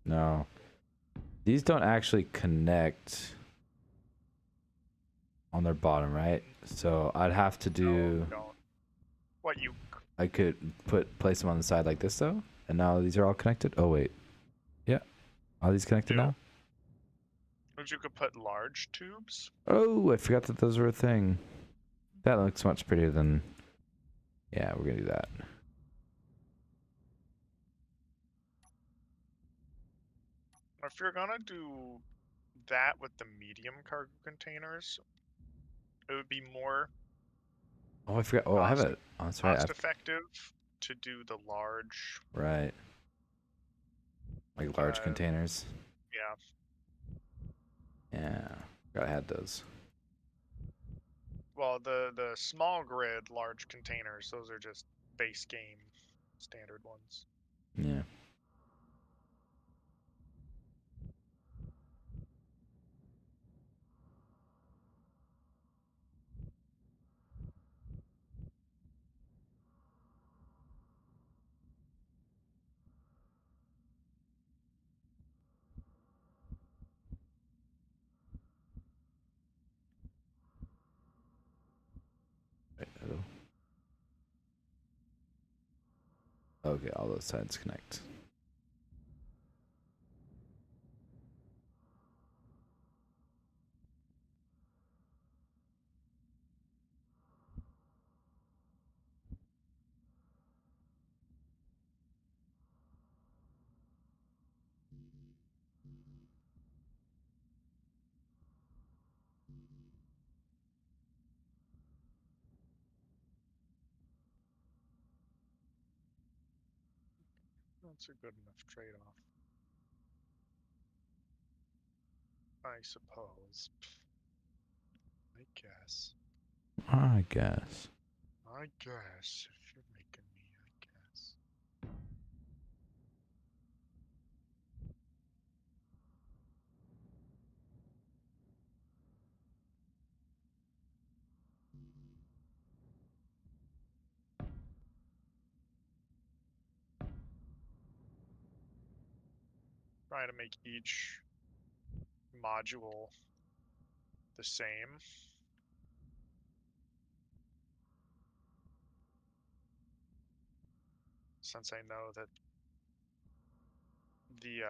No. These don't actually connect on their bottom, right? So I'd have to do... No, don't. What, you... I could place them on the side like this, though? And now these are all connected? Oh, wait. Yeah. Are these connected now? But you could put large tubes? Oh, I forgot that those were a thing. That looks much prettier than... Yeah, we're gonna do that. If you're gonna do that with the medium cargo containers, it would be more Oh, I forgot. Oh, I have it. Oh, that's right. cost effective to do the large. Right. Like large containers. Yeah. Yeah. Forgot I had those. Well, the small grid large containers, those are just base game standard ones. Yeah. Wait, hello. Okay, all those sides connect. That's a good enough trade-off, I suppose. I guess. I guess. I guess, if you're making me, I guess. Try to make each module the same. Since I know that the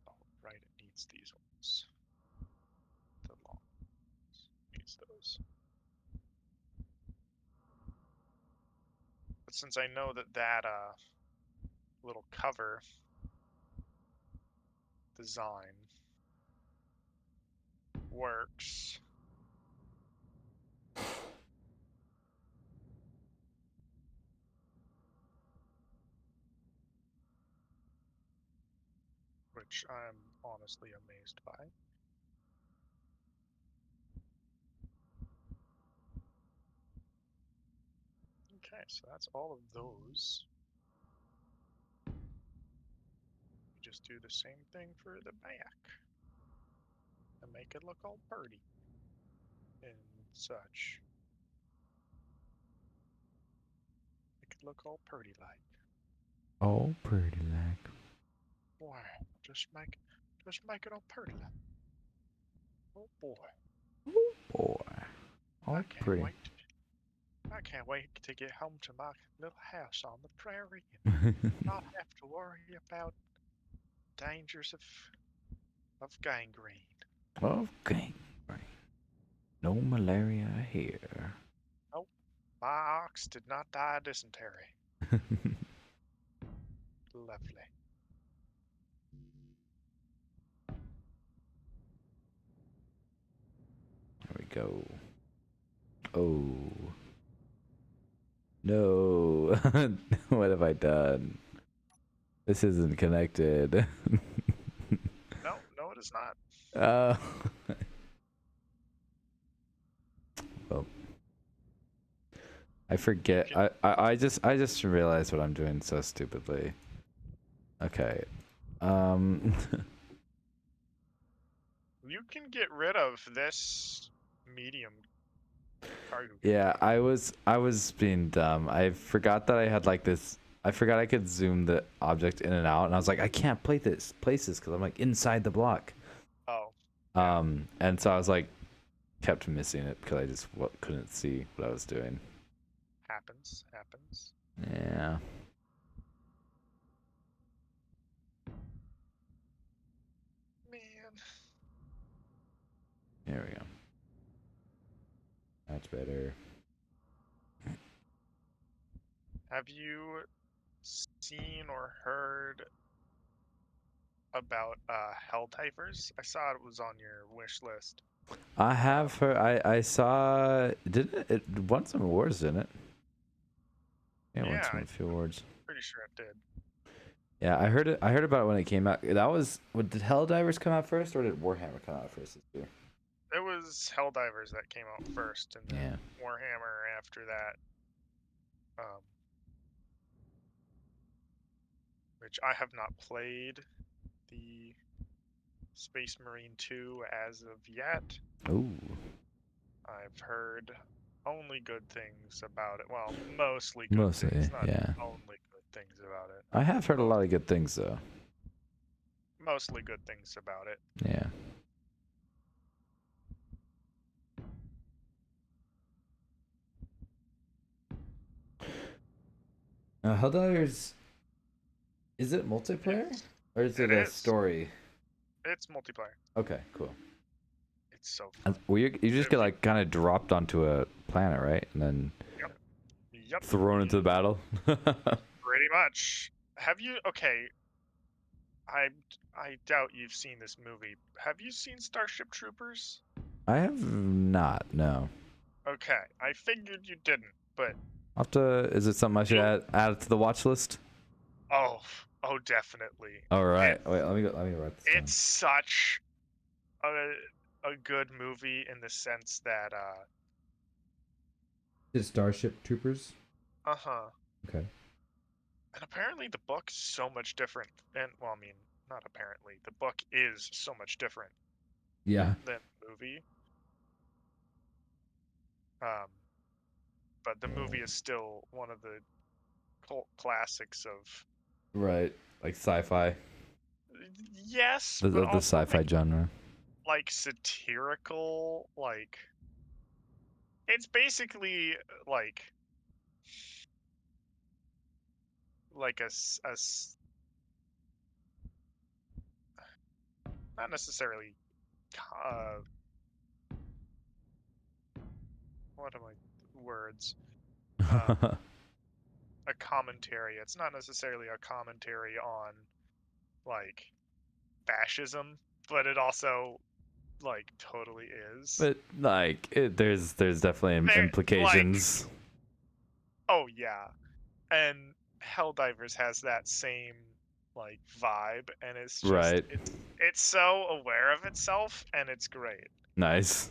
oh right, it needs these ones. The long ones needs those. But since I know that that little cover design works, which I'm honestly amazed by. Okay, so that's all of those. You just do the same thing for the back and make it look all pretty and such. Make it look all pretty like. Oh, pretty like. Boy, just make it all pretty like. Oh boy. Boy. All I can't pretty. wait. I can't wait to get home to my little house on the prairie and not have to worry about dangers of gangrene. Okay. No malaria here. Nope, my ox did not die of dysentery. Lovely. There we go. Oh. No. What have I done? This isn't connected. No, it is Uh, well, I forget. I just realized what I'm doing so stupidly. Okay. Um. You can get rid of this medium cargo. Yeah, I was being dumb. I forgot that I had like this. I forgot I could zoom the object in and out, and I was like, I can't play this places because I'm like inside the block. Oh, yeah. And so I was like, kept missing it because I just couldn't see what I was doing. Happens. Yeah. Man. There we go. That's better. Have you seen or heard about Helldiver's? I saw it was on your wish list. I have heard. I saw. Didn't it won some awards? Didn't it? Yeah, it won Yeah, some I'm few awards. pretty sure it did. Yeah, I heard it. I heard about it when it came out. That was. Did Helldivers come out first, or did Warhammer come out first this year? It was Helldivers that came out first, and then Yeah. Warhammer after that. Which I have not played the Space Marine 2 as of yet. Ooh. I've heard only good things about it. Well, mostly good Mostly, things, not yeah. only good things about it. I have heard a lot of good things though. Mostly good things about it. Yeah. Helldivers. Is it multiplayer Yes, or is it it a is. story? It's multiplayer. Okay, cool. It's so fun. Well, you just get like kind of dropped onto a planet, right, and then Yep. thrown into the battle. Pretty much. Have you? Okay. I doubt you've seen this movie. Have you seen Starship Troopers? I have not. No. Okay, I figured you didn't, but I'll have to. Is it something I should add to the watch list? oh, definitely. All right. Wait. Let me write this down. It's such a good movie in the sense that Is Starship Troopers? uh-huh. Okay. And apparently the book's so much different. And well, I mean, not apparently. The book is so much different Yeah. than the movie. Um, but the movie is still one of the cult classics of Right. Like sci-fi. yes, The but the also sci-fi genre. like satirical, like it's basically like not necessarily uh what am I words a commentary. It's not necessarily a commentary on like fascism, but it also like totally is. But like, there's definitely They're, implications. like, oh yeah, and Helldivers has that same like vibe, and it's just Right. it's so aware of itself, and it's great. Nice.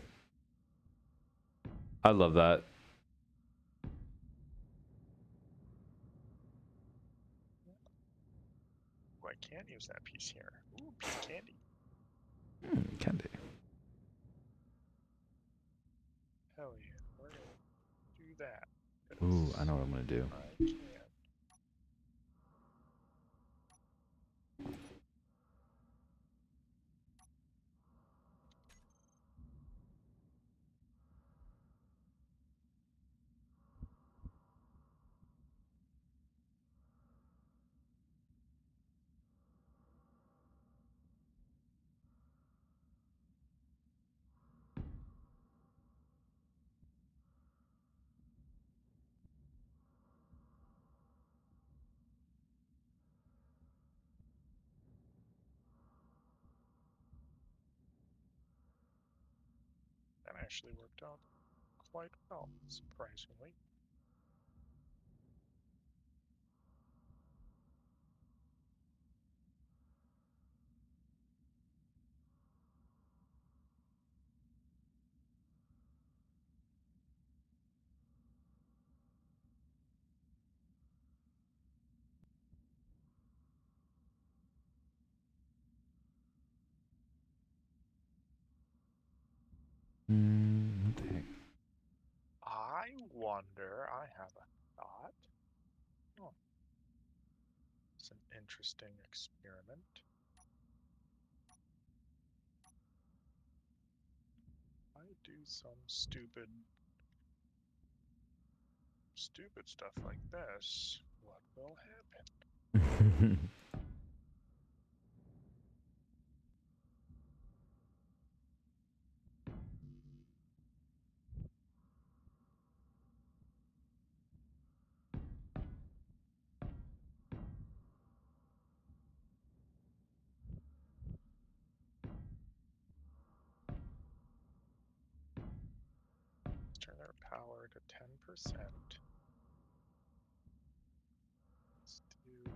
I love that. Oh, I can use that piece here. Ooh, piece of candy. Candy. Hell yeah, we're gonna do that. Ooh, I know what I'm gonna do. I can. That actually worked out quite well, surprisingly. What the heck? I wonder, I have a thought. Oh, it's an interesting experiment. I do some stupid stuff like this, what will happen? Let's turn our power to 10%. Let's do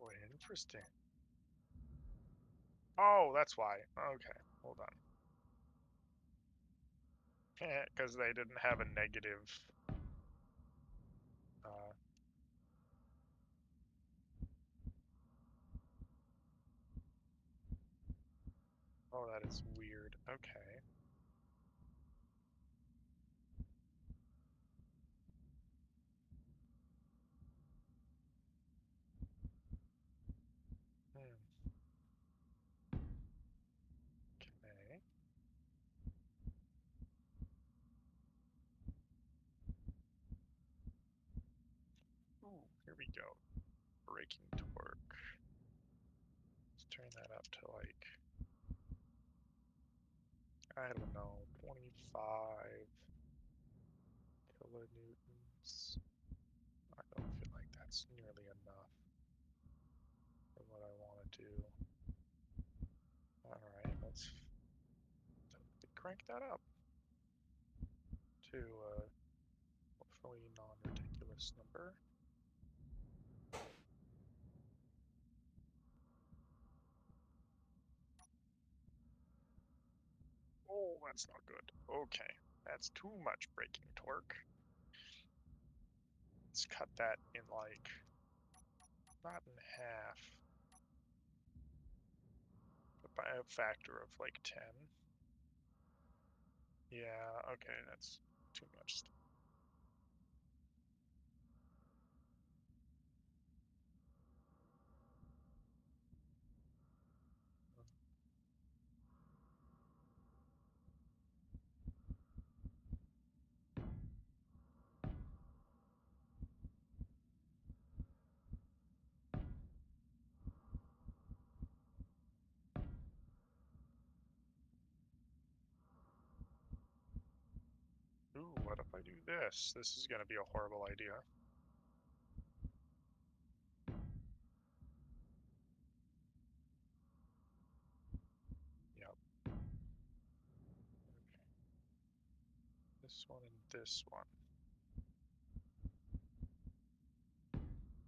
oh, interesting. Oh, that's why. Okay, hold on. Because they didn't have a negative. Uh, oh, that is weird. Okay. Hmm. Okay. Ooh, here we go. Braking torque. Let's turn that up to like, I don't know, 25 kilonewtons. I don't feel like that's nearly enough for what I want to do. Alright, let's crank that up to a hopefully non-ridiculous number. Oh, that's not good. Okay, that's too much braking torque. Let's cut that in like, not in half, but by a factor of like 10. Yeah, okay, that's too much. Ooh, what if I do this? This is gonna be a horrible idea. Yep. Okay. This one and this one.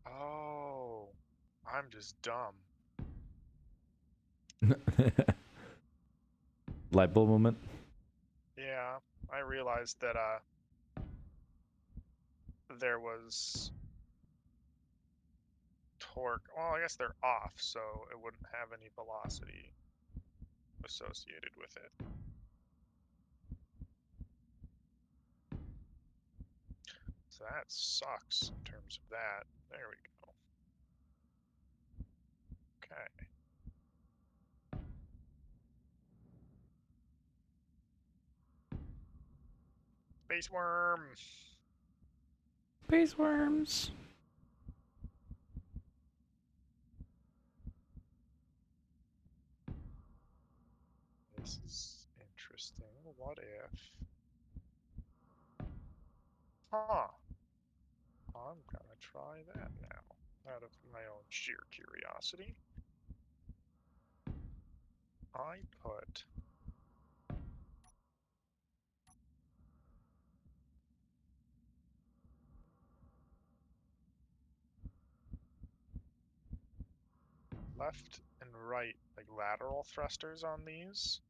Oh, I'm just dumb. Light bulb moment. Yeah, I realized that there was torque. Well, I guess they're off, so it wouldn't have any velocity associated with it. So that sucks in terms of that. There we go. Okay. Space worm. Space worms. This is interesting. What if? Huh. I'm gonna try that now, out of my own sheer curiosity. I put left and right, like lateral thrusters on these.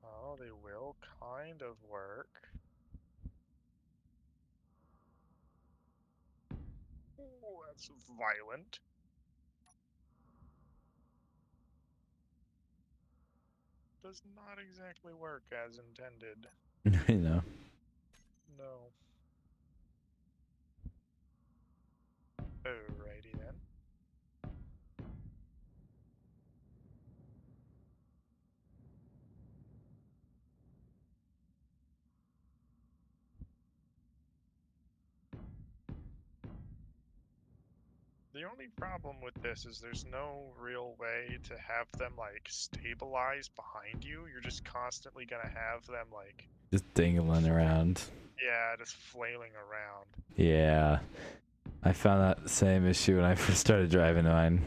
Oh, they will kind of work. Ooh, that's violent. Does not exactly work as intended. You know. No. Alrighty then. The only problem with this is there's no real way to have them like stabilize behind you. You're just constantly gonna have them like, Just dangling around. yeah, just flailing around. Yeah. I found that same issue when I first started driving mine.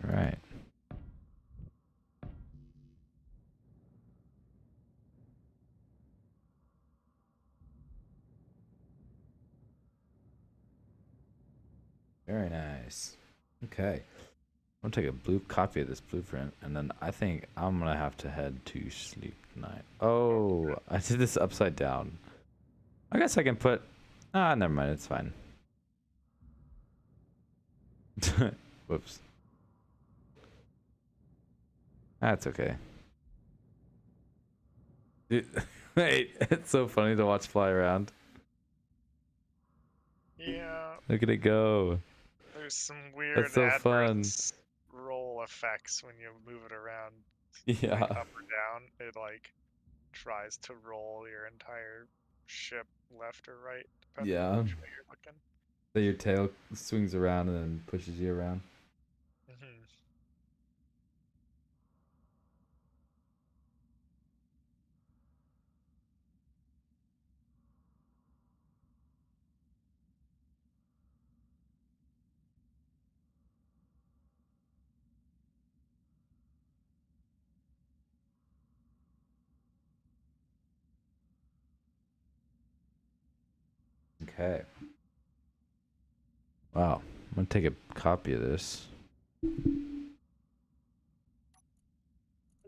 Right. Very nice. Okay. I'm gonna take a blue copy of this blueprint, and then I think I'm gonna have to head to sleep tonight. Oh, I did this upside down. I guess I can put. Ah, never mind. It's fine. Whoops. That's okay. Dude, wait, it's so funny to watch fly around. Yeah, Look at it go. there's some weird That's so fun. adverse roll effects when you move it around, Yeah. like up or down. It like tries to roll your entire ship left or right, depending Yeah. on which way you're looking. So your tail swings around and then pushes you around. Mm-hmm. Okay. Wow. I'm gonna take a copy of this.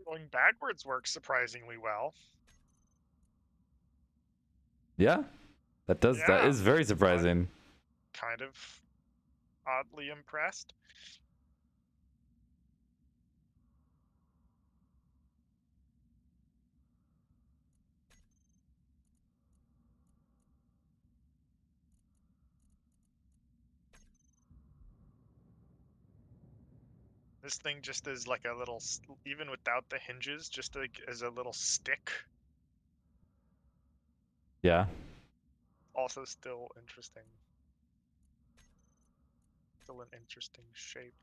Going backwards works surprisingly well. Yeah. That does. That Yeah. is very surprising. Kind of oddly impressed. This thing just is like a little, even without the hinges, just like as a little stick. Yeah. Also still interesting. Still an interesting shape.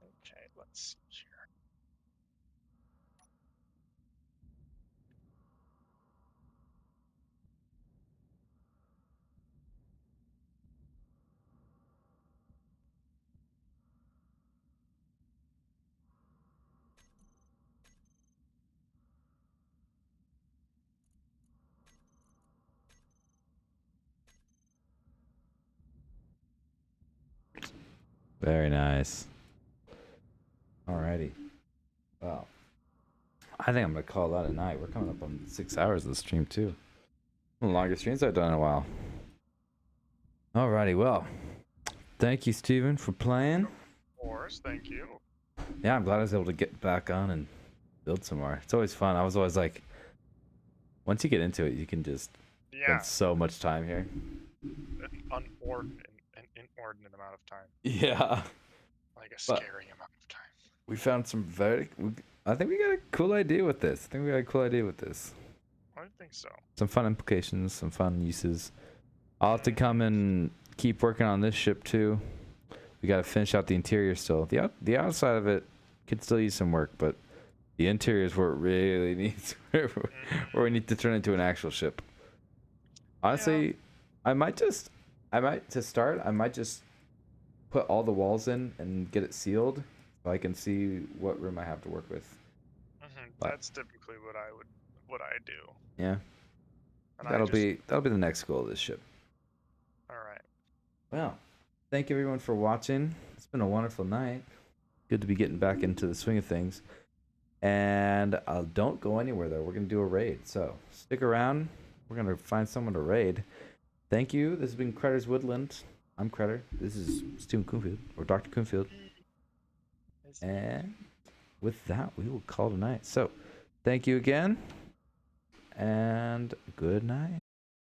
Okay, let's see here. Very nice. Alrighty. Wow. I think I'm gonna call that a night. We're coming up on 6 hours of the stream too. One of the longest streams I've done in a while. Alrighty. Well, thank you, Steven, for playing. Of course, thank you. Yeah, I'm glad I was able to get back on and build some more. It's always fun. I was always like, once you get into it, you can just Yeah, spend so much time here. an inordinate amount of time. Yeah. Like a scary amount of time. We found some I think we got a cool idea with this. I think so. Some fun implications, some fun uses. I'll have to come and keep working on this ship too. We got to finish out the interior still. The outside of it could still use some work, but the interior is where it really needs, where we need to turn into an actual ship. Honestly, I might to start. I might just put all the walls in and get it sealed, so I can see what room I have to work with. But That's typically what I do. yeah, And that'll be the next goal of this ship. All right. Well, thank you everyone for watching. It's been a wonderful night. Good to be getting back into the swing of things. And don't go anywhere though. We're gonna do a raid, so stick around. We're gonna find someone to raid. Thank you. This has been Cretter's Woodland. I'm Cretter. This is Steven Coonfield or Dr. Coonfield. And with that, we will call tonight. So, thank you again, and good night.